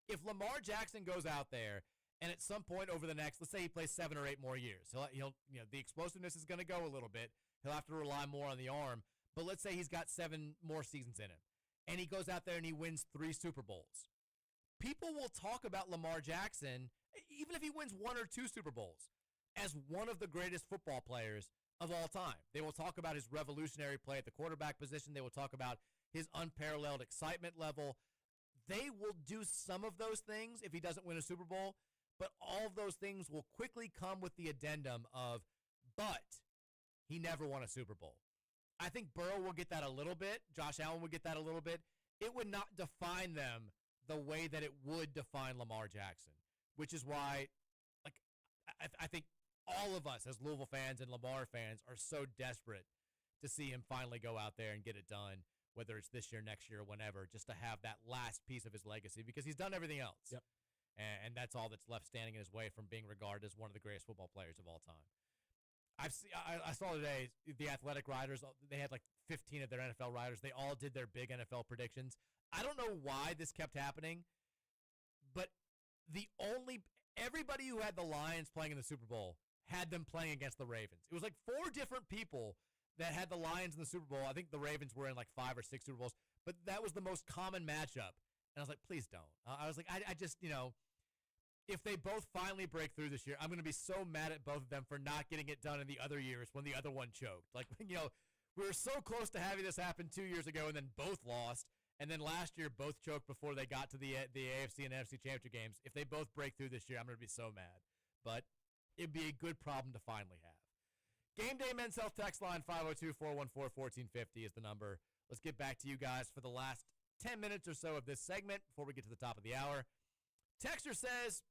If Lamar Jackson goes out there and at some point over the next, let's say he plays 7 or 8 more years, he'll the explosiveness is going to go a little bit. He'll have to rely more on the arm. But let's say he's got 7 more seasons in him, and he goes out there and he wins 3 Super Bowls. People will talk about Lamar Jackson, even if he wins 1 or 2 Super Bowls, as one of the greatest football players of all time. They will talk about his revolutionary play at the quarterback position. They will talk about his unparalleled excitement level. They will do some of those things if he doesn't win a Super Bowl, but all of those things will quickly come with the addendum of, but he never won a Super Bowl. I think Burrow will get that a little bit. Josh Allen will get that a little bit. It would not define them the way that it would define Lamar Jackson, which is why, I think all of us as Louisville fans and Lamar fans are so desperate to see him finally go out there and get it done, whether it's this year, next year, or whenever, just to have that last piece of his legacy, because he's done everything else. Yep. And that's all that's left standing in his way from being regarded as one of the greatest football players of all time. I saw today the Athletic writers, they had like 15 of their NFL writers. They all did their big NFL predictions. I don't know why this kept happening, but everybody who had the Lions playing in the Super Bowl had them playing against the Ravens. It was like 4 different people that had the Lions in the Super Bowl. I think the Ravens were in like 5 or 6 Super Bowls, but that was the most common matchup. And I was like, please don't. I was like, I just, if they both finally break through this year, I'm going to be so mad at both of them for not getting it done in the other years when the other one choked. Like, we were so close to having this happen 2 years ago and then both lost. And then last year, both choked before they got to the AFC and NFC championship games. If they both break through this year, I'm going to be so mad. But it'd be a good problem to finally have. Game Day Men's Health text line 502-414-1450 is the number. Let's get back to you guys for the last 10 minutes or so of this segment before we get to the top of the hour. Texter says,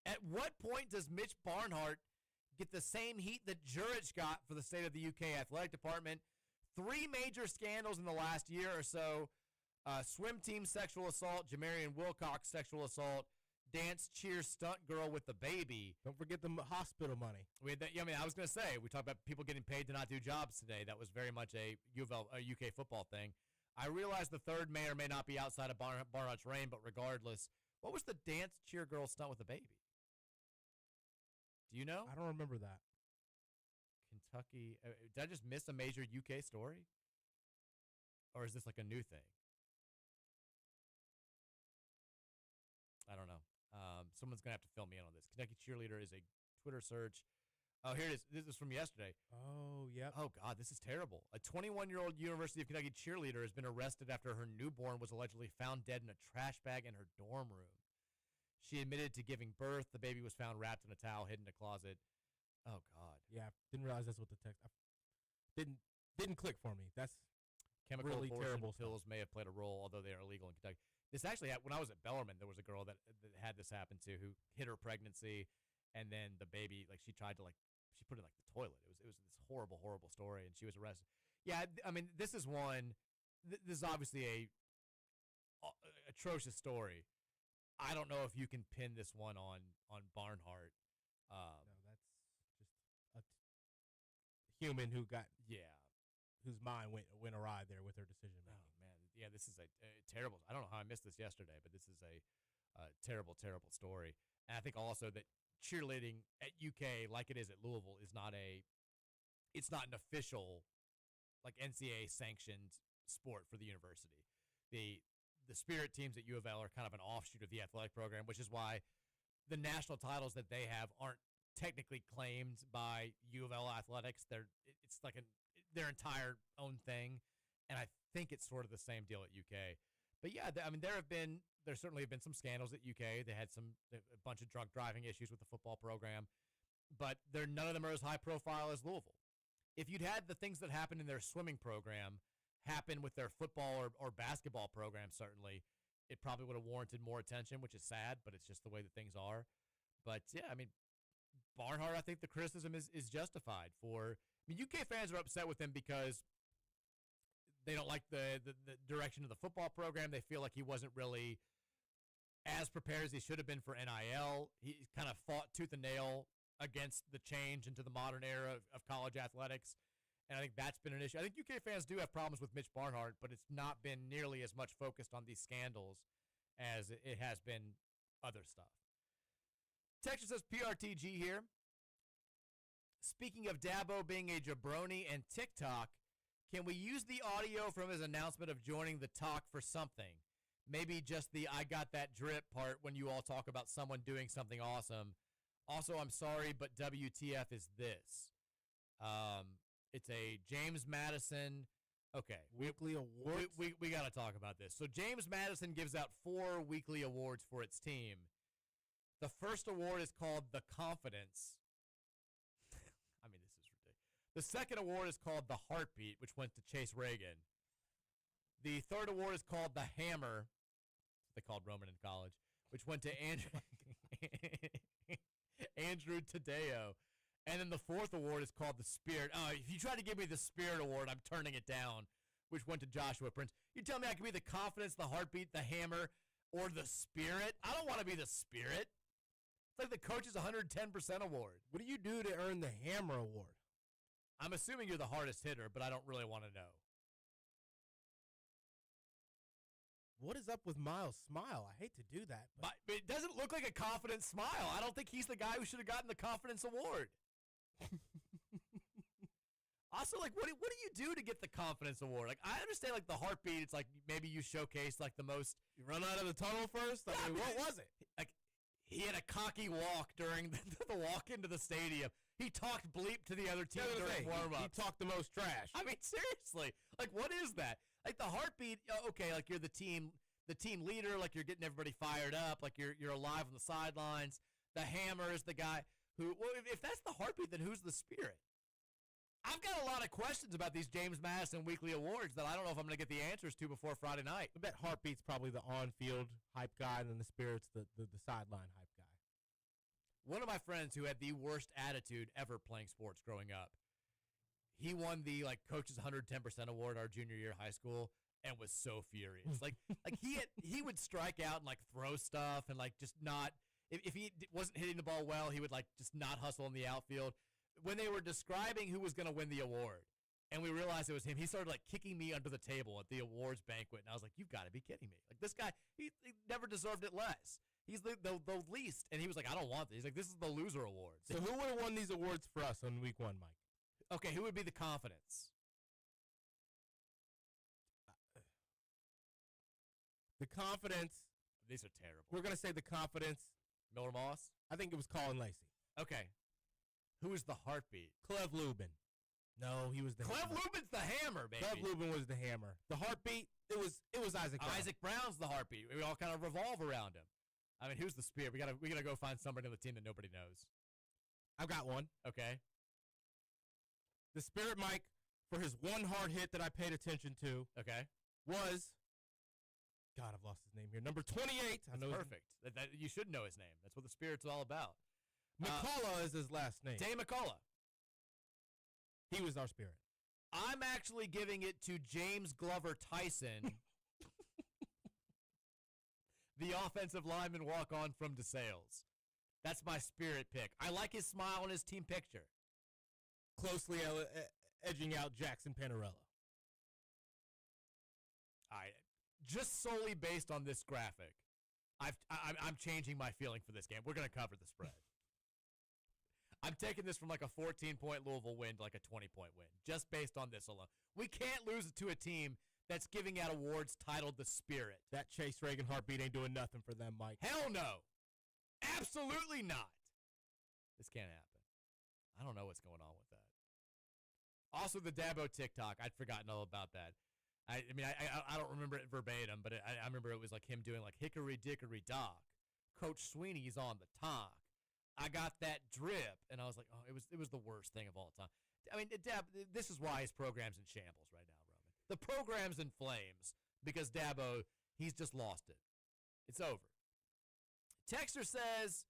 at what point does Mitch Barnhart get the same heat that Jurich got for the state of the UK athletic department? 3 major scandals in the last year or so. Swim team sexual assault, Jamarian Wilcox sexual assault, dance cheer stunt girl with the baby. Don't forget the hospital money. I was going to say, we talked about people getting paid to not do jobs today. That was very much a UK football thing. I realize the third may or may not be outside of Barnhart's reign, but regardless, what was the dance cheer girl stunt with the baby? Do you know? I don't remember that. Kentucky. Did I just miss a major UK story? Or is this like a new thing? I don't know. Someone's going to have to fill me in on this. Kentucky cheerleader is a Twitter search. Oh, here it is. This is from yesterday. Oh, yep. Oh, God, this is terrible. A 21-year-old University of Kentucky cheerleader has been arrested after her newborn was allegedly found dead in a trash bag in her dorm room. She admitted to giving birth. The baby was found wrapped in a towel, hidden in a closet. Oh, God. Yeah, didn't realize that's what the text. Didn't click for me. That's chemical really terrible pills may have played a role, although they are illegal in Kentucky. This actually, when I was at Bellarmine, there was a girl that had this this happened to, who hid her pregnancy, and then the baby, like, she tried to, like, she put it in, like, the toilet. It was this horrible, horrible story, and she was arrested. Yeah, I mean, this is one. This is obviously a atrocious story. I don't know if you can pin this one on Barnhart. No, that's just a human who got whose mind went awry there with her decision making. Oh man, yeah, this is a terrible. I don't know how I missed this yesterday, but this is a terrible, terrible story. And I think also that cheerleading at UK, like it is at Louisville, is not it's not an official, like, NCAA sanctioned sport for the university. The spirit teams at U of L are kind of an offshoot of the athletic program, which is why the national titles that they have aren't technically claimed by U of L athletics. It's like their entire own thing, and I think it's sort of the same deal at UK. But yeah, I mean, there certainly have been some scandals at UK. They had a bunch of drunk driving issues with the football program, but none of them are as high profile as Louisville. If you'd had the things that happened in their swimming program happen with their football or basketball program, certainly, it probably would have warranted more attention, which is sad, but it's just the way that things are. But yeah, I mean, Barnhart, I think the criticism is justified for. I mean, UK fans are upset with him because they don't like the direction of the football program. They feel like he wasn't really as prepared as he should have been for NIL. He kind of fought tooth and nail against the change into the modern era of college athletics. And I think that's been an issue. I think UK fans do have problems with Mitch Barnhart, but it's not been nearly as much focused on these scandals as it has been other stuff. Texture says PRTG here. Speaking of Dabo being a jabroni and TikTok, can we use the audio from his announcement of joining the talk for something? Maybe just the I got that drip part when you all talk about someone doing something awesome. Also, I'm sorry, but WTF is this? It's a James Madison. Okay. Weekly awards? We got to talk about this. So James Madison gives out 4 weekly awards for its team. The first award is called The Confidence. I mean, this is ridiculous. The second award is called The Heartbeat, which went to Chase Reagan. The third award is called The Hammer. They called Roman in college, which went to Andrew Tadeo. And then the fourth award is called the Spirit. Oh, if you try to give me the Spirit Award, I'm turning it down, which went to Joshua Prince. You tell me I can be the Confidence, the Heartbeat, the Hammer, or the Spirit? I don't want to be the Spirit. It's like the coach's 110% award. What do you do to earn the Hammer Award? I'm assuming you're the hardest hitter, but I don't really want to know. What is up with Miles' smile? I hate to do that. But it doesn't look like a confident smile. I don't think he's the guy who should have gotten the Confidence Award. Also, like, what do you do to get the Confidence Award? Like, I understand, like, the Heartbeat, it's like maybe you showcase, like, the most. You run out of the tunnel first? I mean, what was it? Like, he had a cocky walk during the walk into the stadium. He talked bleep to the other team during warm-ups. He talked the most trash. I mean, seriously. Like, what is that? Like, the Heartbeat, okay, like, you're the team leader, like, you're getting everybody fired up, like, you're alive on the sidelines. The Hammer is the guy who, well, if that's the Heartbeat, then who's the Spirit? I've got a lot of questions about these James Madison weekly awards that I don't know if I'm going to get the answers to before Friday night. I bet Heartbeat's probably the on-field hype guy, and then the Spirit's the sideline hype guy. One of my friends who had the worst attitude ever playing sports growing up, he won the, like, coach's 110% award our junior year of high school and was so furious. Like he would strike out and, like, throw stuff and, like, just not – if he wasn't hitting the ball well, he would, like, just not hustle in the outfield. When they were describing who was going to win the award, and we realized it was him, he started, like, kicking me under the table at the awards banquet, and I was like, you've got to be kidding me. Like, this guy, he never deserved it less. He's the least, and he was like, I don't want this. He's like, this is the loser award. So who would have won these awards for us on week 1, Mike? Okay, who would be the Confidence? The Confidence. These are terrible. We're going to say the Confidence. Miller Moss? I think it was Colin Lacey. Okay. Who was the Heartbeat? Clev Lubin. No, he was the Clev Hammer. Lubin's the Hammer, baby. Clev Lubin was the Hammer. The Heartbeat, it was Isaac Brown. Isaac Brown's the Heartbeat. We all kind of revolve around him. I mean, who's the Spirit? We gotta go find somebody on the team that nobody knows. I've got one. Okay. The Spirit, Mike, for his one hard hit that I paid attention to, okay, was God, I've lost his name here. Number 28. I know Perfect. You should know his name. That's what the Spirit's all about. McCullough is his last name. Dave McCullough. He was our Spirit. I'm actually giving it to James Glover Tyson, the offensive lineman walk-on from DeSales. That's my Spirit pick. I like his smile and his team picture. Closely edging out Jackson Panarello. All right. Just solely based on this graphic, I'm changing my feeling for this game. We're going to cover the spread. I'm taking this from like a 14-point Louisville win to like a 20-point win, just based on this alone. We can't lose to a team that's giving out awards titled the Spirit. That Chase Reagan heartbeat ain't doing nothing for them, Mike. Hell no. Absolutely not. This can't happen. I don't know what's going on with that. Also, the Dabo TikTok. I'd forgotten all about that. I don't remember it verbatim, but I remember it was like him doing like hickory dickory dock. Coach Sweeney's on the talk. I got that drip, and I was like, oh, it was the worst thing of all time. I mean, this is why his program's in shambles right now, Roman. The program's in flames because Dabo, he's just lost it. It's over. Texter says,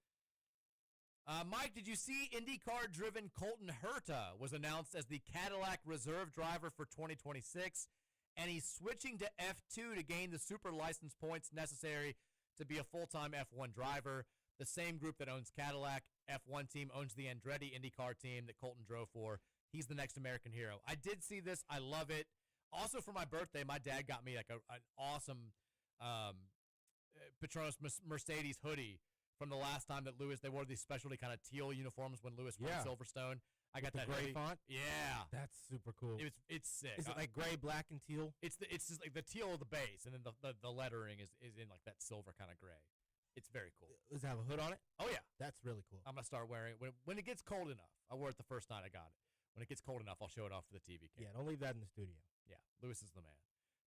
Mike, did you see IndyCar-driven Colton Herta was announced as the Cadillac reserve driver for 2026, and he's switching to F2 to gain the super license points necessary to be a full-time F1 driver. The same group that owns Cadillac F1 team owns the Andretti IndyCar team that Colton drove for. He's the next American hero. I did see this. I love it. Also, for my birthday, my dad got me like an awesome Petronas Mercedes hoodie from the last time that they wore these specialty kind of teal uniforms when Lewis won Silverstone. I got that gray hoodie. font. Yeah, That's super cool. it's sick. Is it like gray, black, and teal? It's just like the teal of the base, and then the lettering is in like that silver kind of gray. It's very cool. Does it have a hood on it? Oh yeah, That's really cool. I'm gonna start wearing it when it gets cold enough. I wore it the first night I got it. When it gets cold enough, I'll show it off for the TV camera. Yeah, don't leave that in the studio. Yeah, Lewis is the man.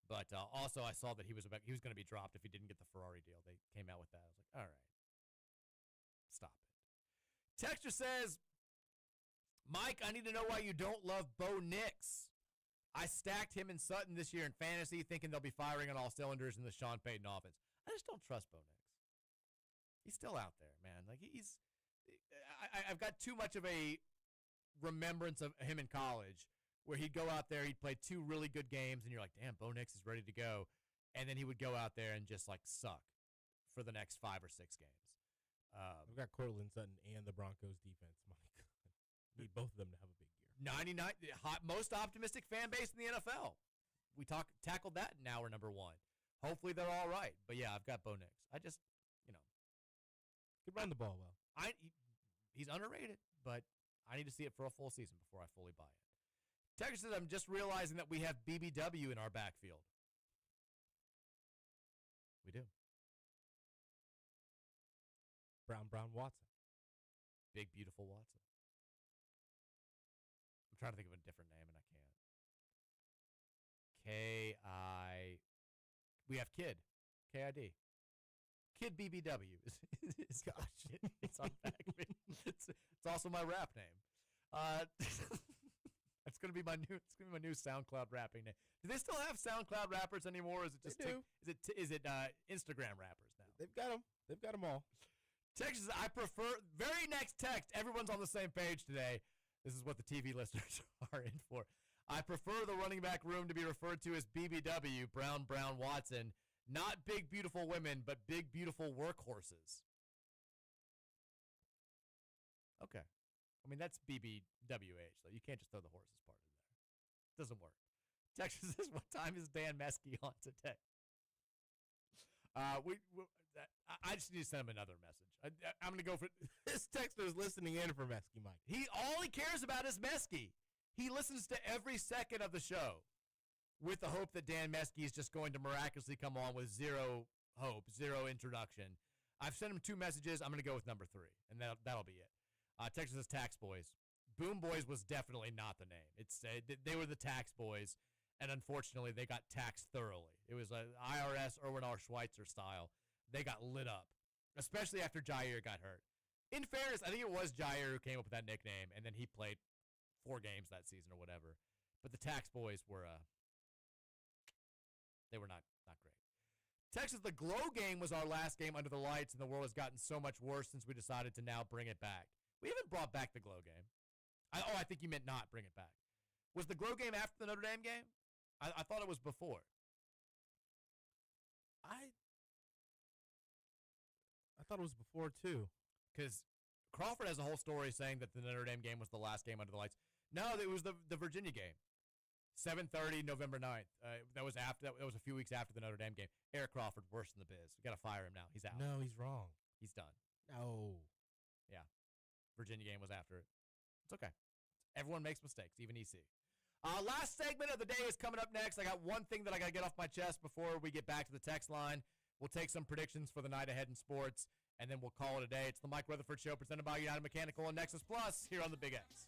But also, I saw that he was going to be dropped if he didn't get the Ferrari deal. They came out with that. I was like, all right, stop it. Texture says, Mike, I need to know why you don't love Bo Nix. I stacked him and Sutton this year in fantasy, thinking they'll be firing on all cylinders in the Sean Payton offense. I just don't trust Bo Nix. He's still out there, man. Like I've got too much of a remembrance of him in college where he'd go out there, he'd play 2 really good games, and you're like, damn, Bo Nix is ready to go. And then he would go out there and just, like, suck for the next 5 or 6 games. I've got Cortland Sutton and the Broncos defense, Mike. Need both of them to have a big year. 99, most optimistic fan base in the NFL. We tackled that in hour number 1. Hopefully they're all right. But, yeah, I've got Bo Nix. I just, Could run the ball well. He's underrated, but I need to see it for a full season before I fully buy it. Texas says, I'm just realizing that we have BBW in our backfield. We do. Brown Watson. Big, beautiful Watson. I'm trying to think of a different name, and I can't. We have Kid. KID. Kid BBW. Gosh, it's on back. It's also my rap name. It's gonna be my new SoundCloud rapping name. Do they still have SoundCloud rappers anymore? Or is it just is it Instagram rappers now? They've got them. They've got them all. Texas, I prefer very next text. Everyone's on the same page today. This is what the TV listeners are in for. I prefer the running back room to be referred to as BBW, Brown Watson, not big beautiful women, but big beautiful workhorses. Okay. I mean, that's BBWH, though. You can't just throw the horses part in there. Doesn't work. Texas says, what time is Dan Meskey on today? I just need to send him another message. I'm going to go for This texter is listening in for Meskey Mike. All he cares about is Meskey. He listens to every second of the show with the hope that Dan Meskey is just going to miraculously come on with zero hope, zero introduction. I've sent him 2 messages. I'm going to go with number 3, and that'll be it. Texas says Tax Boys. Boom Boys was definitely not the name. They were the Tax Boys, and unfortunately, they got taxed thoroughly. It was an IRS Erwin R. Schweitzer style. They got lit up, especially after Jair got hurt. In fairness, I think it was Jair who came up with that nickname, and then he played 4 games that season or whatever. But the Tax Boys were they were not great. Texas, the Glow game was our last game under the lights, and the world has gotten so much worse since we decided to now bring it back. We haven't brought back the Glow game. I think you meant not bring it back. Was the Glow game after the Notre Dame game? I thought it was before. I thought it was before, too. Because Crawford has a whole story saying that the Notre Dame game was the last game under the lights. No, it was the Virginia game. 7:30, November 9th. That was a few weeks after the Notre Dame game. Eric Crawford, worse than the biz. We got to fire him now. He's out. No, he's wrong. He's done. No. Yeah. Virginia game was after it. It's okay. Everyone makes mistakes, even EC. Last segment of the day is coming up next. I got one thing that I got to get off my chest before we get back to the text line. We'll take some predictions for the night ahead in sports, and then we'll call it a day. It's the Mike Rutherford Show presented by United Mechanical and Nexus Plus here on the Big X.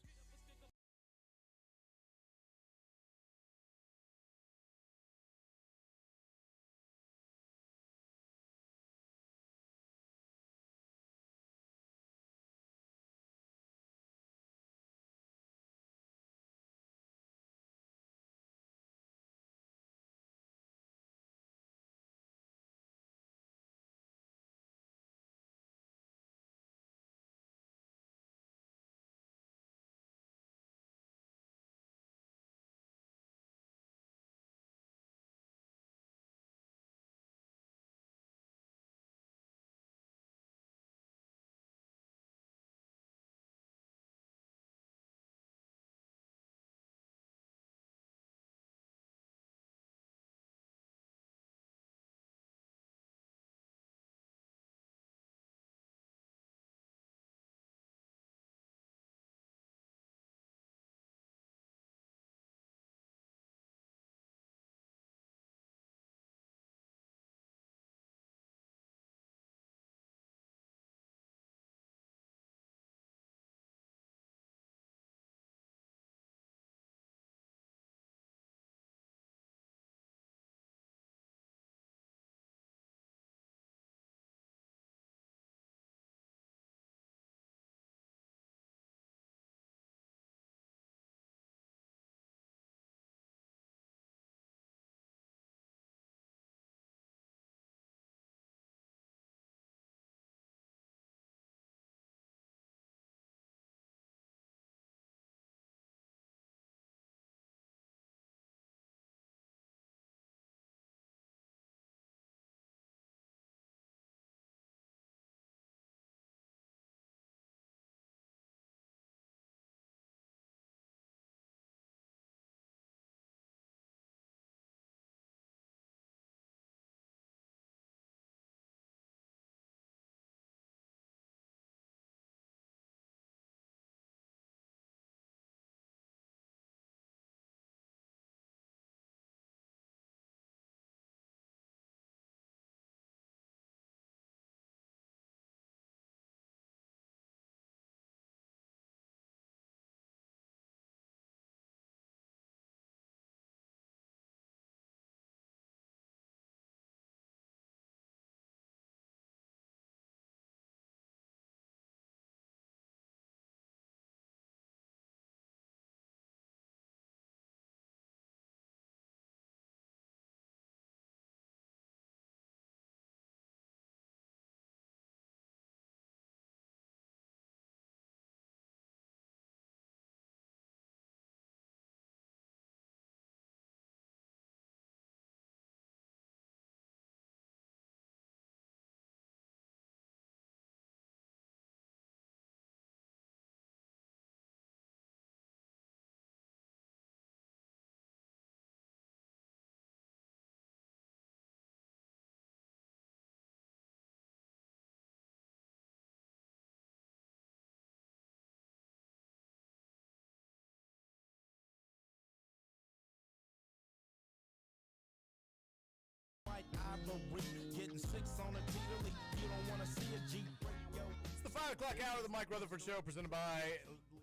Getting 6 on a teeterly. You don't want to see a G break, yo. It's the 5 o'clock hour of the Mike Rutherford Show presented by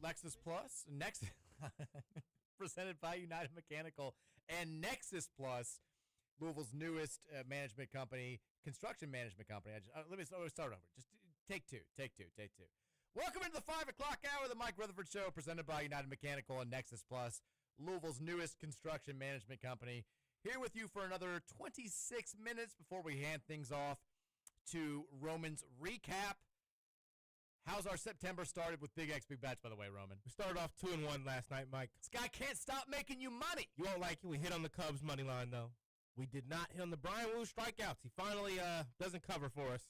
Lexus Plus. Presented by United Mechanical and Nexus Plus, Louisville's newest management company, construction management company. Let me start over. Just take two. Welcome into the 5 o'clock hour of the Mike Rutherford Show presented by United Mechanical and Nexus Plus, Louisville's newest construction management company. Here with you for another 26 minutes before we hand things off to Roman's recap. How's our September started with Big X Big Bets, by the way, Roman? We started off 2-1 last night, Mike. This guy can't stop making you money. You won't like it. We hit on the Cubs money line, though. We did not hit on the Brian Wu strikeouts. He finally doesn't cover for us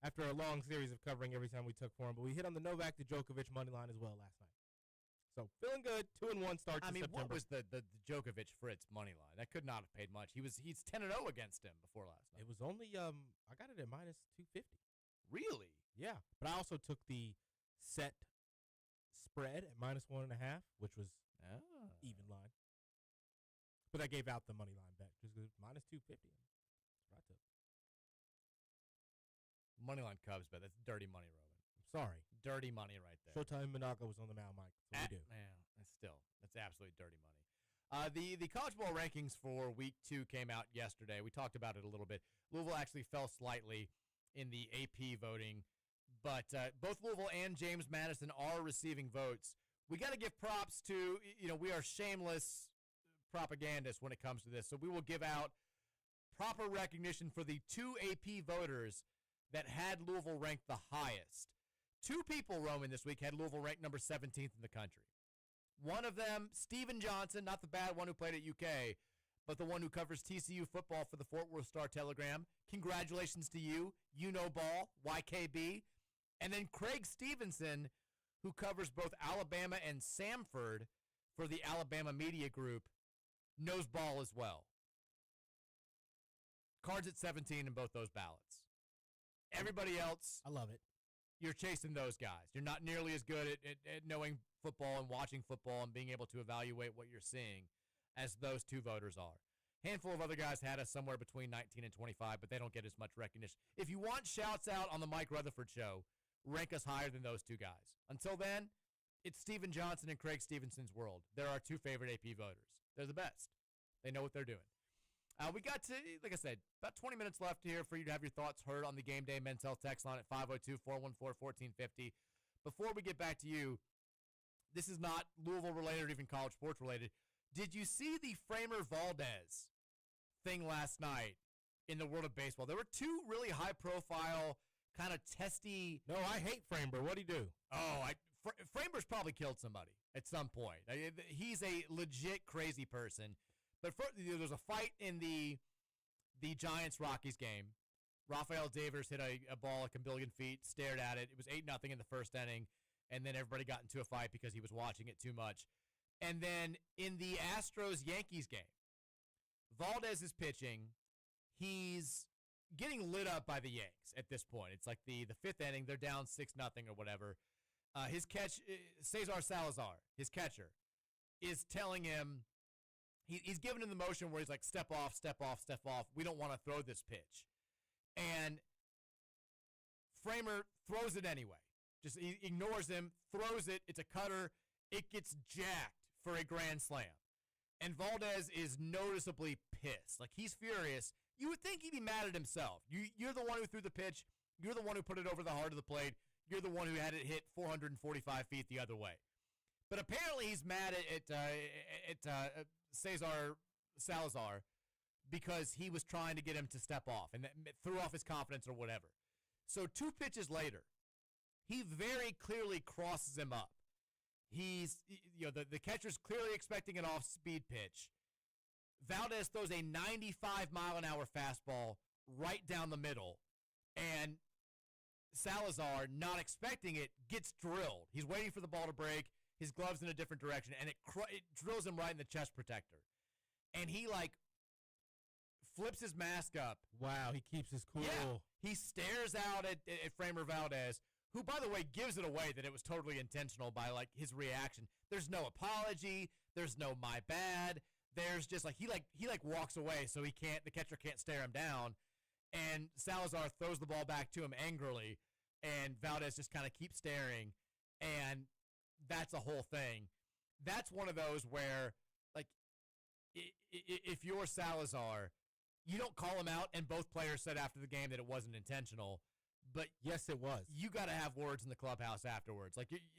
after a long series of covering every time we took for him. But we hit on the Novak Djokovic money line as well last night. So feeling good. 2-1 start to September. What was the Djokovic Fritz money line? That could not have paid much. He's 10-0 against him before last night. It was only I got it at minus 250. Really? Yeah, but I also took the set spread at minus 1.5, which was even line. But I gave out the money line bet just because minus 250. That's what I took. Money line Cubs bet. That's dirty money, Roman. I'm sorry. Dirty money right there. Showtime Monaco was on the mound, Mike. That's what we do. Man, that's absolutely dirty money. The college ball rankings for week 2 came out yesterday. We talked about it a little bit. Louisville actually fell slightly in the AP voting, but both Louisville and James Madison are receiving votes. We got to give props to, we are shameless propagandists when it comes to this, so we will give out proper recognition for the 2 AP voters that had Louisville ranked the highest. 2 people, Roman, this week had Louisville ranked number 17th in the country. One of them, Steven Johnson, not the bad one who played at UK, but the one who covers TCU football for the Fort Worth Star-Telegram. Congratulations to you. You know ball, YKB. And then Craig Stevenson, who covers both Alabama and Samford for the Alabama Media Group, knows ball as well. Cards at 17 in both those ballots. Everybody else, I love it. You're chasing those guys. You're not nearly as good at knowing football and watching football and being able to evaluate what you're seeing as those 2 voters are. Handful of other guys had us somewhere between 19 and 25, but they don't get as much recognition. If you want shouts out on the Mike Rutherford show, rank us higher than those 2 guys. Until then, it's Steven Johnson and Craig Stevenson's world. They're our 2 favorite AP voters. They're the best. They know what they're doing. We got to, like I said, about 20 minutes left here for you to have your thoughts heard on the Game Day Men's Health text line at 502-414-1450. Before we get back to you, this is not Louisville related or even college sports related. Did you see the Framer Valdez thing last night in the world of baseball? There were 2 really high-profile, kind of testy. No, I hate Framer. What'd he do? Framer's probably killed somebody at some point. He's a legit crazy person. But there was a fight in the Giants-Rockies game. Rafael Devers hit a ball like a billion feet, stared at it. It was 8-0 in the first inning, and then everybody got into a fight because he was watching it too much. And then in the Astros-Yankees game, Valdez is pitching. He's getting lit up by the Yanks at this point. It's like the 5th inning. They're down 6-0 or whatever. His catch, Cesar Salazar, his catcher, is telling him, he's giving him the motion where he's like, step off, step off, step off. We don't want to throw this pitch. And Framer throws it anyway. Just he ignores him, throws it. It's a cutter. It gets jacked for a grand slam. And Valdez is noticeably pissed. Like, he's furious. You would think he'd be mad at himself. You're the one who threw the pitch. You're the one who put it over the heart of the plate. You're the one who had it hit 445 feet the other way. But apparently he's mad at Cesar Salazar because he was trying to get him to step off and threw off his confidence or whatever. So 2 pitches later, he very clearly crosses him up. He's, the catcher's clearly expecting an off-speed pitch. Valdez throws a 95-mile-an-hour fastball right down the middle, and Salazar, not expecting it, gets drilled. He's waiting for the ball to break. His glove's in a different direction, and it drills him right in the chest protector. And he, flips his mask up. Wow, he keeps his cool. Yeah, he stares out at Framer Valdez, who, by the way, gives it away that it was totally intentional by, his reaction. There's no apology. There's no my bad. There's just, he walks away so the catcher can't stare him down. And Salazar throws the ball back to him angrily, and Valdez just kind of keeps staring, and that's a whole thing. That's one of those where, if you're Salazar, you don't call him out, and both players said after the game that it wasn't intentional, but yes, it was. You got to have words in the clubhouse afterwards.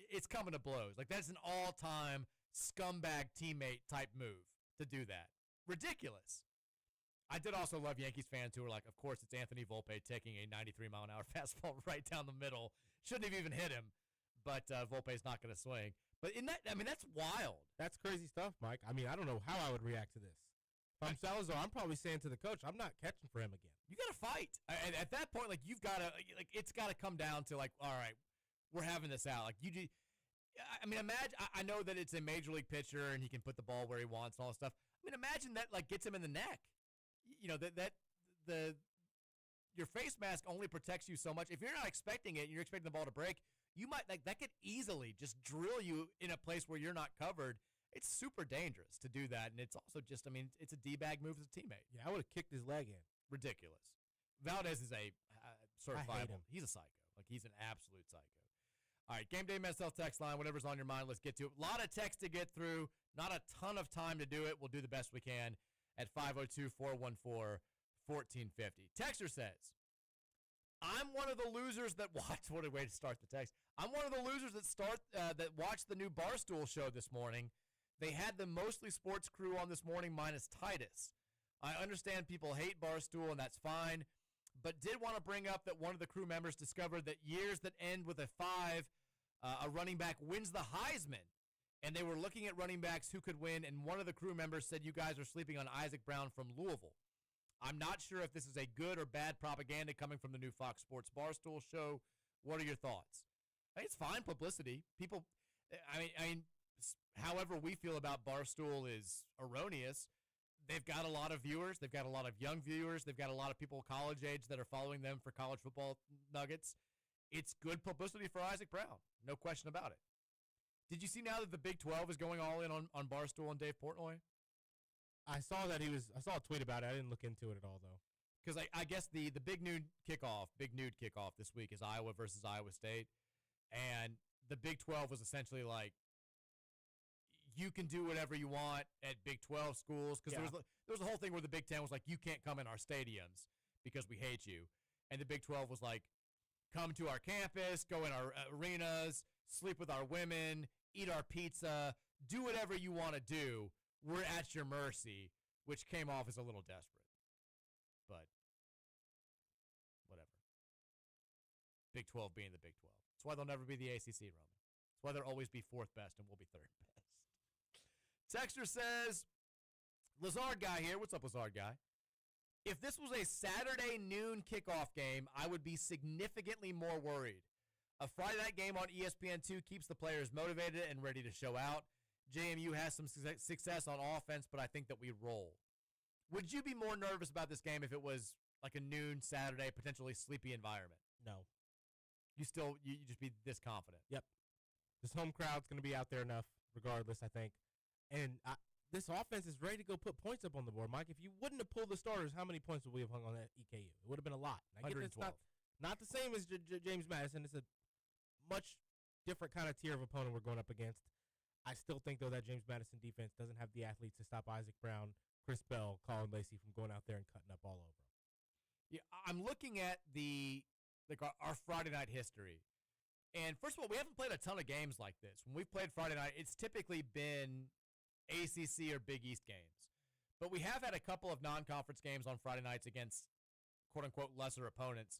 It's coming to blows. That's an all-time scumbag teammate type move to do that. Ridiculous. I did also love Yankees fans who were like, of course, it's Anthony Volpe taking a 93-mile-an-hour fastball right down the middle. Shouldn't have even hit him, but Volpe's not going to swing. But that's wild. That's crazy stuff, Mike. I mean, I don't know how I would react to this. If I'm Salazar, I'm probably saying to the coach, I'm not catching for him again. You got to fight. And at that point, like, you've got to, like, it's got to come down to, like, all right, we're having this out. Like, imagine, I know that it's a major league pitcher and he can put the ball where he wants and all this stuff. I mean, imagine that, like, gets him in the neck. You know, your face mask only protects you so much. If you're not expecting it and you're expecting the ball to break, you might, like, that could easily just drill you in a place where you're not covered. It's super dangerous to do that, and it's also just, it's a D-bag move as a teammate. Yeah, I would have kicked his leg in. Ridiculous. Valdez is a certifiable. him. He's a psycho. Like, he's an absolute psycho. All right, Game Day Men's text line, whatever's on your mind, let's get to it. A lot of text to get through, not a ton of time to do it. We'll do the best we can at 502-414-1450. Texter says, I'm one of the losers that watched. What a way to start the text. I'm one of the losers that watched the new Barstool show this morning. They had the Mostly Sports crew on this morning minus Titus. I understand people hate Barstool, and that's fine, but did want to bring up that one of the crew members discovered that years that end with a 5, a running back wins the Heisman. And they were looking at running backs who could win, and one of the crew members said, you guys are sleeping on Isaac Brown from Louisville. I'm not sure if this is a good or bad propaganda coming from the new Fox Sports Barstool show. What are your thoughts? I think it's fine publicity. People, however we feel about Barstool is erroneous. They've got a lot of viewers. They've got a lot of young viewers. They've got a lot of people college age that are following them for college football nuggets. It's good publicity for Isaac Brown. No question about it. Did you see now that the Big 12 is going all in on Barstool and Dave Portnoy? I saw a tweet about it. I didn't look into it at all, though. Because I guess the big nude kickoff this week is Iowa versus Iowa State. And the Big 12 was essentially like, you can do whatever you want at Big 12 schools. Because there was a whole thing where the Big 10 was like, you can't come in our stadiums because we hate you. And the Big 12 was like, come to our campus, go in our arenas, sleep with our women, eat our pizza, do whatever you want to do. We're at your mercy, which came off as a little desperate. But whatever. Big 12 being the Big 12. That's why they'll never be the ACC, Roman. That's why they'll always be fourth best and we'll be third best. Texter says, Lazard guy here. What's up, Lazard guy? If this was a Saturday noon kickoff game, I would be significantly more worried. A Friday night game on ESPN2 keeps the players motivated and ready to show out. JMU has some success on offense, but I think that we roll. Would you be more nervous about this game if it was like a noon Saturday, potentially sleepy environment? No. You just be this confident? Yep. This home crowd's going to be out there enough, regardless, I think. And this offense is ready to go put points up on the board. Mike, if you wouldn't have pulled the starters, how many points would we have hung on that EKU? It would have been a lot. I get it's not the same as James Madison. It's a much different kind of tier of opponent we're going up against. I still think, though, that James Madison defense doesn't have the athletes to stop Isaac Brown, Chris Bell, Colin Lacey from going out there and cutting up all over them. Yeah, I'm looking at our Friday night history. And first of all, we haven't played a ton of games like this. When we've played Friday night, it's typically been ACC or Big East games. But we have had a couple of non-conference games on Friday nights against quote-unquote lesser opponents.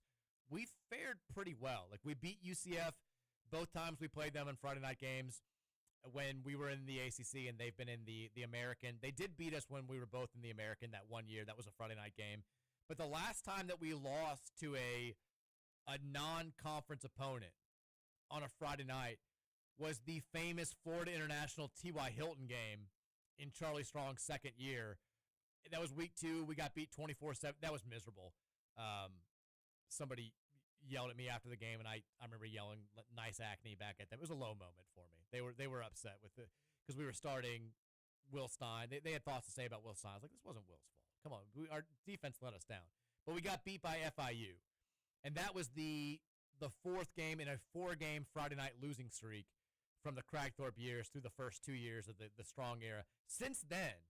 We've fared pretty well. Like, we beat UCF both times we played them in Friday night games when we were in the ACC and they've been in the American. They did beat us when we were both in the American that one year. That was a Friday night game. But the last time that we lost to a non-conference opponent on a Friday night was the famous Florida International T.Y. Hilton game in Charlie Strong's second year. That was week 2. We got beat 24-7. That was miserable. Somebody yelled at me after the game, and I remember yelling nice acne back at them. It was a low moment for me. They were upset with it because we were starting Will Stein. They had thoughts to say about Will Stein. I was like, this wasn't Will's fault. Come on. Our defense let us down. But we got beat by FIU. And that was the fourth game in a 4-game Friday night losing streak from the Cragthorpe years through the first 2 years of the Strong era. Since then,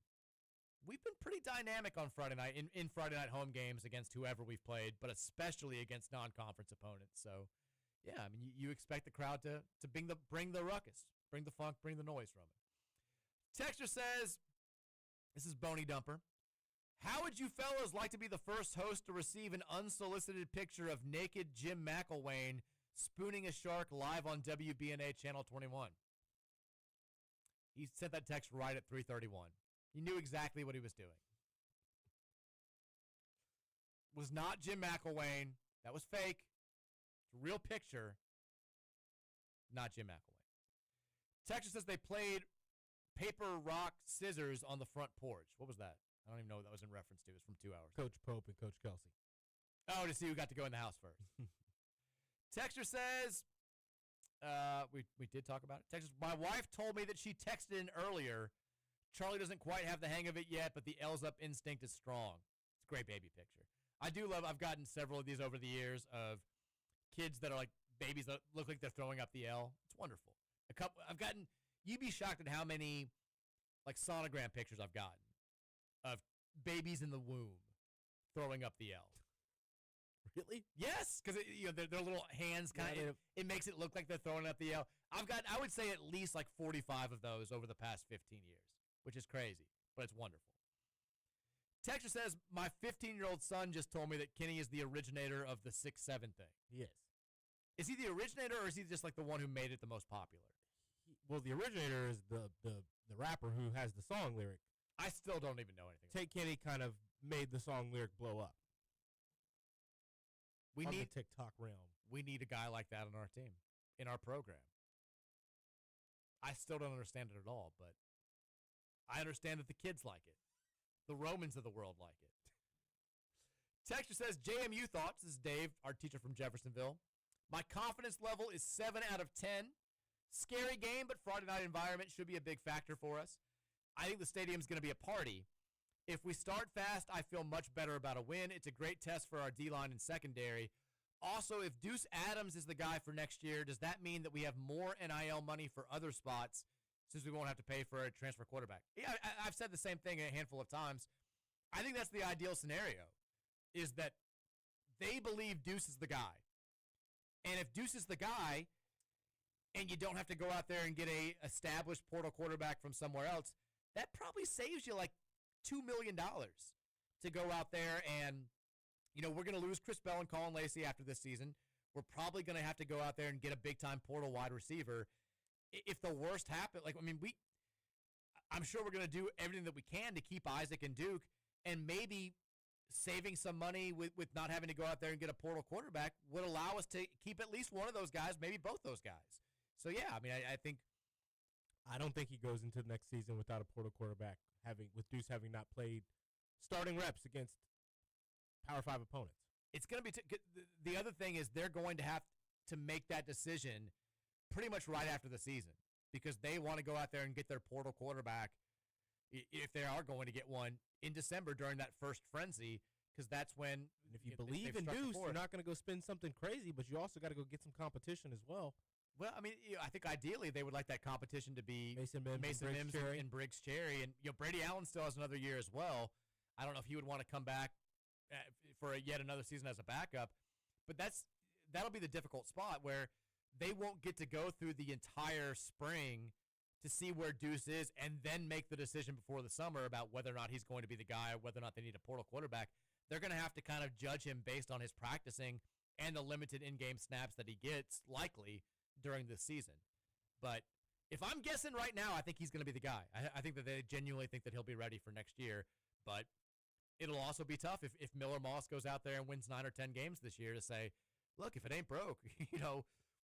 we've been pretty dynamic on Friday night, in Friday night home games against whoever we've played, but especially against non-conference opponents. So, yeah, I mean, you expect the crowd to bring the ruckus, bring the funk, bring the noise from it. Texture says, this is Boney Dumper. How would you fellas like to be the first host to receive an unsolicited picture of naked Jim McElwain spooning a shark live on WBNA Channel 21? He sent that text right at 3:31. He knew exactly what he was doing. Was not Jim McElwain. That was fake. It's a real picture. Not Jim McElwain. Texas says they played paper, rock, scissors on the front porch. What was that? I don't even know what that was in reference to. It was from 2 hours. Coach Pope and Coach Kelsey. Oh, to see who got to go in the house first. Texter says, we did talk about it. Texter, my wife told me that she texted in earlier. Charlie doesn't quite have the hang of it yet, but the L's up instinct is strong. It's a great baby picture. I've gotten several of these over the years of kids that are like babies that look like they're throwing up the L. It's wonderful. You'd be shocked at how many like sonogram pictures I've gotten of babies in the womb throwing up the L. Really? Yes, because their little hands kind of it makes it look like they're throwing up the L. I would say at least like 45 of those over the past 15 years, which is crazy, but it's wonderful. Texture says, my 15-year-old son just told me that Kenny is the originator of the 6'7" thing. He is. Is he the originator, or is he just like the one who made it the most popular? Well, the originator is the rapper who has the song lyric. I still don't even know anything. Take Kenny kind of made the song lyric blow up. We need the TikTok realm. We need a guy like that on our team, in our program. I still don't understand it at all, but I understand that the kids like it. The Romans of the world like it. Texture says, JMU thoughts. This is Dave, our teacher from Jeffersonville. My confidence level is 7 out of 10. Scary game, but Friday night environment should be a big factor for us. I think the stadium's going to be a party. If we start fast, I feel much better about a win. It's a great test for our D-line and secondary. Also, if Deuce Adams is the guy for next year, does that mean that we have more NIL money for other spots since we won't have to pay for a transfer quarterback? Yeah, I've said the same thing a handful of times. I think that's the ideal scenario, is that they believe Deuce is the guy. And if Deuce is the guy, and you don't have to go out there and get a established portal quarterback from somewhere else, that probably saves you like $2 million to go out there and, we're going to lose Chris Bell and Colin Lacey after this season. We're probably going to have to go out there and get a big-time portal wide receiver. If the worst happens, I'm sure we're going to do everything that we can to keep Isaac and Duke, and maybe saving some money with not having to go out there and get a portal quarterback would allow us to keep at least one of those guys, maybe both those guys. So, yeah, I don't think he goes into the next season without a portal quarterback, with Deuce having not played starting reps against Power 5 opponents. It's going to be the other thing is they're going to have to make that decision pretty much right after the season because they want to go out there and get their portal quarterback if they are going to get one in December during that first frenzy, because that's when. And if you believe in Deuce, you're not going to go spend something crazy, but you also got to go get some competition as well. Well, I think ideally they would like that competition to be Mason Mims and Briggs Cherry. And, Brady Allen still has another year as well. I don't know if he would want to come back for yet another season as a backup. But that'll be the difficult spot where they won't get to go through the entire spring to see where Deuce is and then make the decision before the summer about whether or not he's going to be the guy or whether or not they need a portal quarterback. They're going to have to kind of judge him based on his practicing and the limited in-game snaps that he gets, likely, during this season. But if I'm guessing right now, I think he's going to be the guy. I think that they genuinely think that he'll be ready for next year. But it'll also be tough if Miller Moss goes out there and wins 9 or 10 games this year to say, look, if it ain't broke,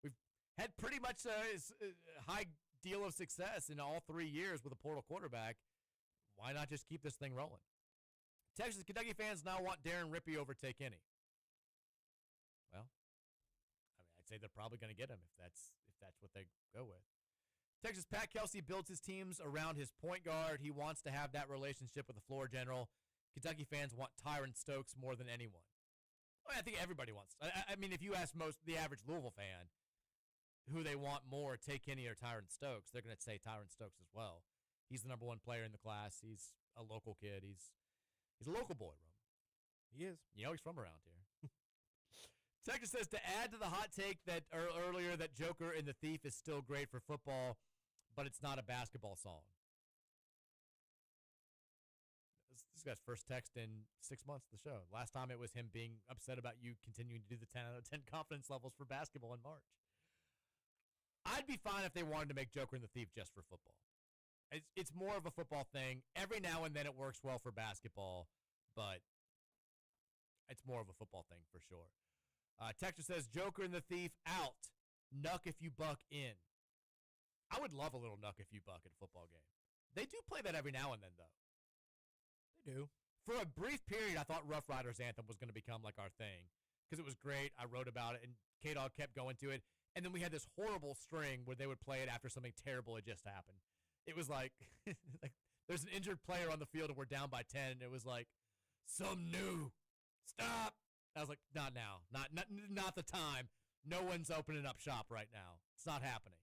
we've had pretty much a high deal of success in all 3 years with a portal quarterback. Why not just keep this thing rolling? Texas Kentucky fans now want Darren Rippey over Tay Kenny. Well, I'd say they're probably going to get him if that's what they go with. Texas Pat Kelsey builds his teams around his point guard. He wants to have that relationship with the floor general. Kentucky fans want Tyron Stokes more than anyone. Well, I think everybody wants. If you ask the average Louisville fan who they want more, Tay Kenny or Tyron Stokes, they're going to say Tyron Stokes as well. He's the number one player in the class. He's a local kid. He's a local boy, Roman. He is. He's from around here. Texas says to add to the hot take that earlier that Joker and the Thief is still great for football, but it's not a basketball song. This guy's first text in 6 months of the show. Last time it was him being upset about you continuing to do the 10 out of 10 confidence levels for basketball in March. I'd be fine if they wanted to make Joker and the Thief just for football. It's more of a football thing. Every now and then it works well for basketball, but it's more of a football thing for sure. Texture says, Joker and the Thief out. Nuck if you buck in. I would love a little nuck if you buck at a football game. They do play that every now and then, though. They do. For a brief period, I thought Rough Riders Anthem was going to become like our thing because it was great. I wrote about it, and K-Dog kept going to it. And then we had this horrible string where they would play it after something terrible had just happened. It was like, like there's an injured player on the field, and we're down by 10, and it was like, some new. Stop. I was like, not now. Not the time. No one's opening up shop right now. It's not happening.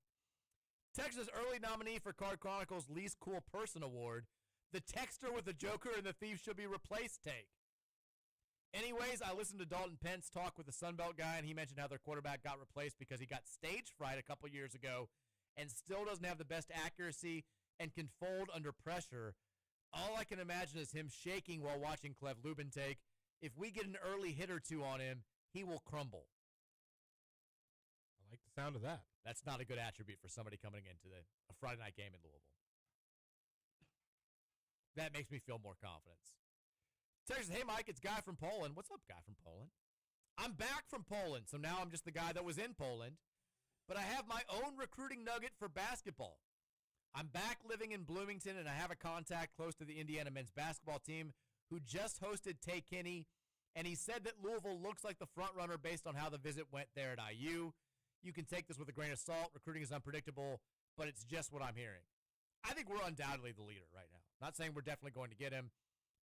Texas early nominee for Card Chronicles Least Cool Person Award. The texter with the Joker and the Thief should be replaced take. Anyways, I listened to Dalton Pence talk with the Sunbelt guy, and he mentioned how their quarterback got replaced because he got stage fright a couple years ago and still doesn't have the best accuracy and can fold under pressure. All I can imagine is him shaking while watching Cleve Lubin take. If we get an early hit or two on him, he will crumble. I like the sound of that. That's not a good attribute for somebody coming into a Friday night game in Louisville. That makes me feel more confidence. Texas, hey, Mike, it's Guy from Poland. What's up, Guy from Poland? I'm back from Poland, so now I'm just the guy that was in Poland. But I have my own recruiting nugget for basketball. I'm back living in Bloomington, and I have a contact close to the Indiana men's basketball team who just hosted Tay Kinney, and he said that Louisville looks like the front runner based on how the visit went there at IU. You can take this with a grain of salt. Recruiting is unpredictable, but it's just what I'm hearing. I think we're undoubtedly the leader right now. Not saying we're definitely going to get him,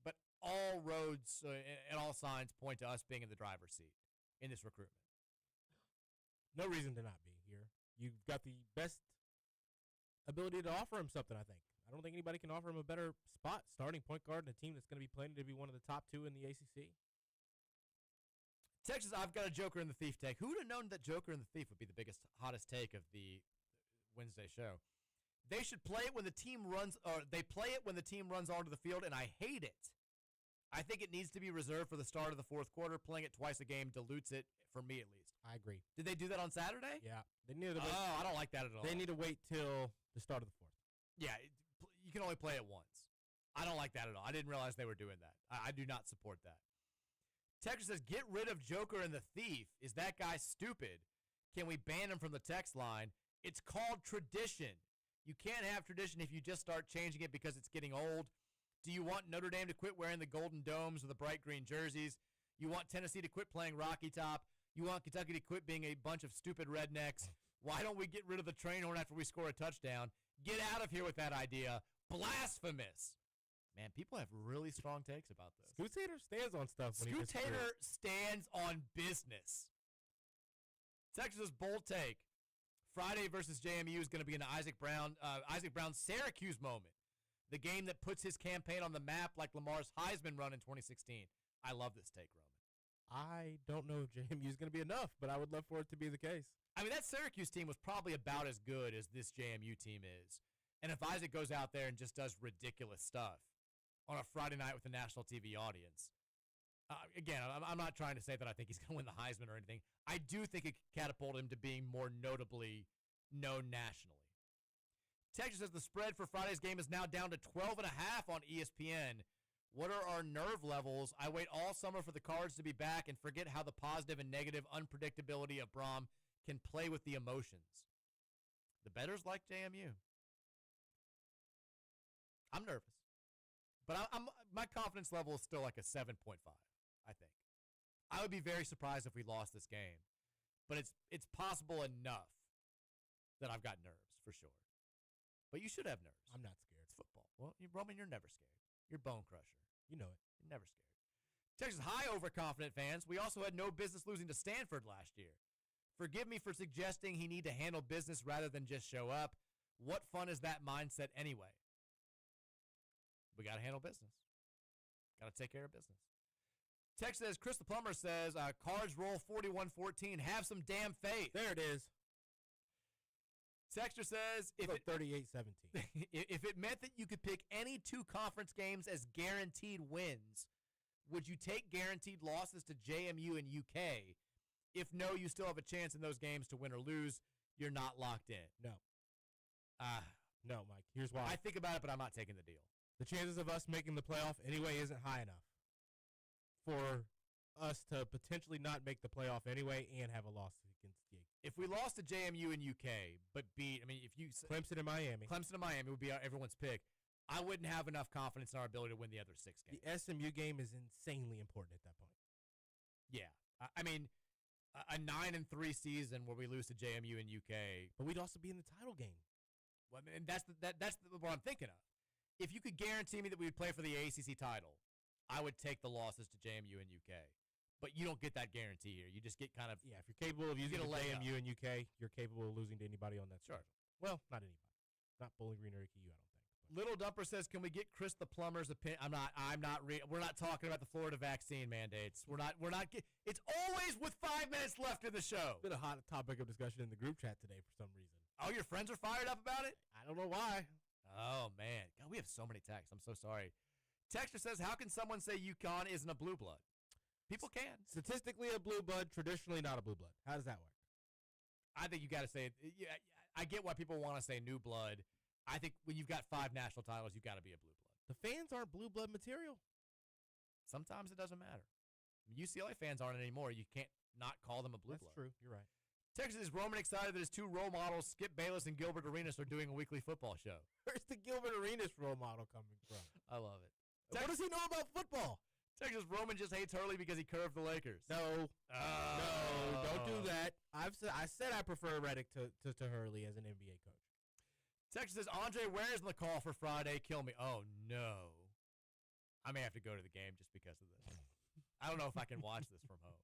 but all roads and all signs point to us being in the driver's seat in this recruitment. No reason to not be here. You've got the best ability to offer him something, I think. I don't think anybody can offer him a better spot, starting point guard in a team that's going to be playing to be one of the top two in the ACC. Texas, I've got a Joker and the Thief take. Who would have known that Joker and the Thief would be the biggest, hottest take of the Wednesday show? They should play it when the team runs, or they play it when the team runs onto the field, and I hate it. I think it needs to be reserved for the start of the fourth quarter. Playing it twice a game dilutes it, for me at least. I agree. Did they do that on Saturday? Yeah. They need to wait. Oh, I don't like that at all. They need to wait till the start of the fourth. Yeah, you can only play it once. I don't like that at all. I didn't realize they were doing that. I do not support that. Texas says, get rid of Joker and the Thief. Is that guy stupid? Can we ban him from the text line? It's called tradition. You can't have tradition if you just start changing it because it's getting old. Do you want Notre Dame to quit wearing the golden domes or the bright green jerseys? You want Tennessee to quit playing Rocky Top? You want Kentucky to quit being a bunch of stupid rednecks? Why don't we get rid of the train horn after we score a touchdown? Get out of here with that idea. Blasphemous. Man, people have really strong takes about this. Scoot Tater stands on stuff. Scoot Tater stands on business. Texas' bold take. Friday versus JMU is going to be an Isaac Brown Syracuse moment. The game that puts his campaign on the map like Lamar's Heisman run in 2016. I love this take, Roman. I don't know if JMU is going to be enough, but I would love for it to be the case. I mean, that Syracuse team was probably about as good as this JMU team is. And if Isaac goes out there and just does ridiculous stuff on a Friday night with a national TV audience, again, I'm not trying to say that I think he's going to win the Heisman or anything. I do think it could catapult him to being more notably known nationally. Texas says the spread for Friday's game is now down to 12.5 on ESPN. What are our nerve levels? I wait all summer for the Cards to be back and forget how the positive and negative unpredictability of Brom can play with the emotions. The bettors like JMU. I'm nervous. But my confidence level is still like a 7.5, I think. I would be very surprised if we lost this game. But it's possible enough that I've got nerves, for sure. But you should have nerves. I'm not scared. It's football. Well, Roman, you're never scared. You're bone crusher. You know it. You're never scared. Texas high overconfident fans. We also had no business losing to Stanford last year. Forgive me for suggesting he need to handle business rather than just show up. What fun is that mindset anyway? We got to handle business. Got to take care of business. Text says, Chris the Plumber says, Cards roll 41-14. Have some damn faith. There it is. Texture says if it, 38-17. if it meant that you could pick any two conference games as guaranteed wins, would you take guaranteed losses to JMU and UK? If no, you still have a chance in those games to win or lose. You're not locked in. No. No, Mike. Here's why. I think about it, but I'm not taking the deal. The chances of us making the playoff anyway isn't high enough for us to potentially not make the playoff anyway and have a loss against Yale. If we lost to JMU and UK, but beat, I mean, if you Clemson and Miami. Clemson and Miami would be everyone's pick. I wouldn't have enough confidence in our ability to win the other 6 games. The SMU game is insanely important at that point. Yeah, I mean, a 9-3 season where we lose to JMU and UK, but we'd also be in the title game. Well, and that's what I'm thinking of. If you could guarantee me that we would play for the ACC title, I would take the losses to JMU and UK. But you don't get that guarantee here. You just get kind of if you're capable of using JMU and UK, you're capable of losing to anybody on that schedule. Well, not anybody, not Bowling Green or EKU, I don't think. Little Dumper says, "Can we get Chris the plumber's opinion?" We're not talking about the Florida vaccine mandates. We're not. It's always with 5 minutes left in the show. It's been a hot topic of discussion in the group chat today for some reason. Oh, your friends are fired up about it? I don't know why. Oh man, God, we have so many texts. I'm so sorry. Texter says, "How can someone say UConn isn't a blue blood?" People can. Statistically a blue blood, traditionally not a blue blood. How does that work? I think you got to say it. Yeah, I get why people want to say new blood. I think when you've got 5 national titles, you've got to be a blue blood. The fans aren't blue blood material. Sometimes it doesn't matter. I mean, UCLA fans aren't anymore. You can't not call them a blue blood. That's true. You're right. Texas is Roman excited that his 2 role models, Skip Bayless and Gilbert Arenas, are doing a weekly football show. Where's the Gilbert Arenas role model coming from? I love it. What does he know about football? Texas Roman just hates Hurley because he curved the Lakers. No, don't do that. I said I prefer Reddick to Hurley as an NBA coach. Texas says, Andre Ware's on the call for Friday. Kill me. Oh, no. I may have to go to the game just because of this. I don't know if I can watch this from home.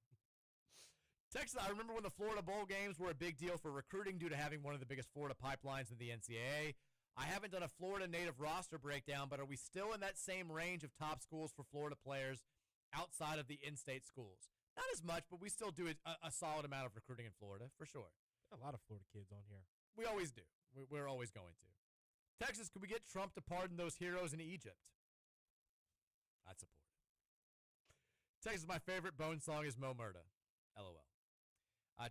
Texas, I remember when the Florida Bowl games were a big deal for recruiting due to having one of the biggest Florida pipelines in the NCAA. I haven't done a Florida native roster breakdown, but are we still in that same range of top schools for Florida players outside of the in-state schools? Not as much, but we still do a solid amount of recruiting in Florida, for sure. A lot of Florida kids on here. We always do. We're always going to. Texas, could we get Trump to pardon those heroes in Egypt? I'd support it. Texas, my favorite Bone song is Mo Murda. LOL.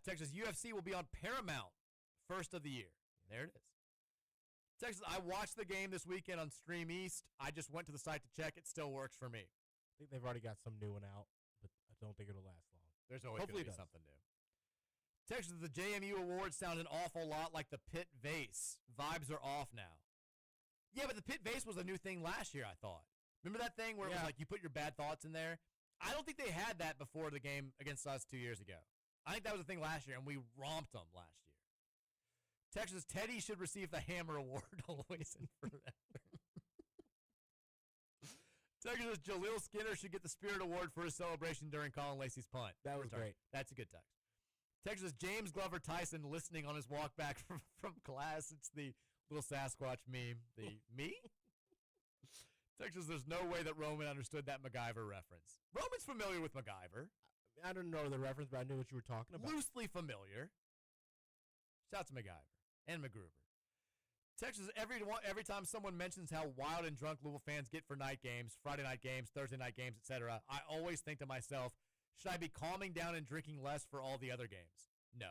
Texas, UFC will be on Paramount first of the year. There it is. Texas, I watched the game this weekend on Stream East. I just went to the site to check. It still works for me. I think they've already got some new one out, but I don't think it'll last long. There's always going to be something new. Texas, the JMU Awards sound an awful lot like the Pitt Vase. Vibes are off now. Yeah, but the Pitt Vase was a new thing last year, I thought. Remember that thing where it was like you put your bad thoughts in there? I don't think they had that before the game against us 2 years ago. I think that was a thing last year, and we romped them last year. Texas, Teddy should receive the Hammer Award always and forever. Texas, Jaleel Skinner should get the Spirit Award for his celebration during Colin Lacey's punt. That was great. That's a good text. Texas, James Glover Tyson listening on his walk back from class. It's the little Sasquatch meme. The me? Texas, there's no way that Roman understood that MacGyver reference. Roman's familiar with MacGyver. I don't know the reference, but I knew what you were talking about. Loosely familiar. Shout out to MacGyver and MacGruber. Texas, every time someone mentions how wild and drunk Louisville fans get for night games, Friday night games, Thursday night games, etc., I always think to myself, should I be calming down and drinking less for all the other games? No.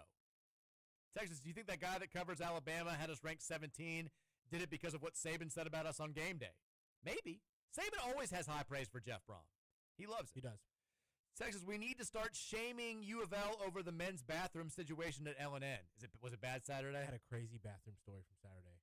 Texas, do you think that guy that covers Alabama had us ranked 17 did it because of what Saban said about us on game day? Maybe. Saban always has high praise for Jeff Brom. He loves it. He does. Texas, we need to start shaming U of L over the men's bathroom situation at L&N. Was it bad Saturday? I had a crazy bathroom story from Saturday.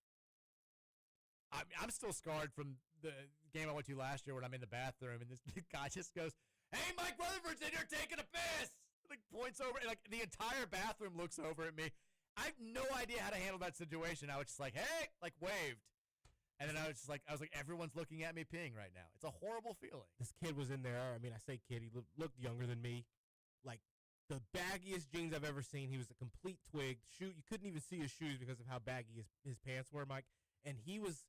I'm still scarred from the game I went to last year when I'm in the bathroom and this guy just goes, "Hey, Mike Rutherford's in here taking a piss!" Like points over, and like the entire bathroom looks over at me. I have no idea how to handle that situation. I was just like, "Hey," like waved. And then I was like, everyone's looking at me peeing right now. It's a horrible feeling. This kid was in there. I mean, I say kid. He looked younger than me. Like, the baggiest jeans I've ever seen. He was a complete twig. You couldn't even see his shoes because of how baggy his pants were, Mike. And he was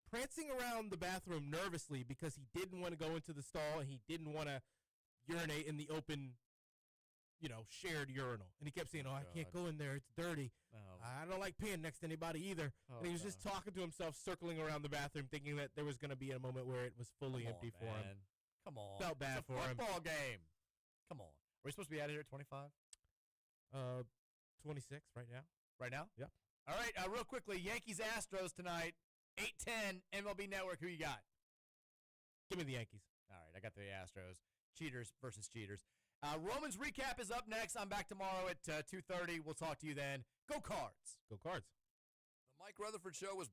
prancing around the bathroom nervously because he didn't want to go into the stall and he didn't want to urinate in the open shared urinal. And he kept saying, I can't go in there. It's dirty. Oh. I don't like peeing next to anybody either. Oh, and he was just talking to himself, circling around the bathroom, thinking that there was going to be a moment where it was fully empty for him. Come on. Felt bad for him. It's a football game. Come on. Are we supposed to be out of here at 25? 26 right now. Right now? Yep. All right, real quickly, Yankees-Astros tonight, 8:10, MLB Network. Who you got? Give me the Yankees. All right, I got the Astros. Cheaters versus cheaters. Roman's recap is up next. I'm back tomorrow at 2:30. We'll talk to you then. Go Cards. Go Cards. The Mike Rutherford Show was